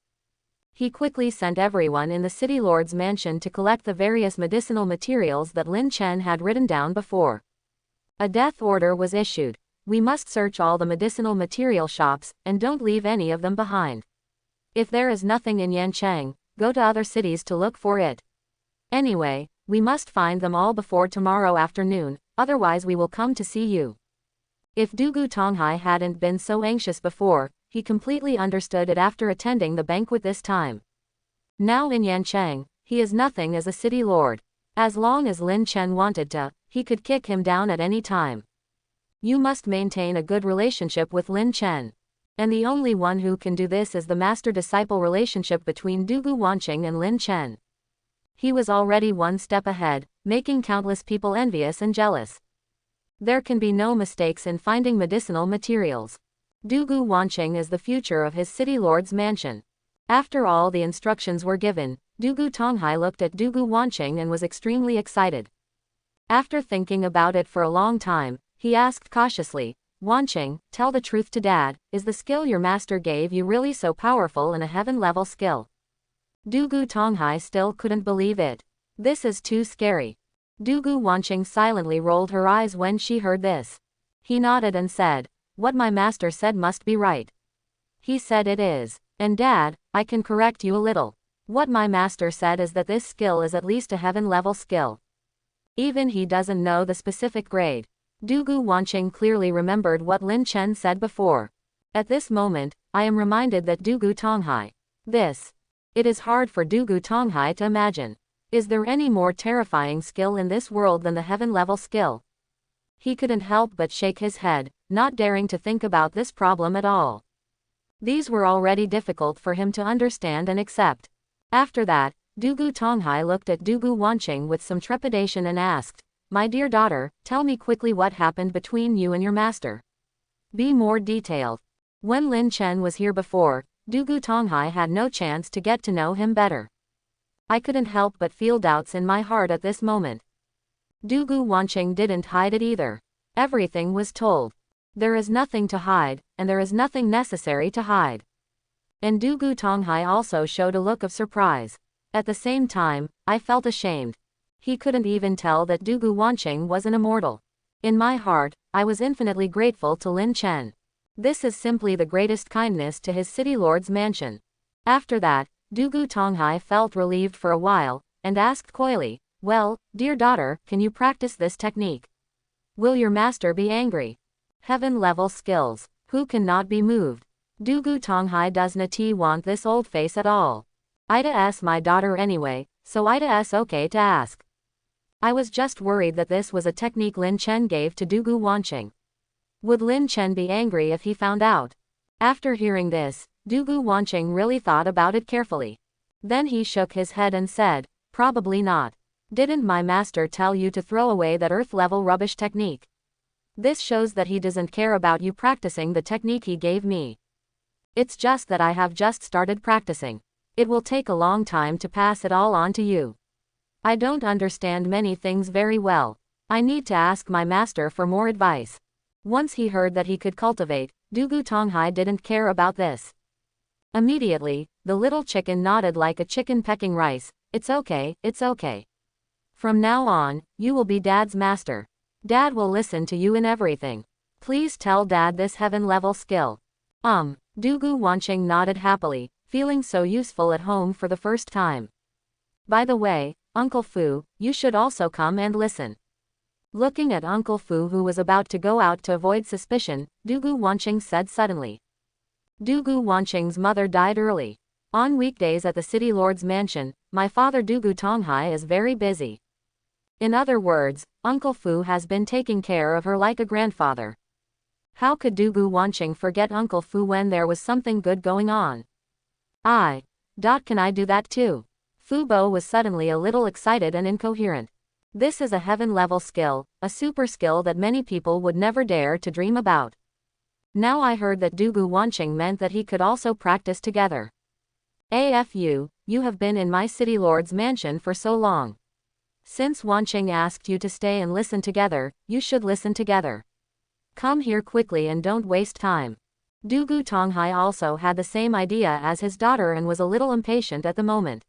He quickly sent everyone in the city lord's mansion to collect the various medicinal materials that Lin Chen had written down before. A death order was issued. We must search all the medicinal material shops, and don't leave any of them behind. If there is nothing in Yancheng, go to other cities to look for it. Anyway, we must find them all before tomorrow afternoon, otherwise we will come to see you. If Dugu Tonghai hadn't been so anxious before, he completely understood it after attending the banquet this time. Now in Yancheng, he is nothing as a city lord. As long as Lin Chen wanted to, he could kick him down at any time. You must maintain a good relationship with Lin Chen. And the only one who can do this is the master-disciple relationship between Dugu Wanqing and Lin Chen. He was already one step ahead, making countless people envious and jealous. There can be no mistakes in finding medicinal materials. Dugu Wanqing is the future of his city lord's mansion. After all the instructions were given, Dugu Tonghai looked at Dugu Wanqing and was extremely excited. After thinking about it for a long time, he asked cautiously, Wanqing, tell the truth to Dad, is the skill your master gave you really so powerful and a heaven-level skill? Dugu Tonghai still couldn't believe it. This is too scary. Dugu Wanqing silently rolled her eyes when she heard this. He nodded and said, what my master said must be right. He said it is. And Dad, I can correct you a little. What my master said is that this skill is at least a heaven-level skill. Even he doesn't know the specific grade. Dugu Wanqing clearly remembered what Lin Chen said before. At this moment, I am reminded that Dugu Tonghai. This. It is hard for Dugu Tonghai to imagine. Is there any more terrifying skill in this world than the heaven-level skill? He couldn't help but shake his head, not daring to think about this problem at all. These were already difficult for him to understand and accept. After that, Dugu Tonghai looked at Dugu Wanqing with some trepidation and asked, "My dear daughter, tell me quickly what happened between you and your master. Be more detailed." When Lin Chen was here before, Dugu Tonghai had no chance to get to know him better. I couldn't help but feel doubts in my heart at this moment. Dugu Wanqing didn't hide it either. Everything was told. There is nothing to hide, and there is nothing necessary to hide. And Dugu Tonghai also showed a look of surprise. At the same time, I felt ashamed. He couldn't even tell that Dugu Wanqing was an immortal. In my heart, I was infinitely grateful to Lin Chen. This is simply the greatest kindness to his city lord's mansion. After that, Dugu Tonghai felt relieved for a while, and asked coyly, "Well, dear daughter, can you practice this technique? Will your master be angry?" Heaven-level skills. Who cannot be moved? Dugu Tonghai doesn't want this old face at all. Ida s my daughter anyway, so Ida s okay to ask. I was just worried that this was a technique Lin Chen gave to Dugu Wanqing. Would Lin Chen be angry if he found out? After hearing this, Dugu Wanqing really thought about it carefully. Then he shook his head and said, "Probably not. Didn't my master tell you to throw away that earth-level rubbish technique? This shows that he doesn't care about you practicing the technique he gave me. It's just that I have just started practicing. It will take a long time to pass it all on to you. I don't understand many things very well. I need to ask my master for more advice." Once he heard that he could cultivate, Dugu Tonghai didn't care about this. Immediately, the little chicken nodded like a chicken pecking rice. It's okay, it's okay. From now on, you will be Dad's master. Dad will listen to you in everything. Please tell Dad this heaven-level skill." Dugu Wanqing nodded happily, feeling so useful at home for the first time. "By the way, Uncle Fu, you should also come and listen." Looking at Uncle Fu, who was about to go out to avoid suspicion, Dugu Wanqing said suddenly. Dugu Wanqing's mother died early. On weekdays at the city lord's mansion, my father Dugu Tonghai is very busy. In other words, Uncle Fu has been taking care of her like a grandfather. How could Dugu Wanqing forget Uncle Fu when there was something good going on? Can I do that too? Fu Bo was suddenly a little excited and incoherent. This is a heaven-level skill, a super skill that many people would never dare to dream about. Now I heard that Dugu Wanqing meant that he could also practice together. AFU, you have been in my city lord's mansion for so long. Since Wanqing asked you to stay and listen together, you should listen together. Come here quickly and don't waste time. Dugu Tonghai also had the same idea as his daughter and was a little impatient at the moment.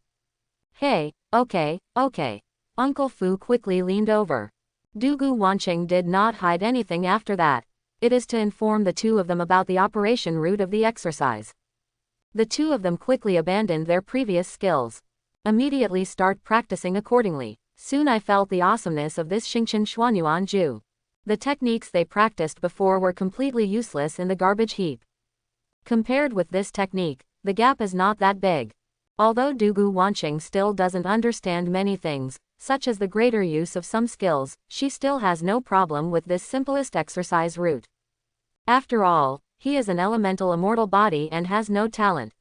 Hey, okay. Uncle Fu quickly leaned over. Dugu Wanqing did not hide anything after that. It is to inform the two of them about the operation route of the exercise. The two of them quickly abandoned their previous skills. Immediately start practicing accordingly. Soon I felt the awesomeness of this Xingqian Xuanyuan Ju. The techniques they practiced before were completely useless in the garbage heap. Compared with this technique, the gap is not that big. Although Dugu Wanqing still doesn't understand many things, such as the greater use of some skills, she still has no problem with this simplest exercise route. After all, he is an elemental immortal body and has no talent.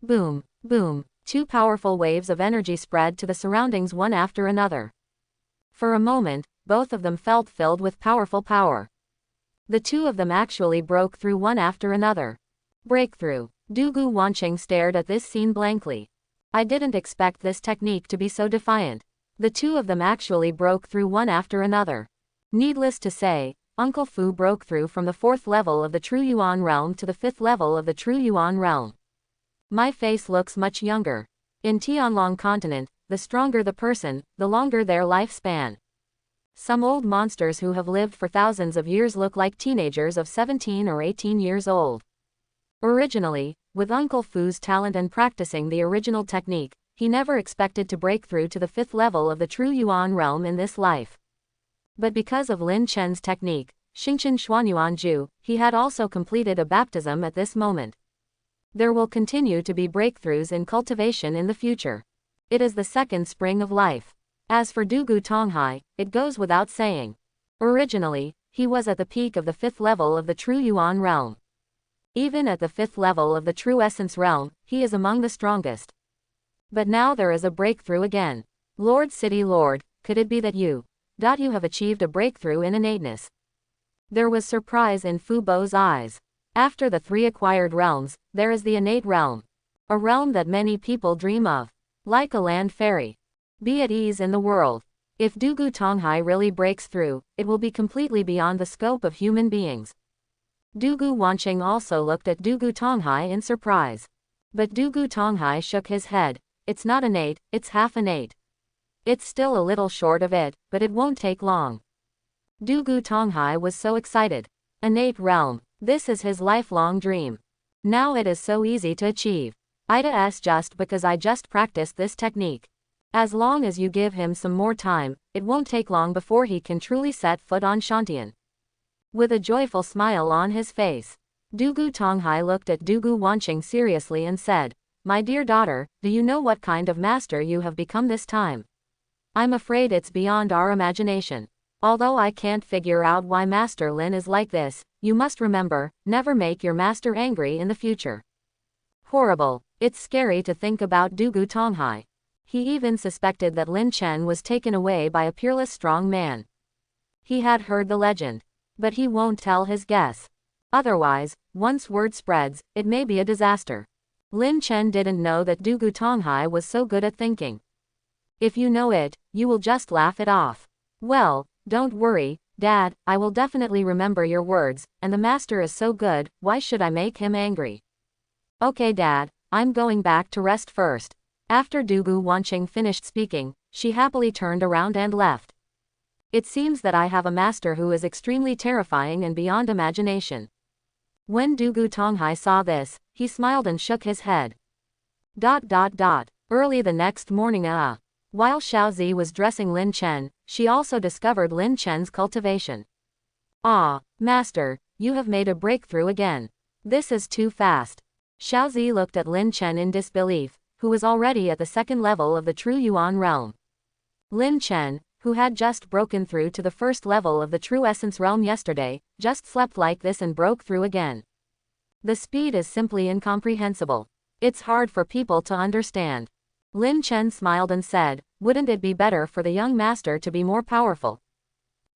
Boom, boom, two powerful waves of energy spread to the surroundings one after another. For a moment, both of them felt filled with powerful power. The two of them actually broke through one after another. Breakthrough. Dugu Wanqing stared at this scene blankly. I didn't expect this technique to be so defiant. The two of them actually broke through one after another. Needless to say, Uncle Fu broke through from the 4th level of the True Yuan realm to the 5th level of the True Yuan realm. My face looks much younger. In Tianlong continent, the stronger the person, the longer their lifespan. Some old monsters who have lived for thousands of years look like teenagers of 17 or 18 years old. Originally, with Uncle Fu's talent and practicing the original technique, he never expected to break through to the 5th level of the True Yuan realm in this life. But because of Lin Chen's technique, Xingchen Xuanyuanju, he had also completed a baptism at this moment. There will continue to be breakthroughs in cultivation in the future. It is the second spring of life. As for Dugu Tonghai, it goes without saying. Originally, he was at the peak of the 5th level of the true Yuan realm. Even at the 5th level of the true essence realm, he is among the strongest. But now there is a breakthrough again. Lord City Lord, could it be that you have achieved a breakthrough in innateness? There was surprise in Fu Bo's eyes. After the 3 acquired realms, there is the innate realm. A realm that many people dream of. Like a land fairy. Be at ease in the world. If Dugu Tonghai really breaks through, it will be completely beyond the scope of human beings. Dugu Wanqing also looked at Dugu Tonghai in surprise. But Dugu Tonghai shook his head. It's not innate, it's half innate. It's still a little short of it, but it won't take long. Dugu Tonghai was so excited. Innate realm. This is his lifelong dream. Now it is so easy to achieve. Just because I just practiced this technique. As long as you give him some more time, it won't take long before he can truly set foot on Shantian. With a joyful smile on his face, Dugu Tonghai looked at Dugu Wanqing seriously and said, "My dear daughter, do you know what kind of master you have become this time? I'm afraid it's beyond our imagination. Although I can't figure out why Master Lin is like this, you must remember, never make your master angry in the future." Horrible. It's scary to think about Dugu Tonghai. He even suspected that Lin Chen was taken away by a peerless strong man. He had heard the legend. But he won't tell his guess. Otherwise, once word spreads, it may be a disaster. Lin Chen didn't know that Dugu Tonghai was so good at thinking. If you know it, you will just laugh it off. Well, don't worry, Dad, I will definitely remember your words, and the master is so good, why should I make him angry? Okay Dad, I'm going back to rest first. After Dugu Wanqing finished speaking, she happily turned around and left. It seems that I have a master who is extremely terrifying and beyond imagination. When Dugu Tonghai saw this, he smiled and shook his head. Early the next morning while Xiaozi was dressing Lin Chen, she also discovered Lin Chen's cultivation. Master, you have made a breakthrough again. This is too fast. Xiaozi looked at Lin Chen in disbelief, who was already at the 2nd level of the true Yuan realm. Lin Chen, who had just broken through to the 1st level of the true essence realm yesterday, just slept like this and broke through again. The speed is simply incomprehensible. It's hard for people to understand. Lin Chen smiled and said, "Wouldn't it be better for the young master to be more powerful?"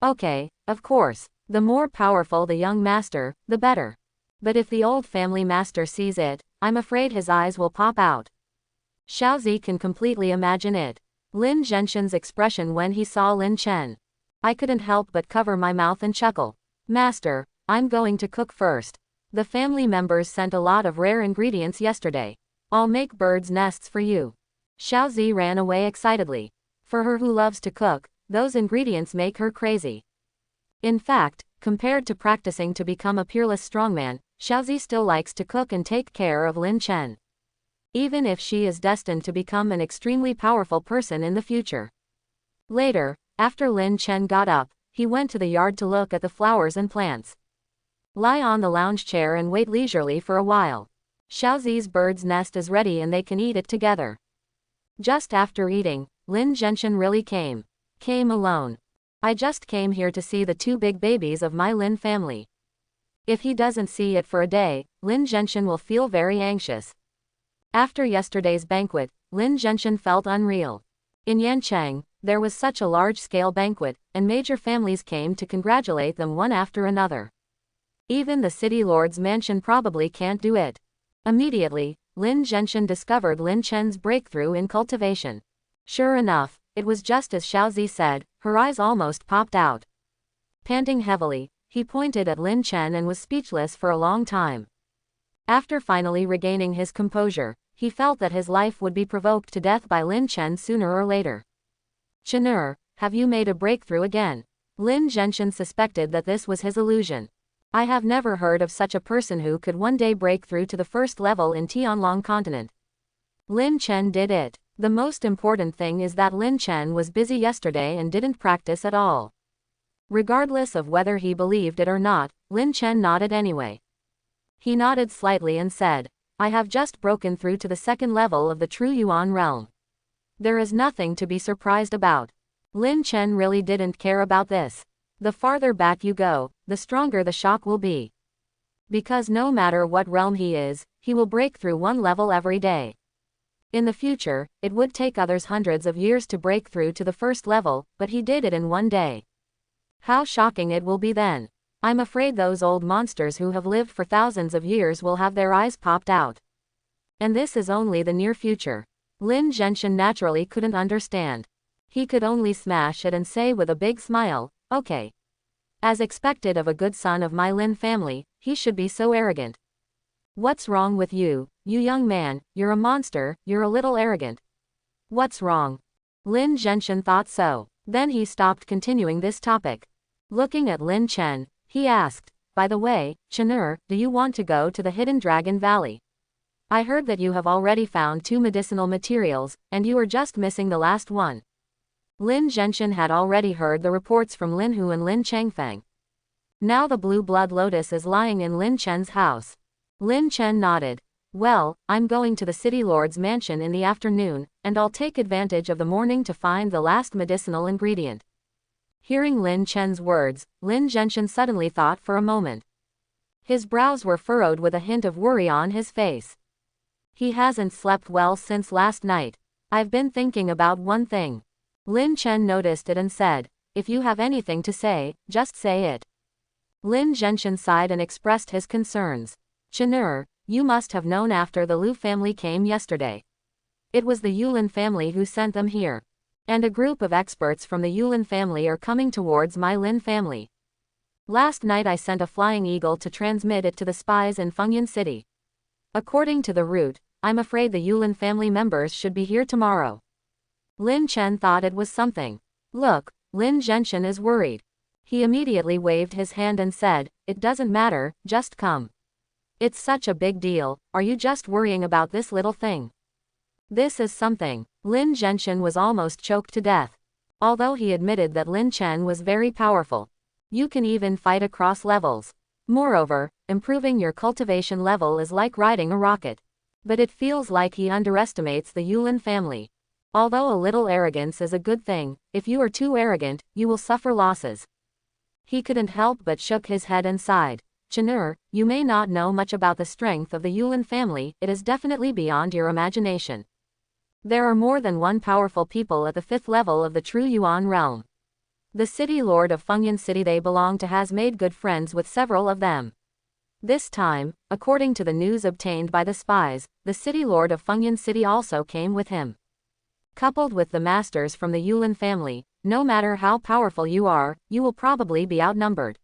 Okay, of course. The more powerful the young master, the better. But if the old family master sees it, I'm afraid his eyes will pop out. Xiaozi can completely imagine it. Lin Zhenshen's expression when he saw Lin Chen. I couldn't help but cover my mouth and chuckle. "Master, I'm going to cook first. The family members sent a lot of rare ingredients yesterday. I'll make birds' nests for you." Xiaozi ran away excitedly. For her who loves to cook, those ingredients make her crazy. In fact, compared to practicing to become a peerless strongman, Xiaozi still likes to cook and take care of Lin Chen. Even if she is destined to become an extremely powerful person in the future. Later, after Lin Chen got up, he went to the yard to look at the flowers and plants. Lie on the lounge chair and wait leisurely for a while. Xiaozi's bird's nest is ready and they can eat it together. Just after eating, Lin Zhenshen really came alone. "I just came here to see the 2 big babies of my Lin family." If he doesn't see it for a day, Lin Zhenshen will feel very anxious. After yesterday's banquet, Lin Zhenshen felt unreal. In Yancheng, there was such a large-scale banquet, and major families came to congratulate them one after another. Even the city lord's mansion probably can't do it. Immediately, Lin Zhenshen discovered Lin Chen's breakthrough in cultivation. Sure enough, it was just as Xiaozi said, her eyes almost popped out. Panting heavily, he pointed at Lin Chen and was speechless for a long time. After finally regaining his composure, he felt that his life would be provoked to death by Lin Chen sooner or later. "Chen'er, have you made a breakthrough again?" Lin Zhenshen suspected that this was his illusion. "I have never heard of such a person who could one day break through to the 1st level in Tianlong continent. Lin Chen did it. The most important thing is that Lin Chen was busy yesterday and didn't practice at all. Regardless of whether he believed it or not, Lin Chen nodded anyway. He nodded slightly and said, I have just broken through to the second level of the true Yuan realm. There is nothing to be surprised about. Lin Chen really didn't care about this. The farther back you go, the stronger the shock will be. Because no matter what realm he is, he will break through one level every day. In the future, it would take others hundreds of years to break through to the first level, but he did it in one day. How shocking it will be then. I'm afraid those old monsters who have lived for thousands of years will have their eyes popped out. And this is only the near future. Lin Zhenshin naturally couldn't understand. He could only smash it and say with a big smile, okay. As expected of a good son of my Lin family, he should be so arrogant. What's wrong with you, you young man? You're a monster, you're a little arrogant. What's wrong? Lin Zhenshin thought so. Then he stopped continuing this topic. Looking at Lin Chen, he asked, by the way, Chen'er, do you want to go to the Hidden Dragon Valley? I heard that you have already found 2 medicinal materials, and you are just missing the last one. Lin Zhenshin had already heard the reports from Lin Hu and Lin Changfeng. Now the blue blood lotus is lying in Lin Chen's house. Lin Chen nodded. Well, I'm going to the city lord's mansion in the afternoon, and I'll take advantage of the morning to find the last medicinal ingredient. Hearing Lin Chen's words, Lin Zhenshin suddenly thought for a moment. His brows were furrowed with a hint of worry on his face. He hasn't slept well since last night. I've been thinking about one thing. Lin Chen noticed it and said, if you have anything to say, just say it. Lin Zhenshin sighed and expressed his concerns. Chen'er, you must have known after the Lu family came yesterday. It was the Yulin family who sent them here. And a group of experts from the Yulin family are coming towards my Lin family. Last night I sent a flying eagle to transmit it to the spies in Fengyan City. According to the route, I'm afraid the Yulin family members should be here tomorrow. Lin Chen thought it was something. Look, Lin Zhenshin is worried. He immediately waved his hand and said, it doesn't matter, just come. It's such a big deal, are you just worrying about this little thing? This is something. Lin Zhenshin was almost choked to death. Although he admitted that Lin Chen was very powerful. You can even fight across levels. Moreover, improving your cultivation level is like riding a rocket. But it feels like he underestimates the Yulin family. Although a little arrogance is a good thing, if you are too arrogant, you will suffer losses. He couldn't help but shook his head and sighed. Chen'er, you may not know much about the strength of the Yulin family, it is definitely beyond your imagination. There are more than one powerful people at the 5th level of the true Yuan realm. The city lord of Fengyan City they belong to has made good friends with several of them. This time, according to the news obtained by the spies, the city lord of Fengyan City also came with him. Coupled with the masters from the Yulin family, no matter how powerful you are, you will probably be outnumbered.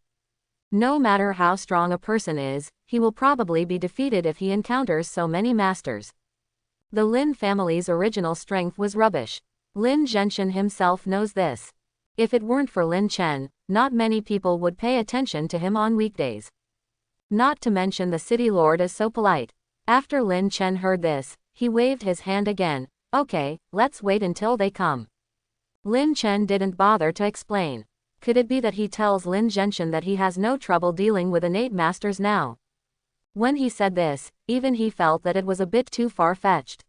No matter how strong a person is, he will probably be defeated if he encounters so many masters. The Lin family's original strength was rubbish. Lin Zhenshin himself knows this. If it weren't for Lin Chen, not many people would pay attention to him on weekdays. Not to mention the city lord is so polite. After Lin Chen heard this, he waved his hand again. Okay, let's wait until they come. Lin Chen didn't bother to explain. Could it be that he tells Lin Zhenshin that he has no trouble dealing with innate masters now? When he said this, even he felt that it was a bit too far-fetched.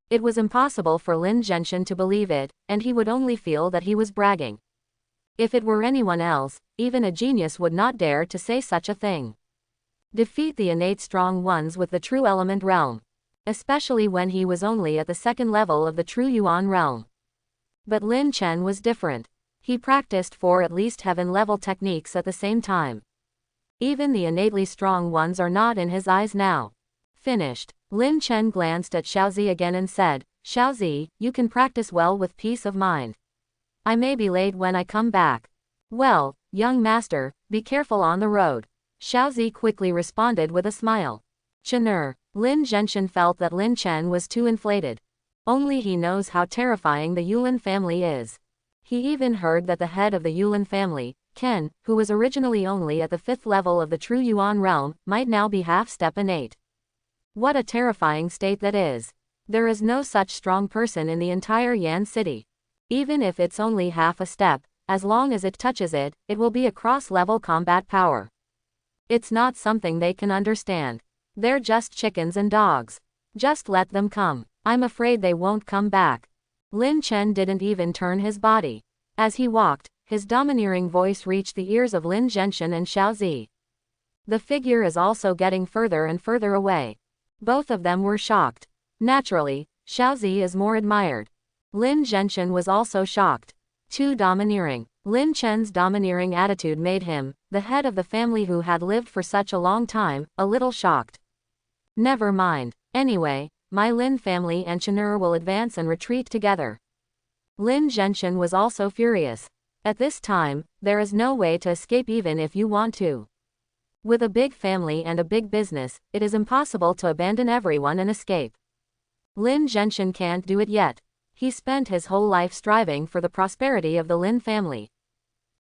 It was impossible for Lin Zhenshin to believe it, and he would only feel that he was bragging. If it were anyone else, even a genius would not dare to say such a thing. Defeat the innate strong ones with the true element realm. Especially when he was only at the 2nd level of the true Yuan realm. But Lin Chen was different. He practiced 4 at least heaven-level techniques at the same time. Even the innately strong ones are not in his eyes now. Finished. Lin Chen glanced at Xiaozi again and said, Xiaozi, you can practice well with peace of mind. I may be late when I come back. Well, young master, be careful on the road. Xiaozi quickly responded with a smile. Chen'er. Lin Zhenshin felt that Lin Chen was too inflated. Only he knows how terrifying the Yulin family is. He even heard that the head of the Yulin family, Ken, who was originally only at the 5th level of the true Yuan realm, might now be half-step innate. What a terrifying state that is. There is no such strong person in the entire Yan city. Even if it's only half a step, as long as it touches it, it will be a cross-level combat power. It's not something they can understand. They're just chickens and dogs. Just let them come. I'm afraid they won't come back. Lin Chen didn't even turn his body. As he walked, his domineering voice reached the ears of Lin Zhenshan and Xiao Zi. The figure is also getting further and further away. Both of them were shocked. Naturally, Xiao Zi is more admired. Lin Zhenshan was also shocked. Too domineering. Lin Chen's domineering attitude made him, the head of the family who had lived for such a long time, a little shocked. Never mind. Anyway, my Lin family and Chen'er will advance and retreat together. Lin Zhenshan was also furious. At this time, there is no way to escape even if you want to. With a big family and a big business, it is impossible to abandon everyone and escape. Lin Zhenshan can't do it yet. He spent his whole life striving for the prosperity of the Lin family.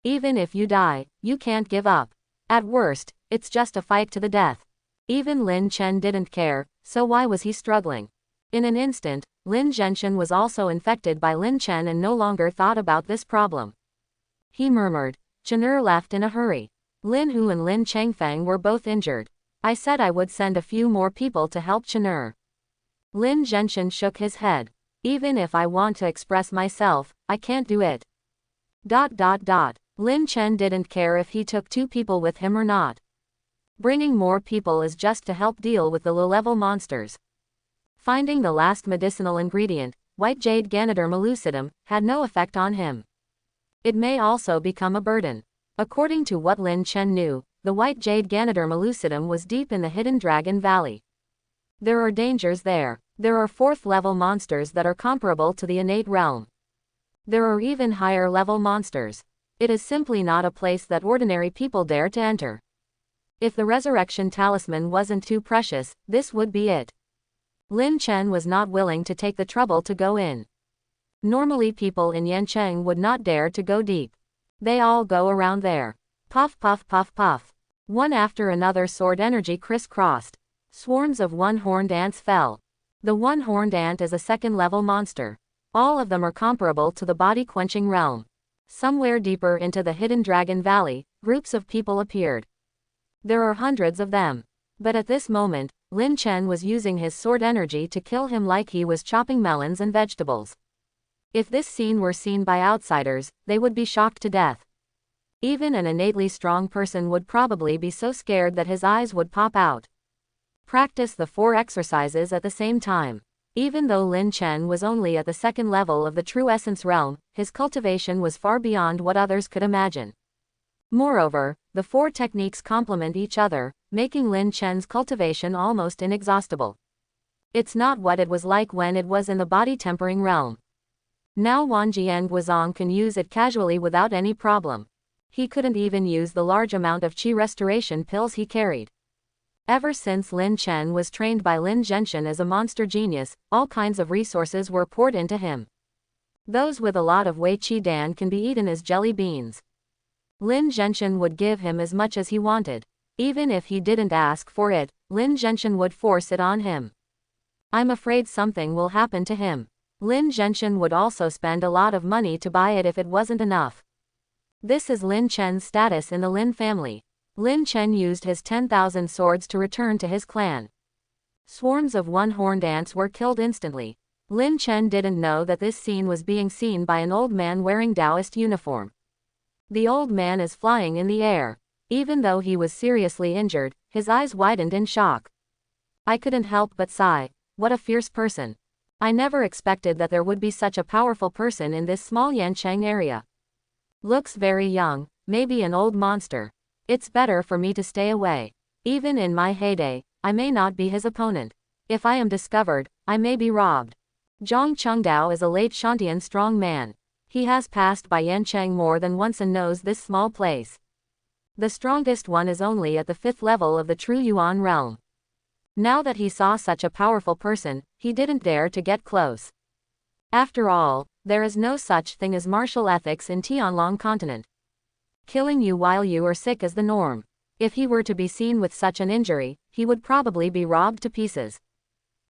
Even if you die, you can't give up. At worst, it's just a fight to the death. Even Lin Chen didn't care, so why was he struggling? In an instant, Lin Zhenshan was also infected by Lin Chen and no longer thought about this problem. He murmured. Chen'er left in a hurry. Lin Hu and Lin Changfang were both injured. I said I would send a few more people to help Chen'er. Lin Zhenshan shook his head. Even if I want to express myself, I can't do it. Lin Chen didn't care if he took 2 people with him or not. Bringing more people is just to help deal with the low-level monsters. Finding the last medicinal ingredient, white jade Ganoderma lucidum, had no effect on him. It may also become a burden. According to what Lin Chen knew, the white jade Ganoderma lucidum was deep in the hidden Dragon Valley. There are dangers there. There are 4th-level monsters that are comparable to the innate realm. There are even higher-level monsters. It is simply not a place that ordinary people dare to enter. If the resurrection talisman wasn't too precious, this would be it. Lin Chen was not willing to take the trouble to go in. Normally people in Yancheng would not dare to go deep. They all go around there. Puff puff puff puff. One after another sword energy crisscrossed. Swarms of one-horned ants fell. The one-horned ant is a 2nd-level monster. All of them are comparable to the body-quenching realm. Somewhere deeper into the hidden Dragon Valley, groups of people appeared. There are hundreds of them. But at this moment, Lin Chen was using his sword energy to kill him like he was chopping melons and vegetables. If this scene were seen by outsiders, they would be shocked to death. Even an innately strong person would probably be so scared that his eyes would pop out. Practice the 4 exercises at the same time. Even though Lin Chen was only at the 2nd level of the true essence realm, his cultivation was far beyond what others could imagine. Moreover, the 4 techniques complement each other, making Lin Chen's cultivation almost inexhaustible. It's not what it was like when it was in the body-tempering realm. Now Wanjian Guizhong can use it casually without any problem. He couldn't even use the large amount of qi restoration pills he carried. Ever since Lin Chen was trained by Lin Zhenshan as a monster genius, all kinds of resources were poured into him. Those with a lot of Wei Qi Dan can be eaten as jelly beans. Lin Zhenshan would give him as much as he wanted. Even if he didn't ask for it, Lin Zhenshan would force it on him. I'm afraid something will happen to him. Lin Zhenshan would also spend a lot of money to buy it if it wasn't enough. This is Lin Chen's status in the Lin family. Lin Chen used his 10,000 swords to return to his clan. Swarms of one-horned ants were killed instantly. Lin Chen didn't know that this scene was being seen by an old man wearing Taoist uniform. The old man is flying in the air. Even though he was seriously injured, his eyes widened in shock. I couldn't help but sigh. What a fierce person. I never expected that there would be such a powerful person in this small Yancheng area. Looks very young, maybe an old monster. It's better for me to stay away. Even in my heyday, I may not be his opponent. If I am discovered, I may be robbed. Zhang Chengdao is a late Shantian strong man. He has passed by Yancheng more than once and knows this small place. The strongest one is only at the 5th level of the true Yuan realm. Now that he saw such a powerful person, he didn't dare to get close. After all, there is no such thing as martial ethics in Tianlong continent. Killing you while you are sick is the norm. If he were to be seen with such an injury, he would probably be robbed to pieces.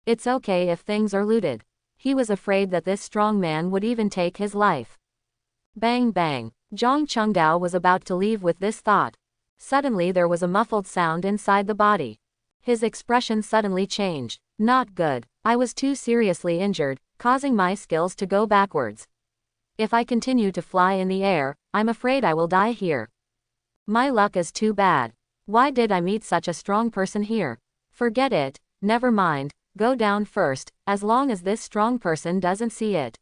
It's okay if things are looted. He was afraid that this strong man would even take his life. Bang bang. Zhang Chengdao was about to leave with this thought. Suddenly there was a muffled sound inside the body. His expression suddenly changed. Not good. I was too seriously injured, causing my skills to go backwards. If I continue to fly in the air, I'm afraid I will die here. My luck is too bad. Why did I meet such a strong person here? Forget it, never mind, go down first, as long as this strong person doesn't see it.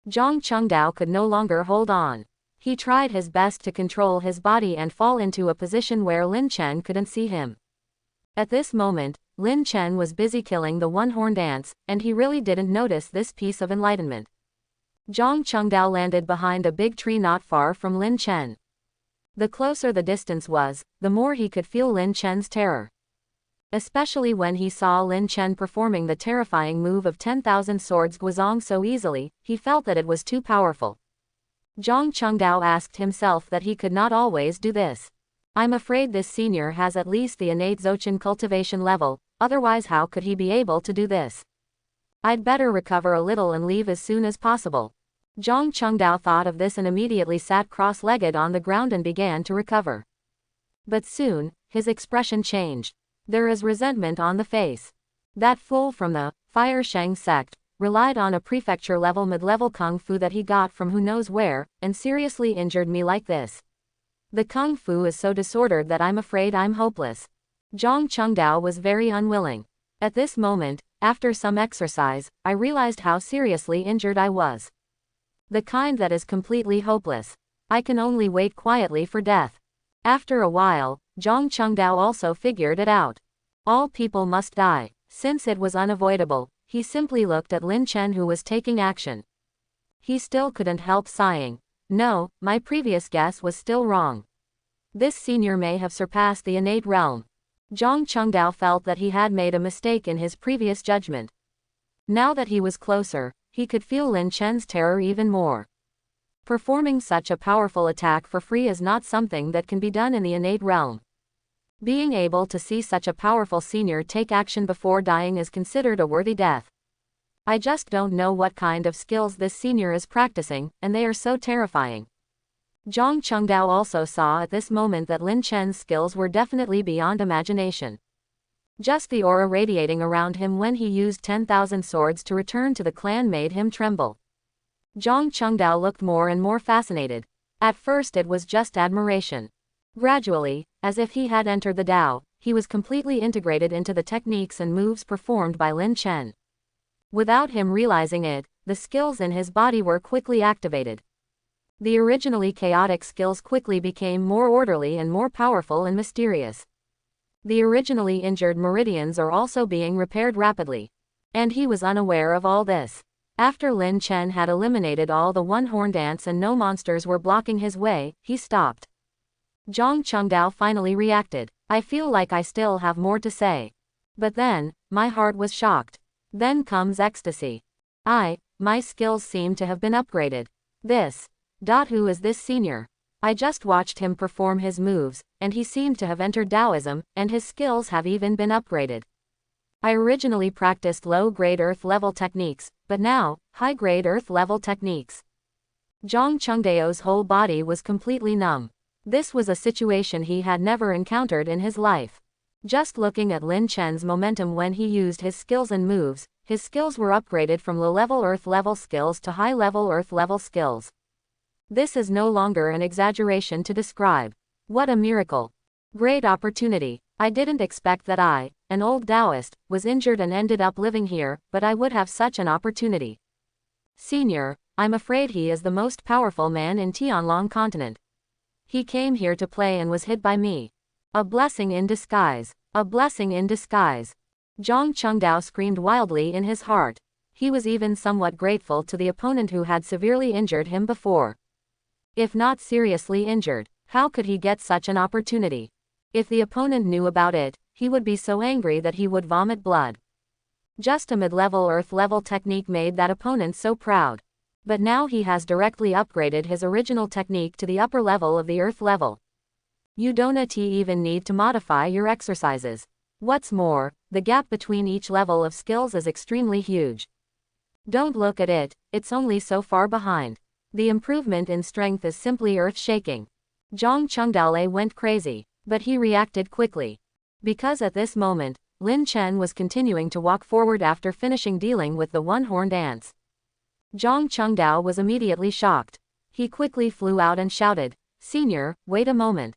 Zhang Chengdao could no longer hold on. He tried his best to control his body and fall into a position where Lin Chen couldn't see him. At this moment, Lin Chen was busy killing the one-horned ants, and he really didn't notice this piece of enlightenment. Zhang Chengdao landed behind a big tree not far from Lin Chen. The closer the distance was, the more he could feel Lin Chen's terror. Especially when he saw Lin Chen performing the terrifying move of 10,000 swords Guizhong so easily, he felt that it was too powerful. Zhang Chengdao asked himself that he could not always do this. I'm afraid this senior has at least the innate Zochin cultivation level, otherwise how could he be able to do this? I'd better recover a little and leave as soon as possible. Zhang Chengdao thought of this and immediately sat cross-legged on the ground and began to recover. But soon, his expression changed. There is resentment on the face. That fool from the Fire Sheng sect relied on a prefecture-level mid-level kung fu that he got from who knows where, and seriously injured me like this. The kung fu is so disordered that I'm afraid I'm hopeless. Zhang Chengdao was very unwilling. At this moment, after some exercise, I realized how seriously injured I was. The kind that is completely hopeless. I can only wait quietly for death. After a while, Zhang Chengdao also figured it out. All people must die. Since it was unavoidable, he simply looked at Lin Chen who was taking action. He still couldn't help sighing. No, my previous guess was still wrong. This senior may have surpassed the innate realm. Zhang Chengdao felt that he had made a mistake in his previous judgment. Now that he was closer, he could feel Lin Chen's terror even more. Performing such a powerful attack for free is not something that can be done in the innate realm. Being able to see such a powerful senior take action before dying is considered a worthy death. I just don't know what kind of skills this senior is practicing, and they are so terrifying. Zhang Chengdao also saw at this moment that Lin Chen's skills were definitely beyond imagination. Just the aura radiating around him when he used 10,000 swords to return to the clan made him tremble. Zhang Chengdao looked more and more fascinated. At first it was just admiration. Gradually, as if he had entered the Tao, he was completely integrated into the techniques and moves performed by Lin Chen. Without him realizing it, the skills in his body were quickly activated. The originally chaotic skills quickly became more orderly and more powerful and mysterious. The originally injured meridians are also being repaired rapidly. And he was unaware of all this. After Lin Chen had eliminated all the one-horned ants and no monsters were blocking his way, he stopped. Zhang Chengdao finally reacted. I feel like I still have more to say. But then, my heart was shocked. Then comes ecstasy. My skills seem to have been upgraded. Who is this senior? I just watched him perform his moves, and he seemed to have entered Taoism, and his skills have even been upgraded. I originally practiced low-grade earth-level techniques, but now, high-grade earth-level techniques. Zhang Chengdao's whole body was completely numb. This was a situation he had never encountered in his life. Just looking at Lin Chen's momentum when he used his skills and moves, his skills were upgraded from low-level earth-level skills to high-level earth-level skills. This is no longer an exaggeration to describe. What a miracle. Great opportunity. I didn't expect that I, an old Taoist, was injured and ended up living here, but I would have such an opportunity. Senior, I'm afraid he is the most powerful man in Tianlong continent. He came here to play and was hit by me. A blessing in disguise. A blessing in disguise. Zhang Chengdao screamed wildly in his heart. He was even somewhat grateful to the opponent who had severely injured him before. If not seriously injured, how could he get such an opportunity? If the opponent knew about it, he would be so angry that he would vomit blood. Just a mid-level earth-level technique made that opponent so proud. But now he has directly upgraded his original technique to the upper level of the earth level. You don't even need to modify your exercises. What's more, the gap between each level of skills is extremely huge. Don't look at it, it's only so far behind. The improvement in strength is simply earth-shaking. Zhang Chengdale went crazy, but he reacted quickly. Because at this moment, Lin Chen was continuing to walk forward after finishing dealing with the one-horned ants. Zhang Chengdao was immediately shocked. He quickly flew out and shouted, "Senior, wait a moment."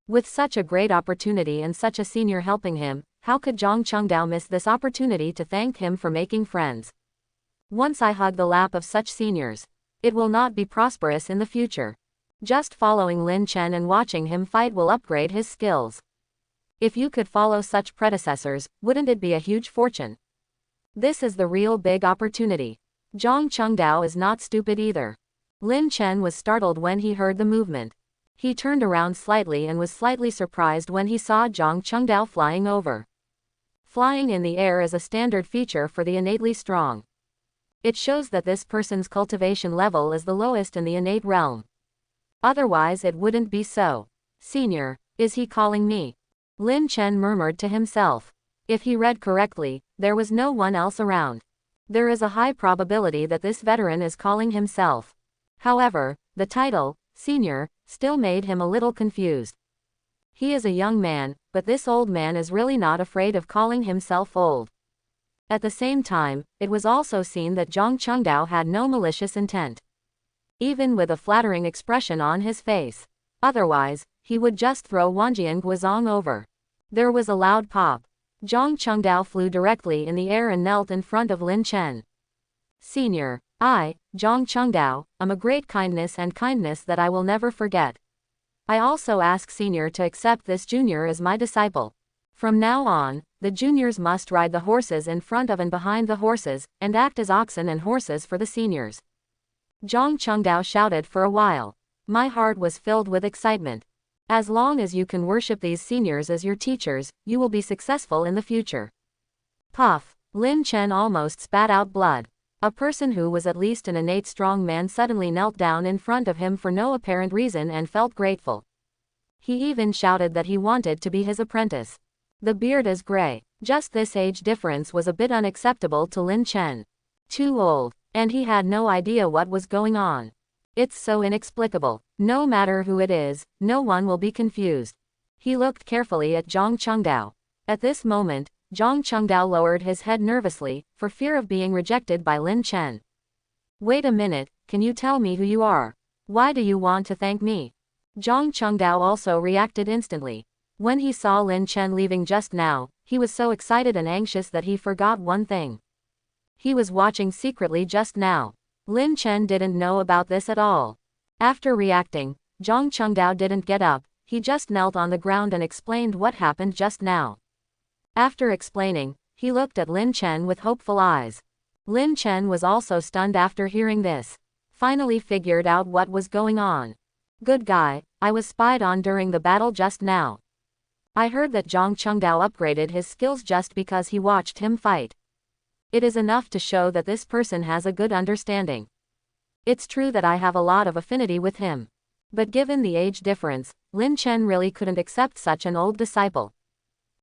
With such a great opportunity and such a senior helping him, how could Zhang Chengdao miss this opportunity to thank him for making friends? Once I hug the lap of such seniors, it will not be prosperous in the future. Just following Lin Chen and watching him fight will upgrade his skills. If you could follow such predecessors, wouldn't it be a huge fortune? This is the real big opportunity. Zhang Chengdao is not stupid either. Lin Chen was startled when he heard the movement. He turned around slightly and was slightly surprised when he saw Zhang Chengdao flying over. Flying in the air is a standard feature for the innately strong. It shows that this person's cultivation level is the lowest in the innate realm. Otherwise it wouldn't be so. Senior, is he calling me? Lin Chen murmured to himself. If he read correctly, there was no one else around. There is a high probability that this veteran is calling himself. However, the title, Senior, still made him a little confused. He is a young man, but this old man is really not afraid of calling himself old. At the same time, it was also seen that Zhang Chengdao had no malicious intent. Even with a flattering expression on his face. Otherwise, he would just throw Wanjian Guozong over. There was a loud pop. Zhang Chengdao flew directly in the air and knelt in front of Lin Chen. Senior, I, Zhang Chengdao, am a great kindness that I will never forget. I also ask Senior to accept this junior as my disciple. From now on, the juniors must ride the horses in front of and behind the horses, and act as oxen and horses for the seniors. Zhang Chengdao shouted for a while. My heart was filled with excitement. As long as you can worship these seniors as your teachers, you will be successful in the future. Puff! Lin Chen almost spat out blood. A person who was at least an innate strong man suddenly knelt down in front of him for no apparent reason and felt grateful. He even shouted that he wanted to be his apprentice. The beard is gray. Just this age difference was a bit unacceptable to Lin Chen. Too old. And he had no idea what was going on. It's so inexplicable. No matter who it is, no one will be confused. He looked carefully at Zhang Chengdao. At this moment, Zhang Chengdao lowered his head nervously, for fear of being rejected by Lin Chen. Wait a minute, can you tell me who you are? Why do you want to thank me? Zhang Chengdao also reacted instantly. When he saw Lin Chen leaving just now, he was so excited and anxious that he forgot one thing. He was watching secretly just now. Lin Chen didn't know about this at all. After reacting, Zhang Chengdao didn't get up, he just knelt on the ground and explained what happened just now. After explaining, he looked at Lin Chen with hopeful eyes. Lin Chen was also stunned after hearing this. Finally figured out what was going on. Good guy, I was spied on during the battle just now. I heard that Zhang Chengdao upgraded his skills just because he watched him fight. It is enough to show that this person has a good understanding. It's true that I have a lot of affinity with him. But given the age difference, Lin Chen really couldn't accept such an old disciple.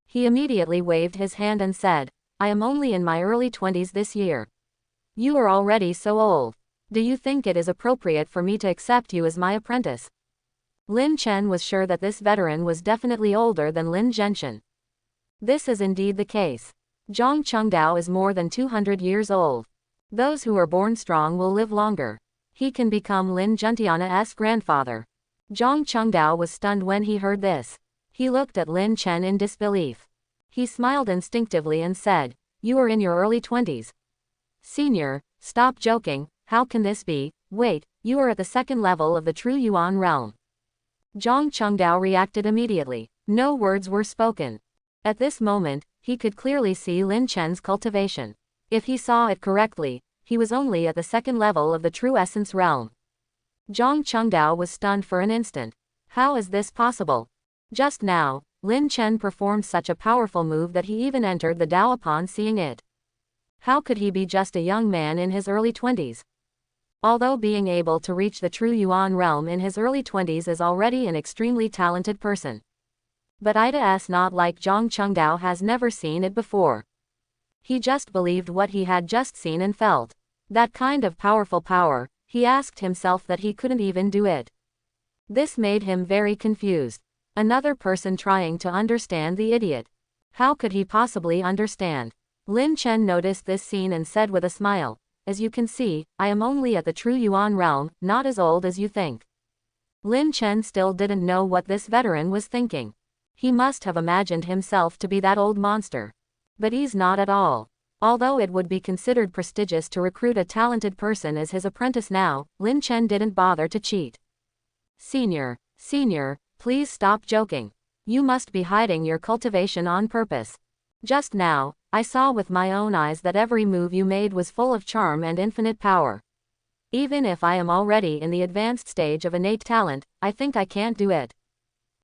He immediately waved his hand and said, I am only in my early 20s this year. You are already so old. Do you think it is appropriate for me to accept you as my apprentice? Lin Chen was sure that this veteran was definitely older than Lin Zhenshan. This is indeed the case. Zhang Chengdao is more than 200 years old. Those who are born strong will live longer. He can become Lin Zhentiana's grandfather. Zhang Chengdao was stunned when he heard this. He looked at Lin Chen in disbelief. He smiled instinctively and said, You are in your early 20s. Senior, stop joking, how can this be? Wait, you are at the second level of the true Yuan realm. Zhang Chengdao reacted immediately. No words were spoken. At this moment, he could clearly see Lin Chen's cultivation. If he saw it correctly, he was only at the second level of the true essence realm. Zhang Chengdao was stunned for an instant. How is this possible? Just now, Lin Chen performed such a powerful move that he even entered the Dao upon seeing it. How could he be just a young man in his early 20s? Although being able to reach the true Yuan realm in his early 20s is already an extremely talented person. But Ida not like Zhang Chengdao has never seen it before. He just believed what he had just seen and felt. That kind of powerful power, he asked himself that he couldn't even do it. This made him very confused. Another person trying to understand the idiot. How could he possibly understand? Lin Chen noticed this scene and said with a smile, "As you can see, I am only at the true Yuan realm, not as old as you think." Lin Chen still didn't know what this veteran was thinking. He must have imagined himself to be that old monster. But he's not at all. Although it would be considered prestigious to recruit a talented person as his apprentice now, Lin Chen didn't bother to cheat. Senior, please stop joking. You must be hiding your cultivation on purpose. Just now, I saw with my own eyes that every move you made was full of charm and infinite power. Even if I am already in the advanced stage of innate talent, I think I can't do it."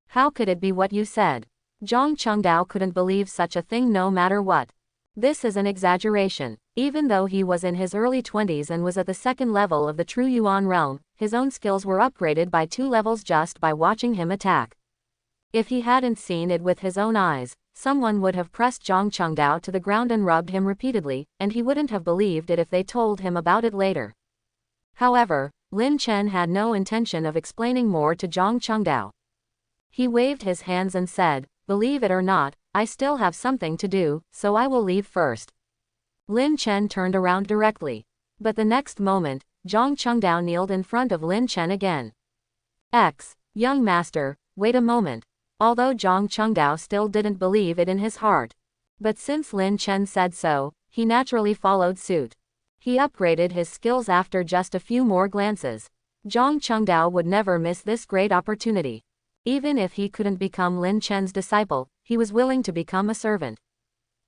"How could it be what you said?" Zhang Chengdao couldn't believe such a thing no matter what. This is an exaggeration. Even though he was in his early 20s and was at the second level of the true Yuan realm, his own skills were upgraded by 2 levels just by watching him attack. If he hadn't seen it with his own eyes, someone would have pressed Zhang Chengdao to the ground and rubbed him repeatedly, and he wouldn't have believed it if they told him about it later. However, Lin Chen had no intention of explaining more to Zhang Chengdao. He waved his hands and said, "Believe it or not, I still have something to do, so I will leave first." Lin Chen turned around directly. But the next moment, Zhang Chengdao kneeled in front of Lin Chen again. Young master, wait a moment." Although Zhang Chengdao still didn't believe it in his heart. But since Lin Chen said so, he naturally followed suit. He upgraded his skills after just a few more glances. Zhang Chengdao would never miss this great opportunity. Even if he couldn't become Lin Chen's disciple, he was willing to become a servant.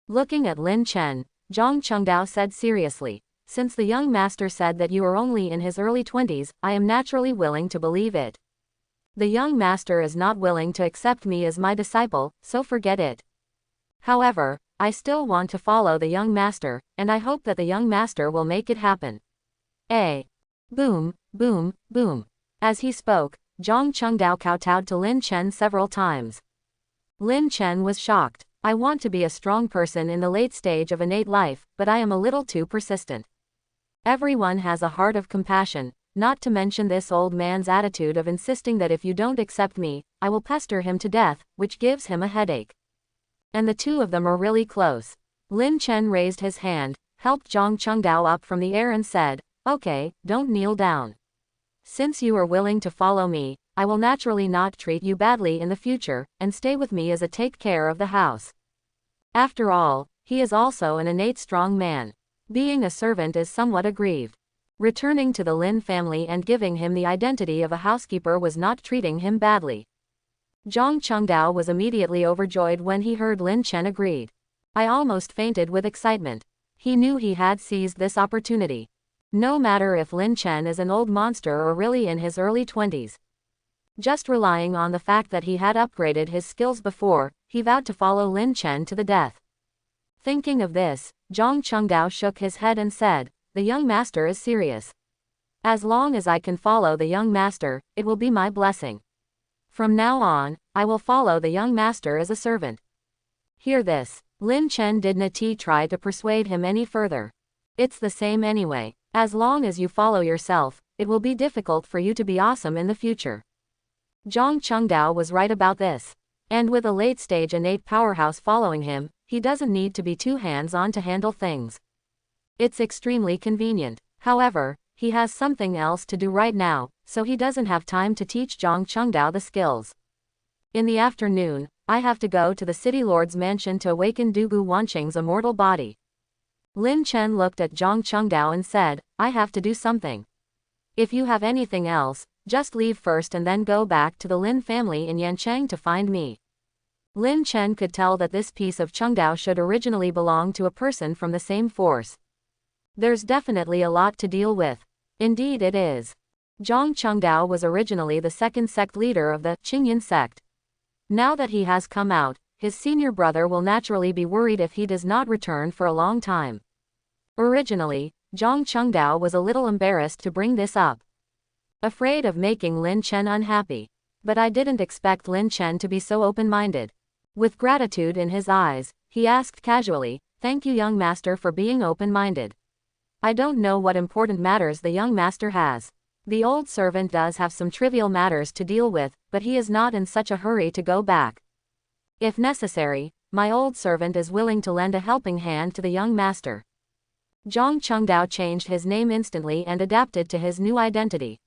Looking at Lin Chen, Zhang Chengdao said seriously, "Since the young master said that you are only in his early 20s, I am naturally willing to believe it. The young master is not willing to accept me as my disciple, so forget it. However, I still want to follow the young master, and I hope that the young master will make it happen." Boom, boom, boom. As he spoke, Zhang Chengdao kowtowed to Lin Chen several times. Lin Chen was shocked. "I want to be a strong person in the late stage of innate life, but I am a little too persistent. Everyone has a heart of compassion, not to mention this old man's attitude of insisting that if you don't accept me, I will pester him to death, which gives him a headache. And the two of them are really close." Lin Chen raised his hand, helped Zhang Chengdao up from the air and said, "Okay, don't kneel down. Since you are willing to follow me, I will naturally not treat you badly in the future, and stay with me as a take care of the house." After all, he is also an innate strong man. Being a servant is somewhat aggrieved. Returning to the Lin family and giving him the identity of a housekeeper was not treating him badly. Zhang Chengdao was immediately overjoyed when he heard Lin Chen agreed. "I almost fainted with excitement." He knew he had seized this opportunity. No matter if Lin Chen is an old monster or really in his early 20s. Just relying on the fact that he had upgraded his skills before, he vowed to follow Lin Chen to the death. Thinking of this, Zhang Chengdao shook his head and said, "The young master is serious. As long as I can follow the young master, it will be my blessing. From now on, I will follow the young master as a servant." Hear this. Lin Chen didn't try to persuade him any further. "It's the same anyway. As long as you follow yourself, it will be difficult for you to be awesome in the future." Zhang Chengdao was right about this. And with a late-stage innate powerhouse following him, he doesn't need to be too hands-on to handle things. It's extremely convenient. However, he has something else to do right now, so he doesn't have time to teach Zhang Chengdao the skills. In the afternoon, I have to go to the city lord's mansion to awaken Dugu Wanqing's immortal body. Lin Chen looked at Zhang Chengdao and said, "I have to do something. If you have anything else, just leave first and then go back to the Lin family in Yancheng to find me." Lin Chen could tell that this piece of Chengdao should originally belong to a person from the same force. There's definitely a lot to deal with. Indeed it is. Zhang Chengdao was originally the second sect leader of the Qingyan sect. Now that he has come out, his senior brother will naturally be worried if he does not return for a long time. Originally, Zhang Chengdao was a little embarrassed to bring this up. Afraid of making Lin Chen unhappy. But I didn't expect Lin Chen to be so open-minded. With gratitude in his eyes, he asked casually, "Thank you young master for being open-minded. I don't know what important matters the young master has. The old servant does have some trivial matters to deal with, but he is not in such a hurry to go back. If necessary, my old servant is willing to lend a helping hand to the young master. Zhang Chengdao changed his name instantly and adapted to his new identity.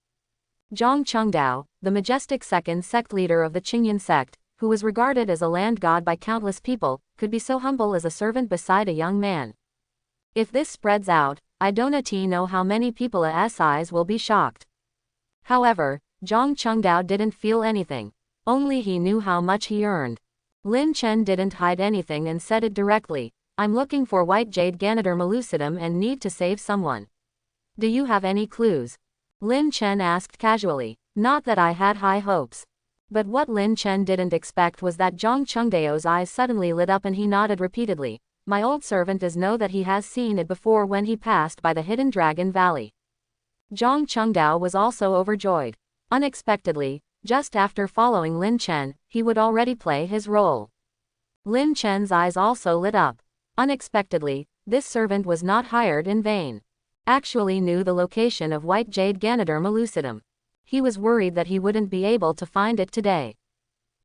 Zhang Chengdao, the majestic second sect leader of the Qingyan sect, who was regarded as a land god by countless people, could be so humble as a servant beside a young man. If this spreads out, I don't know how many people eyes will be shocked. However, Zhang Chengdao didn't feel anything. Only he knew how much he earned. Lin Chen didn't hide anything and said it directly. I'm looking for white jade Ganoderma lucidum and need to save someone. Do you have any clues? Lin Chen asked casually. Not that I had high hopes. But what Lin Chen didn't expect was that Zhang Chengdao's eyes suddenly lit up and he nodded repeatedly. My old servant does know that he has seen it before when he passed by the Hidden Dragon Valley. Zhang Chengdao was also overjoyed. Unexpectedly, just after following Lin Chen, he would already play his role. Lin Chen's eyes also lit up. Unexpectedly, this servant was not hired in vain. Actually knew the location of white jade Ganoderma lucidum. He was worried that he wouldn't be able to find it today.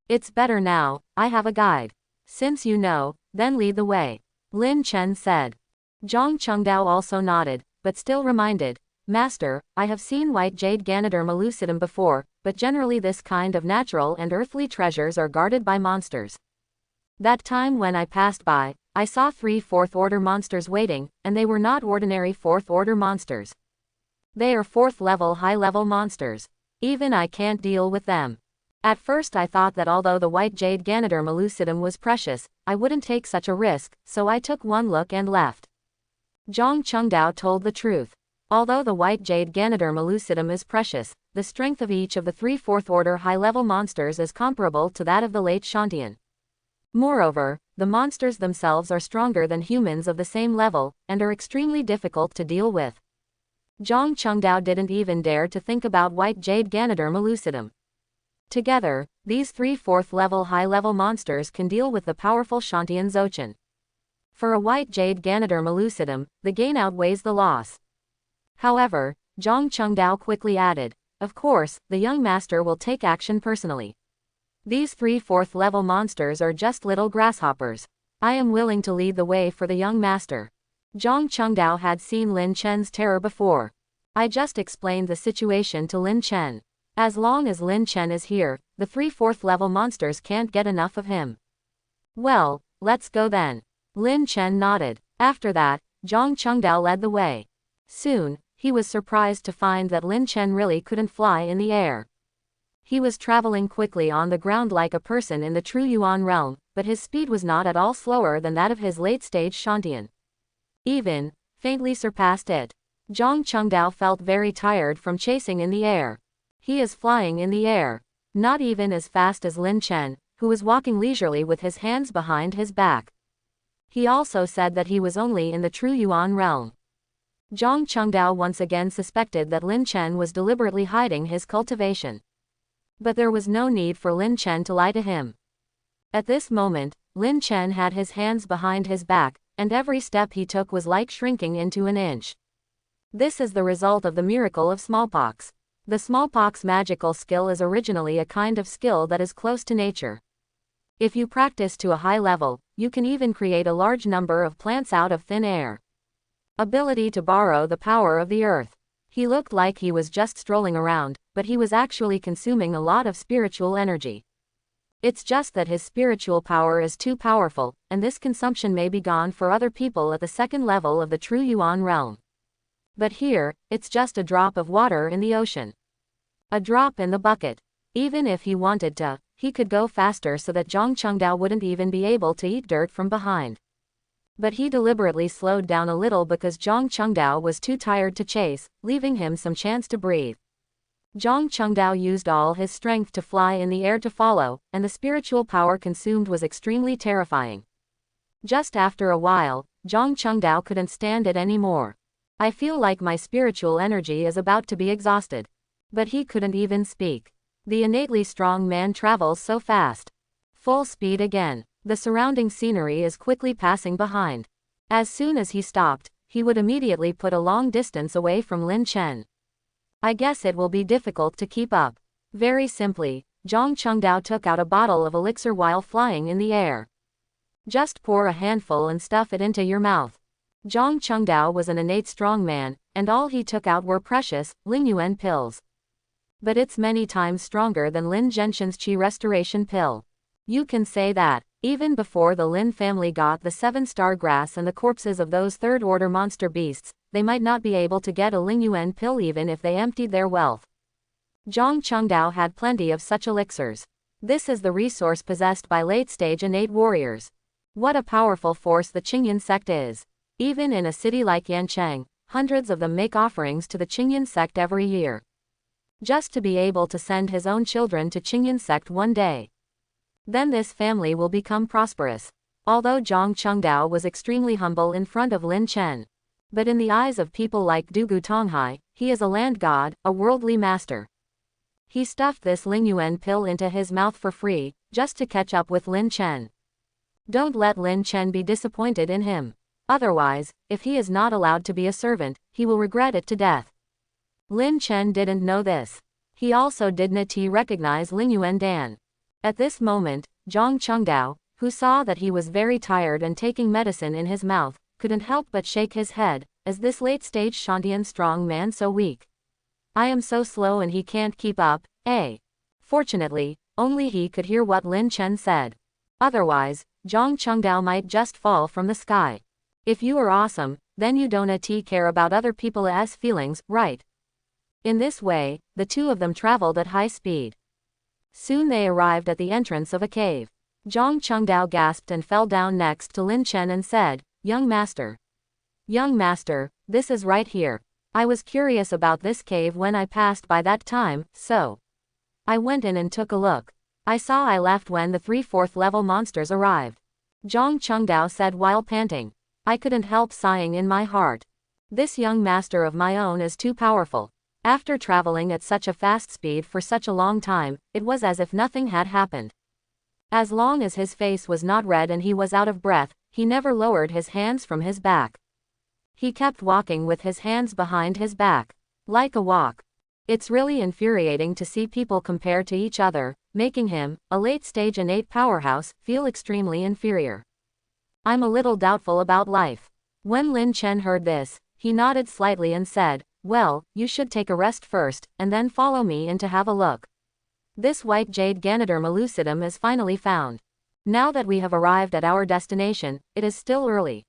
It's better now, I have a guide. Since you know, then lead the way. Lin Chen said. Zhang Chengdao also nodded, but still reminded, Master, I have seen white jade Ganoderma lucidum before, but generally this kind of natural and earthly treasures are guarded by monsters. That time when I passed by, I saw 3 fourth-order monsters waiting, and they were not ordinary fourth-order monsters. They are 4th-level high-level monsters. Even I can't deal with them. At first I thought that although the white jade Ganoderma lucidum was precious, I wouldn't take such a risk, so I took one look and left. Zhang Chengdao told the truth. Although the white jade Ganoderma lucidum is precious, the strength of each of the 3 4th-order high-level monsters is comparable to that of the late Shantian. Moreover, the monsters themselves are stronger than humans of the same level, and are extremely difficult to deal with. Zhang Chengdao didn't even dare to think about white jade Ganoderma lucidum. Together, these 3 4th-level high-level monsters can deal with the powerful Shantian Zochan. For a white jade Ganoderma lucidum, the gain outweighs the loss. However, Zhang Chengdao quickly added, of course, the young master will take action personally. These 3 4th-level monsters are just little grasshoppers. I am willing to lead the way for the young master. Zhang Chengdao had seen Lin Chen's terror before. I just explained the situation to Lin Chen. As long as Lin Chen is here, the 3 4th-level monsters can't get enough of him. Well, let's go then. Lin Chen nodded. After that, Zhang Chengdao led the way. Soon, he was surprised to find that Lin Chen really couldn't fly in the air. He was traveling quickly on the ground like a person in the true Yuan realm, but his speed was not at all slower than that of his late-stage Shantian. Even, faintly surpassed it. Zhang Chengdao felt very tired from chasing in the air. He is flying in the air. Not even as fast as Lin Chen, who was walking leisurely with his hands behind his back. He also said that he was only in the true Yuan realm. Zhang Chengdao once again suspected that Lin Chen was deliberately hiding his cultivation. But there was no need for Lin Chen to lie to him. At this moment, Lin Chen had his hands behind his back, and every step he took was like shrinking into an inch. This is the result of the miracle of smallpox. The smallpox magical skill is originally a kind of skill that is close to nature. If you practice to a high level, you can even create a large number of plants out of thin air. Ability to borrow the power of the earth. He looked like he was just strolling around, but he was actually consuming a lot of spiritual energy. It's just that his spiritual power is too powerful, and this consumption may be gone for other people at the second level of the true Yuan realm. But here, it's just a drop of water in the ocean. A drop in the bucket. Even if he wanted to, he could go faster so that Zhang Chengdao wouldn't even be able to eat dirt from behind. But he deliberately slowed down a little because Zhang Chengdao was too tired to chase, leaving him some chance to breathe. Zhang Chengdao used all his strength to fly in the air to follow, and the spiritual power consumed was extremely terrifying. Just after a while, Zhang Chengdao couldn't stand it anymore. I feel like my spiritual energy is about to be exhausted. But he couldn't even speak. The innately strong man travels so fast. Full speed again. The surrounding scenery is quickly passing behind. As soon as he stopped, he would immediately put a long distance away from Lin Chen. I guess it will be difficult to keep up. Very simply, Zhang Chengdao took out a bottle of elixir while flying in the air. Just pour a handful and stuff it into your mouth. Zhang Chengdao was an innate strong man, and all he took out were precious, Lingyuan pills. But it's many times stronger than Lin Zhenshen's Qi restoration pill. You can say that, even before the Lin family got the 7-star grass and the corpses of those third-order monster beasts, they might not be able to get a Lingyuan pill even if they emptied their wealth. Zhang Chengdao had plenty of such elixirs. This is the resource possessed by late-stage innate warriors. What a powerful force the Qingyan sect is. Even in a city like Yancheng, hundreds of them make offerings to the Qingyan sect every year. Just to be able to send his own children to Qingyan sect one day. Then this family will become prosperous. Although Zhang Chengdao was extremely humble in front of Lin Chen. But in the eyes of people like Dugu Tonghai, he is a land god, a worldly master. He stuffed this Lingyuan pill into his mouth for free, just to catch up with Lin Chen. Don't let Lin Chen be disappointed in him. Otherwise, if he is not allowed to be a servant, he will regret it to death. Lin Chen didn't know this. He also didn't recognize Lingyuan Dan. At this moment, Zhang Chengdao, who saw that he was very tired and taking medicine in his mouth, couldn't help but shake his head, as this late-stage Shantian strong man so weak. I am so slow and he can't keep up, eh? Fortunately, only he could hear what Lin Chen said. Otherwise, Zhang Chengdao might just fall from the sky. If you are awesome, then you don't care about other people's feelings, right? In this way, the two of them traveled at high speed. Soon they arrived at the entrance of a cave. Zhang Chengdao gasped and fell down next to Lin Chen and said, Young master. Young master, this is right here. I was curious about this cave when I passed by that time, so I went in and took a look. I left when the 3/4 level monsters arrived. Zhang Chengdao said while panting. I couldn't help sighing in my heart. This young master of my own is too powerful. After traveling at such a fast speed for such a long time, it was as if nothing had happened. As long as his face was not red and he was out of breath, he never lowered his hands from his back. He kept walking with his hands behind his back. Like a walk. It's really infuriating to see people compare to each other, making him, a late-stage innate powerhouse, feel extremely inferior. I'm a little doubtful about life. When Lin Chen heard this, he nodded slightly and said, well, you should take a rest first, and then follow me in to have a look. This white jade Ganoderma lucidum is finally found. Now that we have arrived at our destination, it is still early.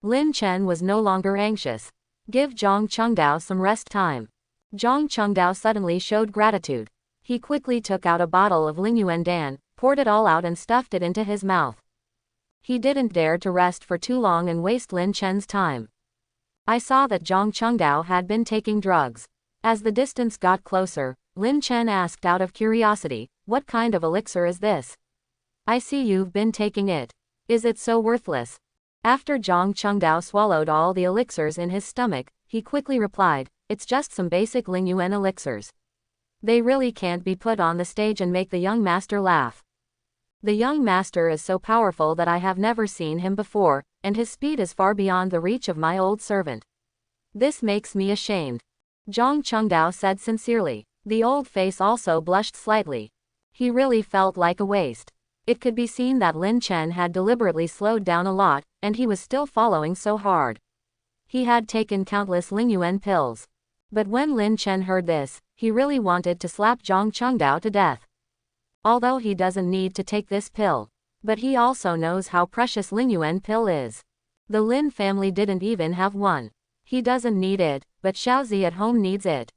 Lin Chen was no longer anxious. Give Zhang Chengdao some rest time. Zhang Chengdao suddenly showed gratitude. He quickly took out a bottle of Lingyuan Dan, poured it all out and stuffed it into his mouth. He didn't dare to rest for too long and waste Lin Chen's time. I saw that Zhang Chengdao had been taking drugs. As the distance got closer, Lin Chen asked out of curiosity, what kind of elixir is this? I see you've been taking it. Is it so worthless? After Zhang Chengdao swallowed all the elixirs in his stomach, he quickly replied, it's just some basic Lingyuan elixirs. They really can't be put on the stage and make the young master laugh. The young master is so powerful that I have never seen him before, and his speed is far beyond the reach of my old servant. This makes me ashamed. Zhang Chengdao said sincerely. The old face also blushed slightly. He really felt like a waste. It could be seen that Lin Chen had deliberately slowed down a lot, and he was still following so hard. He had taken countless Lingyuan pills. But when Lin Chen heard this, he really wanted to slap Zhang Chengdao to death. Although he doesn't need to take this pill. But he also knows how precious Lingyuan pill is. The Lin family didn't even have one. He doesn't need it, but Xiaozi at home needs it.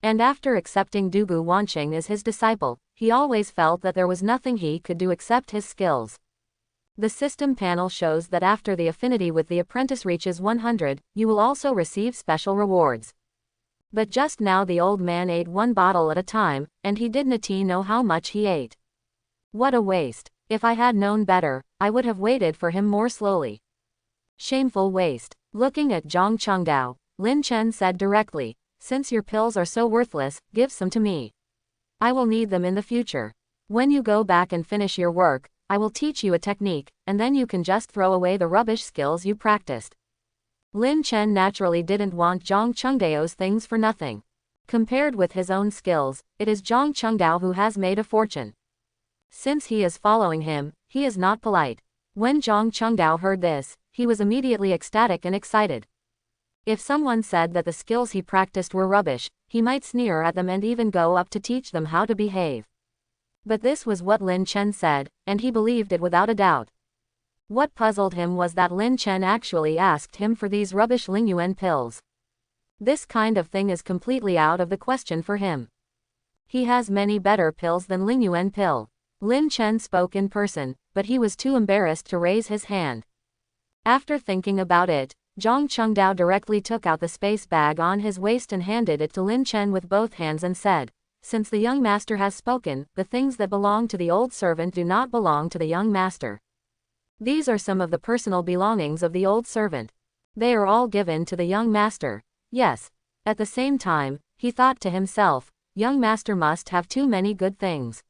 And after accepting Dugu Wanqing as his disciple, he always felt that there was nothing he could do except his skills. The system panel shows that after the affinity with the apprentice reaches 100, you will also receive special rewards. But just now the old man ate one bottle at a time, and he didn't know how much he ate. What a waste. If I had known better, I would have waited for him more slowly. Shameful waste. Looking at Zhang Chengdao, Lin Chen said directly, since your pills are so worthless, give some to me. I will need them in the future. When you go back and finish your work, I will teach you a technique, and then you can just throw away the rubbish skills you practiced. Lin Chen naturally didn't want Zhang Chengdao's things for nothing. Compared with his own skills, it is Zhang Chengdao who has made a fortune. Since he is following him, he is not polite. When Zhang Chengdao heard this, he was immediately ecstatic and excited. If someone said that the skills he practiced were rubbish, he might sneer at them and even go up to teach them how to behave. But this was what Lin Chen said, and he believed it without a doubt. What puzzled him was that Lin Chen actually asked him for these rubbish Lingyuan pills. This kind of thing is completely out of the question for him. He has many better pills than Lingyuan pill. Lin Chen spoke in person, but he was too embarrassed to raise his hand. After thinking about it, Zhang Chengdao directly took out the space bag on his waist and handed it to Lin Chen with both hands and said, "Since the young master has spoken, the things that belong to the old servant do not belong to the young master. These are some of the personal belongings of the old servant. They are all given to the young master." Yes. At the same time, he thought to himself, young master must have too many good things.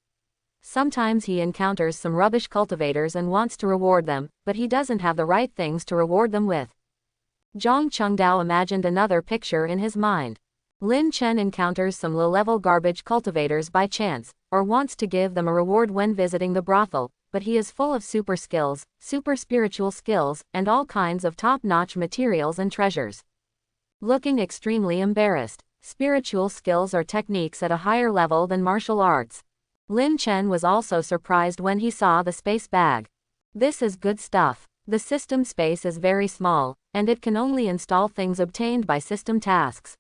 Sometimes he encounters some rubbish cultivators and wants to reward them, but he doesn't have the right things to reward them with. Zhang Chengdao imagined another picture in his mind. Lin Chen encounters some low-level garbage cultivators by chance, or wants to give them a reward when visiting the brothel, but he is full of super skills, super spiritual skills, and all kinds of top-notch materials and treasures. Looking extremely embarrassed. Spiritual skills are techniques at a higher level than martial arts. Lin Chen was also surprised when he saw the space bag. This is good stuff. The system space is very small, and it can only install things obtained by system tasks.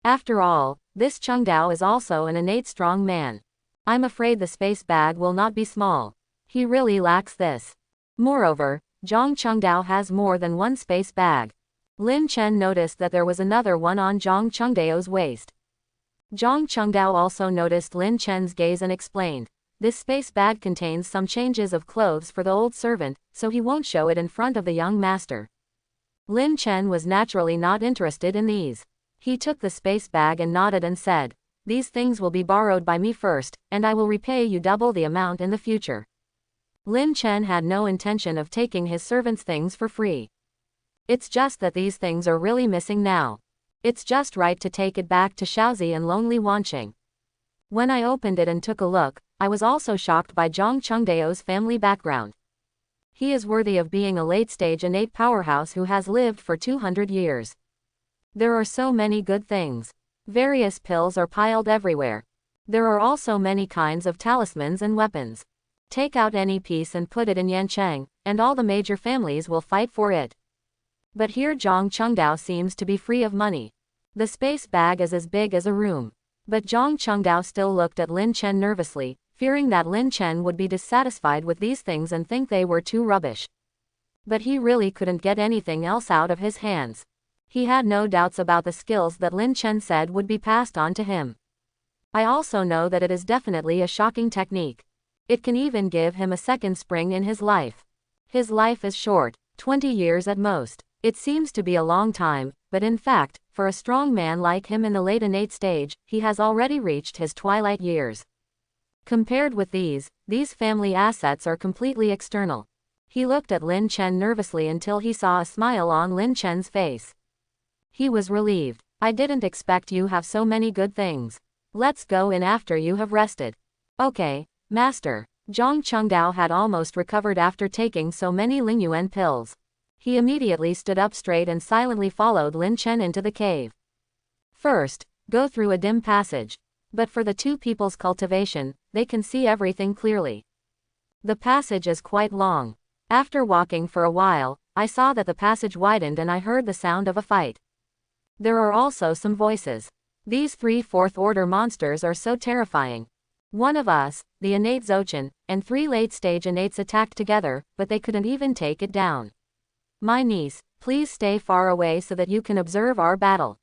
After all, this Chengdao is also an innate strong man. I'm afraid the space bag will not be small. He really lacks this. Moreover, Zhang Chengdao has more than one space bag. Lin Chen noticed that there was another one on Zhang Chengdao's waist. Zhang Chengdao also noticed Lin Chen's gaze and explained, "This space bag contains some changes of clothes for the old servant, so he won't show it in front of the young master." Lin Chen was naturally not interested in these. He took the space bag and nodded and said, "These things will be borrowed by me first, and I will repay you double the amount in the future." Lin Chen had no intention of taking his servant's things for free. It's just that these things are really missing now. It's just right to take it back to Shaozi and lonely Wanqing. When I opened it and took a look, I was also shocked by Zhang Chengdao's family background. He is worthy of being a late-stage innate powerhouse who has lived for 200 years. There are so many good things. Various pills are piled everywhere. There are also many kinds of talismans and weapons. Take out any piece and put it in Yancheng, and all the major families will fight for it. But here Zhang Chengdao seems to be free of money. The space bag is as big as a room. But Zhang Chengdao still looked at Lin Chen nervously, fearing that Lin Chen would be dissatisfied with these things and think they were too rubbish. But he really couldn't get anything else out of his hands. He had no doubts about the skills that Lin Chen said would be passed on to him. I also know that it is definitely a shocking technique. It can even give him a second spring in his life. His life is short, 20 years at most. It seems to be a long time, but in fact, for a strong man like him in the late innate stage, he has already reached his twilight years. Compared with these family assets are completely external. He looked at Lin Chen nervously until he saw a smile on Lin Chen's face. He was relieved. "I didn't expect you have so many good things. Let's go in after you have rested." "Okay, master." Zhang Chengdao had almost recovered after taking so many Lingyuan pills. He immediately stood up straight and silently followed Lin Chen into the cave. First, go through a dim passage. But for the two people's cultivation, they can see everything clearly. The passage is quite long. After walking for a while, I saw that the passage widened and I heard the sound of a fight. There are also some voices. These 3 fourth-order monsters are so terrifying. One of us, the innate Zochan, and 3 late-stage innates attacked together, but they couldn't even take it down. My niece, please stay far away so that you can observe our battle.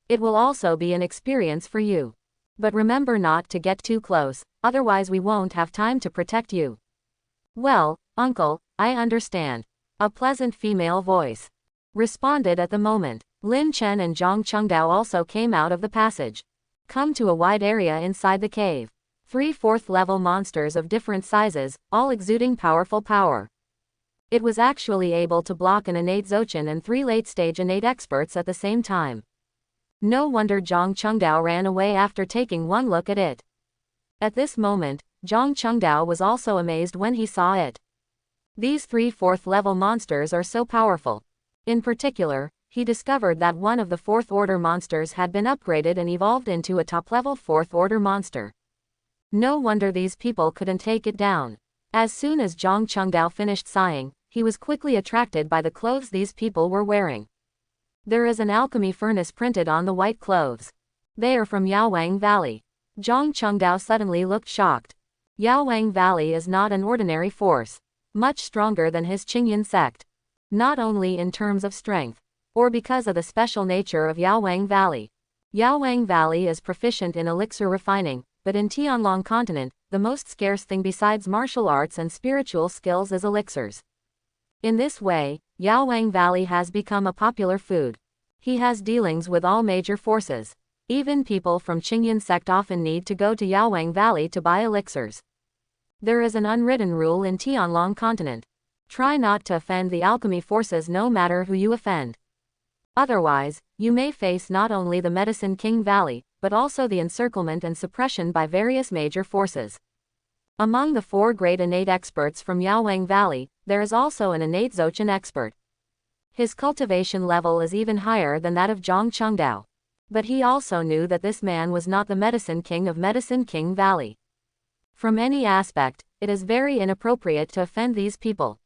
It will also be an experience for you. But remember not to get too close, otherwise we won't have time to protect you. Well, uncle, I understand. A pleasant female voice responded at the moment. Lin Chen and Zhang Chengdao also came out of the passage. Come to a wide area inside the cave. 3 fourth-level monsters of different sizes, all exuding powerful power. It was actually able to block an innate Zochin and 3 late-stage innate experts at the same time. No wonder Zhang Chengdao ran away after taking one look at it. At this moment, Zhang Chengdao was also amazed when he saw it. These 3 4th-level monsters are so powerful. In particular, he discovered that one of the 4th-order monsters had been upgraded and evolved into a top-level 4th-order monster. No wonder these people couldn't take it down. As soon as Zhang Chengdao finished sighing, he was quickly attracted by the clothes these people were wearing. There is an alchemy furnace printed on the white clothes. They are from Yaowang Valley. Zhang Chengdao suddenly looked shocked. Yaowang Valley is not an ordinary force. Much stronger than his Qingyan sect. Not only in terms of strength, or because of the special nature of Yaowang Valley. Yaowang Valley is proficient in elixir refining, but in Tianlong continent, the most scarce thing besides martial arts and spiritual skills is elixirs. In this way, Yaowang Valley has become a popular food. He has dealings with all major forces. Even people from Qingyan sect often need to go to Yaowang Valley to buy elixirs. There is an unwritten rule in Tianlong continent. Try not to offend the alchemy forces no matter who you offend. Otherwise, you may face not only the Medicine King Valley, but also the encirclement and suppression by various major forces. Among the 4 great innate experts from Yaowang Valley, there is also an innate Zochin expert. His cultivation level is even higher than that of Zhang Chengdao. But he also knew that this man was not the Medicine King of Medicine King Valley. From any aspect, it is very inappropriate to offend these people.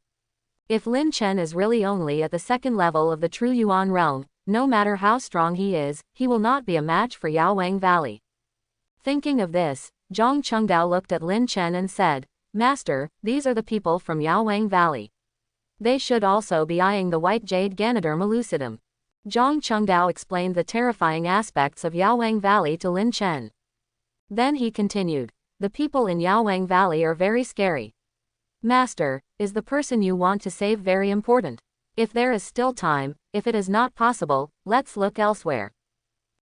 If Lin Chen is really only at the 2nd level of the true Yuan realm, no matter how strong he is, he will not be a match for Yaowang Valley. Thinking of this, Zhang Chengdao looked at Lin Chen and said, "Master, these are the people from Yaowang Valley. They should also be eyeing the white jade Ganoderma lucidum." Zhang Chengdao explained the terrifying aspects of Yaowang Valley to Lin Chen. Then he continued, "The people in Yaowang Valley are very scary. Master, is the person you want to save very important? If there is still time, if it is not possible, let's look elsewhere.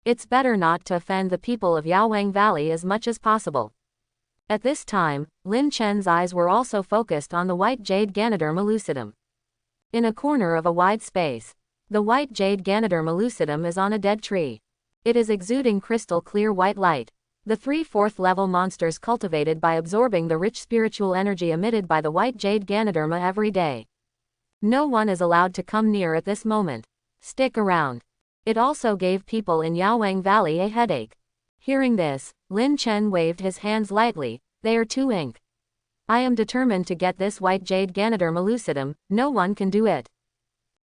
It's better not to offend the people of Yaowang Valley as much as possible." At this time, Lin Chen's eyes were also focused on the white jade Ganoderma lucidum. In a corner of a wide space, the white jade Ganoderma lucidum is on a dead tree. It is exuding crystal clear white light. The 3 4th-level monsters cultivated by absorbing the rich spiritual energy emitted by the white jade Ganoderma every day. No one is allowed to come near at this moment. Stick around. It also gave people in Yaowang Valley a headache. Hearing this, Lin Chen waved his hands lightly. "They are too ink. I am determined to get this white jade Ganoderma lucidum, no one can do it."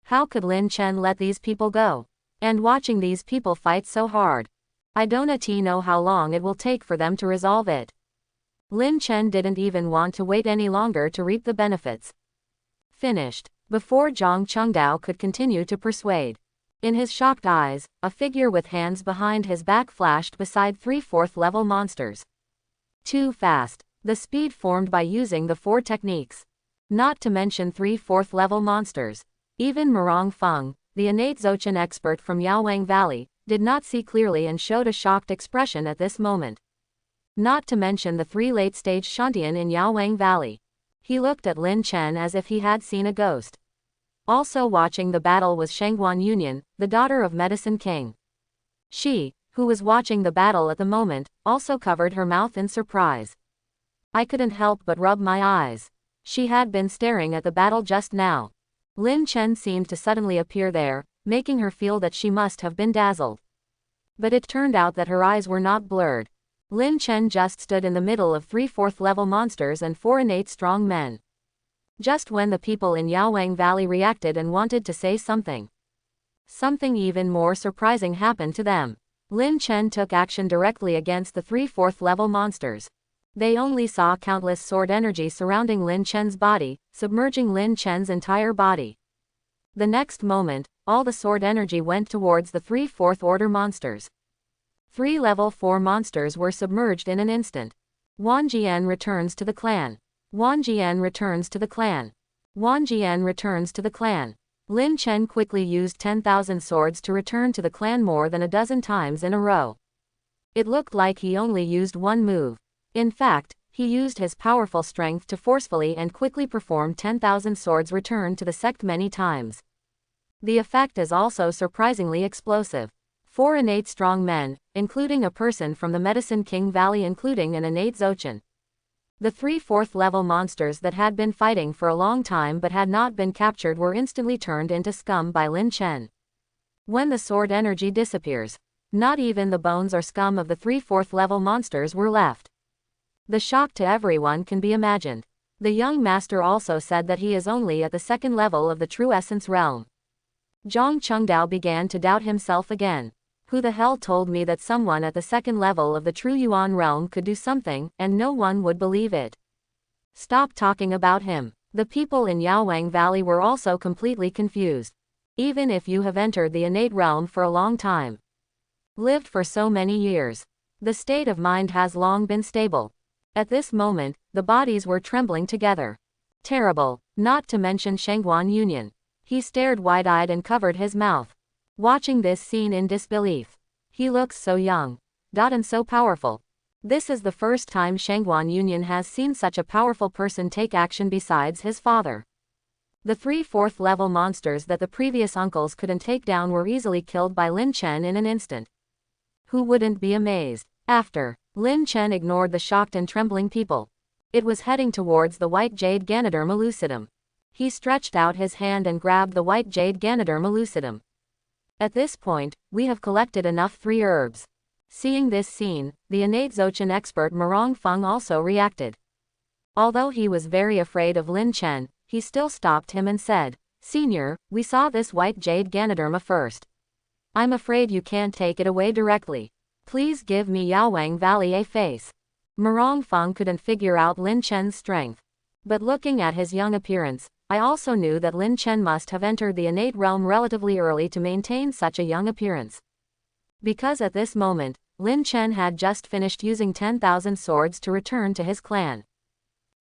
How could Lin Chen let these people go? And watching these people fight so hard, I don't know how long it will take for them to resolve it. Lin Chen didn't even want to wait any longer to reap the benefits. Finished. Before Zhang Chengdao could continue to persuade. In his shocked eyes, a figure with hands behind his back flashed beside 3 4th-level monsters. Too fast. The speed formed by using the 4 techniques. Not to mention 3 4th-level monsters. Even Murong Feng, the innate Zochin expert from Yaowang Valley, did not see clearly and showed a shocked expression at this moment. Not to mention the 3 late-stage Shantian in Yaowang Valley. He looked at Lin Chen as if he had seen a ghost. Also watching the battle was Shangguan Union, the daughter of Medicine King. She, who was watching the battle at the moment, also covered her mouth in surprise. I couldn't help but rub my eyes. She had been staring at the battle just now. Lin Chen seemed to suddenly appear there, making her feel that she must have been dazzled. But it turned out that her eyes were not blurred. Lin Chen just stood in the middle of 3 4th-level monsters and 4 innate strong men. Just when the people in Yaowang Valley reacted and wanted to say something, something even more surprising happened to them. Lin Chen took action directly against the 3 4th-level monsters. They only saw countless sword energy surrounding Lin Chen's body, submerging Lin Chen's entire body. The next moment, all the sword energy went towards the 3 4th-order monsters. 3 level 4 monsters were submerged in an instant. Wang Jian returns to the clan. Wang Jian returns to the clan. Wang Jian returns to the clan. Lin Chen quickly used 10,000 swords to return to the clan more than a dozen times in a row. It looked like he only used one move. In fact, he used his powerful strength to forcefully and quickly perform 10,000 swords return to the sect many times. The effect is also surprisingly explosive. 4 innate strong men, including a person from the Medicine King Valley, including an innate Zochin. The 3 4th-level monsters that had been fighting for a long time but had not been captured were instantly turned into scum by Lin Chen. When the sword energy disappears, not even the bones or scum of the 3 4th-level monsters were left. The shock to everyone can be imagined. The young master also said that he is only at the 2nd level of the True Essence realm. Zhang Chengdao began to doubt himself again. Who the hell told me that someone at the 2nd level of the True Yuan realm could do something, and no one would believe it? Stop talking about him. The people in Yaowang Valley were also completely confused. Even if you have entered the innate realm for a long time, lived for so many years, the state of mind has long been stable. At this moment, the bodies were trembling together. Terrible, not to mention Shangguan Union. He stared wide-eyed and covered his mouth, watching this scene in disbelief. He looks so young, and so powerful. This is the first time Shangguan Union has seen such a powerful person take action besides his father. The 3 4th-level monsters that the previous uncles couldn't take down were easily killed by Lin Chen in an instant. Who wouldn't be amazed? After, Lin Chen ignored the shocked and trembling people. It was heading towards the white jade Ganoderma lucidum. He stretched out his hand and grabbed the white jade Ganoderma lucidum. At this point, we have collected enough 3 herbs. Seeing this scene, the innate Zochin expert Morong Feng also reacted. Although he was very afraid of Lin Chen, he still stopped him and said, "Senior, we saw this white jade Ganoderma first. I'm afraid you can't take it away directly. Please give me Yaowang Valley a face." Morong Feng couldn't figure out Lin Chen's strength. But looking at his young appearance, I also knew that Lin Chen must have entered the innate realm relatively early to maintain such a young appearance. Because at this moment, Lin Chen had just finished using 10,000 swords to return to his clan.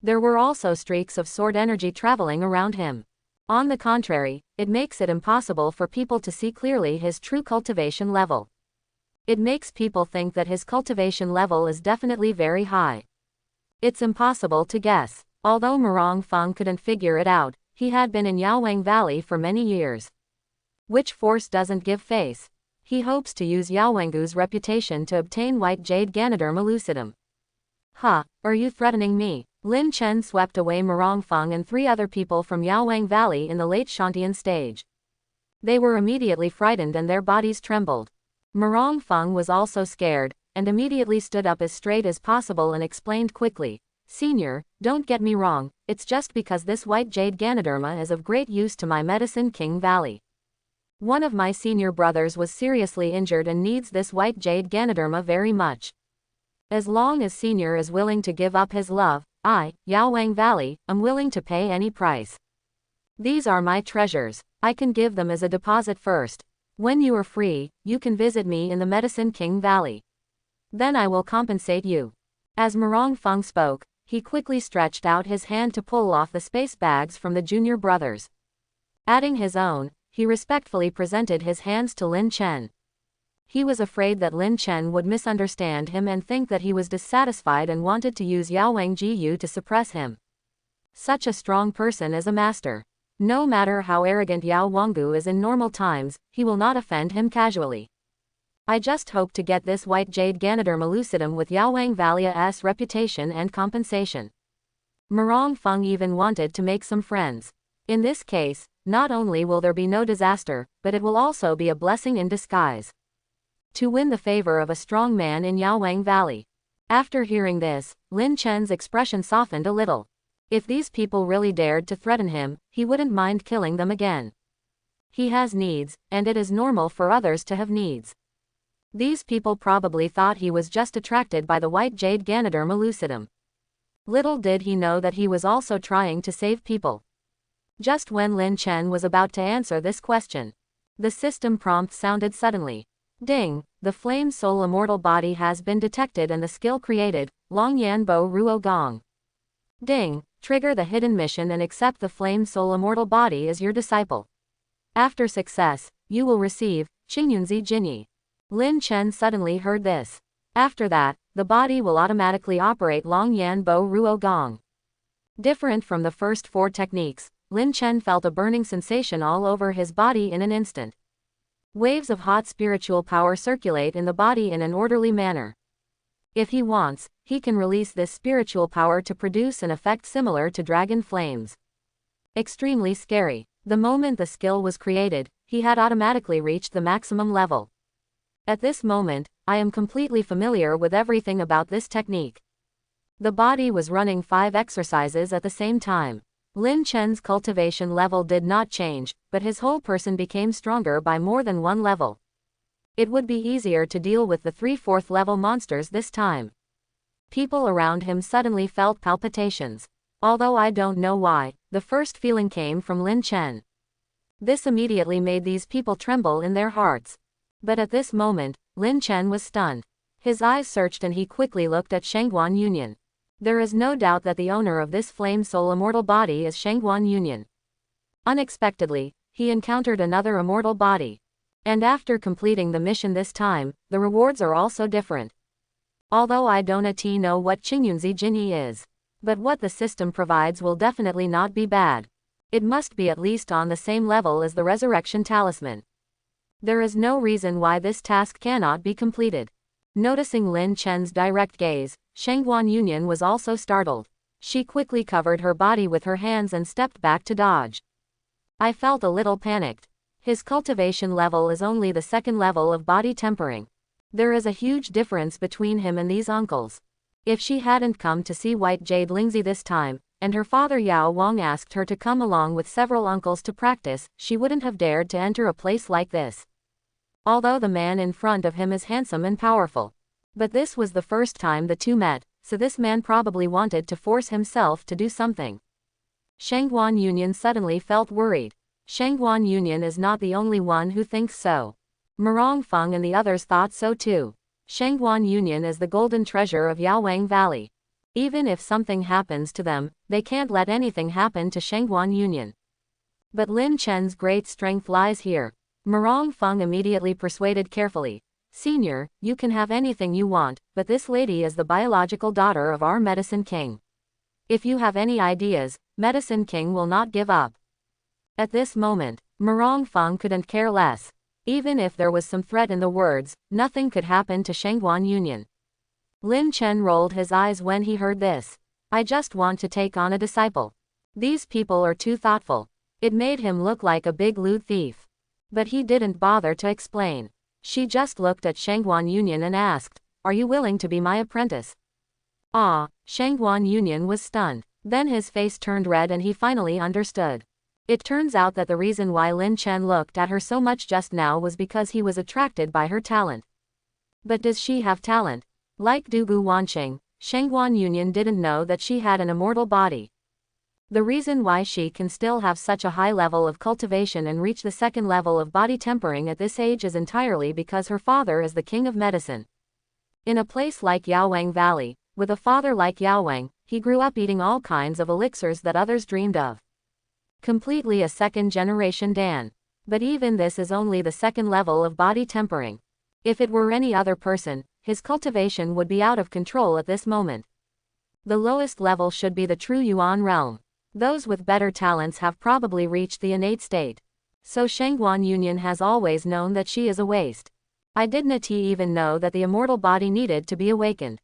There were also streaks of sword energy traveling around him. On the contrary, it makes it impossible for people to see clearly his true cultivation level. It makes people think that his cultivation level is definitely very high. It's impossible to guess. Although Morong Feng couldn't figure it out, he had been in Yaowang Valley for many years. Which force doesn't give face? He hopes to use Yaowangu's reputation to obtain white jade Ganoderma lucidum. Huh, are you threatening me? Lin Chen swept away Morong Feng and 3 other people from Yaowang Valley in the late Shantian stage. They were immediately frightened and their bodies trembled. Morong Feng was also scared, and immediately stood up as straight as possible and explained quickly, "Senior, don't get me wrong, it's just because this white jade Ganoderma is of great use to my Medicine King Valley. One of my senior brothers was seriously injured and needs this white jade Ganoderma very much. As long as Senior is willing to give up his love, I, Yaowang Valley, am willing to pay any price. These are my treasures. I can give them as a deposit first. When you are free, you can visit me in the Medicine King Valley. Then I will compensate you." As Morong Feng spoke, he quickly stretched out his hand to pull off the space bags from the junior brothers. Adding his own, he respectfully presented his hands to Lin Chen. He was afraid that Lin Chen would misunderstand him and think that he was dissatisfied and wanted to use Yaowang Jiyu to suppress him. Such a strong person is a master. No matter how arrogant Yao Wangu is in normal times, he will not offend him casually. I just hope to get this white jade Ganoderma lucidum with Yaowang Valley's reputation and compensation. Morong Feng even wanted to make some friends. In this case, not only will there be no disaster, but it will also be a blessing in disguise. To win the favor of a strong man in Yaowang Valley. After hearing this, Lin Chen's expression softened a little. If these people really dared to threaten him, he wouldn't mind killing them again. He has needs, and it is normal for others to have needs. These people probably thought he was just attracted by the white jade Ganoderma lucidum. Little did he know that he was also trying to save people. Just when Lin Chen was about to answer this question, the system prompt sounded suddenly. Ding, the flame soul immortal body has been detected and the skill created, Long Yan Bo Ruo Gong. Ding, trigger the hidden mission and accept the flame soul immortal body as your disciple. After success, you will receive Qingyunzi Jinyi. Lin Chen suddenly heard this. After that, the body will automatically operate Long Yan Bo Ruo Gong. Different from the first 4 techniques, Lin Chen felt a burning sensation all over his body in an instant. Waves of hot spiritual power circulate in the body in an orderly manner. If he wants, he can release this spiritual power to produce an effect similar to dragon flames. Extremely scary. The moment the skill was created, he had automatically reached the maximum level. At this moment, I am completely familiar with everything about this technique. The body was running 5 exercises at the same time. Lin Chen's cultivation level did not change, but his whole person became stronger by more than 1 level. It would be easier to deal with the 3/4 level monsters this time. People around him suddenly felt palpitations. Although I don't know why, the first feeling came from Lin Chen. This immediately made these people tremble in their hearts. But at this moment, Lin Chen was stunned. His eyes searched and he quickly looked at Shangguan Union. There is no doubt that the owner of this flame soul immortal body is Shangguan Union. Unexpectedly, he encountered another immortal body. And after completing the mission this time, the rewards are also different. Although I don't know what Qingyunzi Jinyi is. But what the system provides will definitely not be bad. It must be at least on the same level as the resurrection talisman. There is no reason why this task cannot be completed. Noticing Lin Chen's direct gaze, Shangguan Union was also startled. She quickly covered her body with her hands and stepped back to dodge. I felt a little panicked. His cultivation level is only the 2nd level of body tempering. There is a huge difference between him and these uncles. If she hadn't come to see White Jade Lingzi this time, and her father Yao Wang asked her to come along with several uncles to practice, she wouldn't have dared to enter a place like this. Although the man in front of him is handsome and powerful. But this was the first time the two met, so this man probably wanted to force himself to do something. Shangguan Union suddenly felt worried. Shangguan Union is not the only one who thinks so. Murong Feng and the others thought so too. Shangguan Union is the golden treasure of Yaowang Valley. Even if something happens to them, they can't let anything happen to Shangguan Union. But Lin Chen's great strength lies here. Murong Feng immediately persuaded carefully. Senior, you can have anything you want, but this lady is the biological daughter of our Medicine King. If you have any ideas, Medicine King will not give up. At this moment, Murong Feng couldn't care less. Even if there was some threat in the words, nothing could happen to Shangguan Union. Lin Chen rolled his eyes when he heard this. I just want to take on a disciple. These people are too thoughtful. It made him look like a big loot thief. But he didn't bother to explain. She just looked at Shangguan Union and asked, are you willing to be my apprentice? Ah, Shangguan Union was stunned. Then his face turned red and he finally understood. It turns out that the reason why Lin Chen looked at her so much just now was because he was attracted by her talent. But does she have talent? Like Dugu Wanqing, Shangguan Union didn't know that she had an immortal body. The reason why she can still have such a high level of cultivation and reach the 2nd level of body tempering at this age is entirely because her father is the king of medicine. In a place like Yaowang Valley, with a father like Yaowang, he grew up eating all kinds of elixirs that others dreamed of. Completely a 2nd generation Dan. But even this is only the 2nd level of body tempering. If it were any other person, his cultivation would be out of control at this moment. The lowest level should be the true Yuan realm. Those with better talents have probably reached the innate state. So Shangguan Union has always known that she is a waste. I didn't even know that the immortal body needed to be awakened.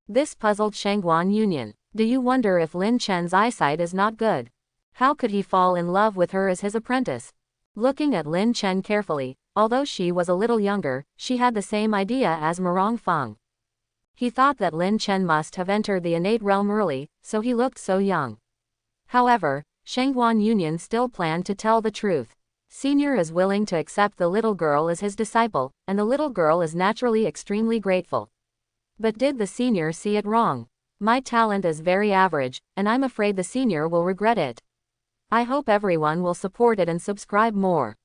This puzzled Shangguan Union. Do you wonder if Lin Chen's eyesight is not good? How could he fall in love with her as his apprentice? Looking at Lin Chen carefully, although she was a little younger, she had the same idea as Murong Feng. He thought that Lin Chen must have entered the innate realm early, so he looked so young. However, Shangguan Union still planned to tell the truth. Senior is willing to accept the little girl as his disciple, and the little girl is naturally extremely grateful. But did the senior see it wrong? My talent is very average, and I'm afraid the senior will regret it. I hope everyone will support it and subscribe more.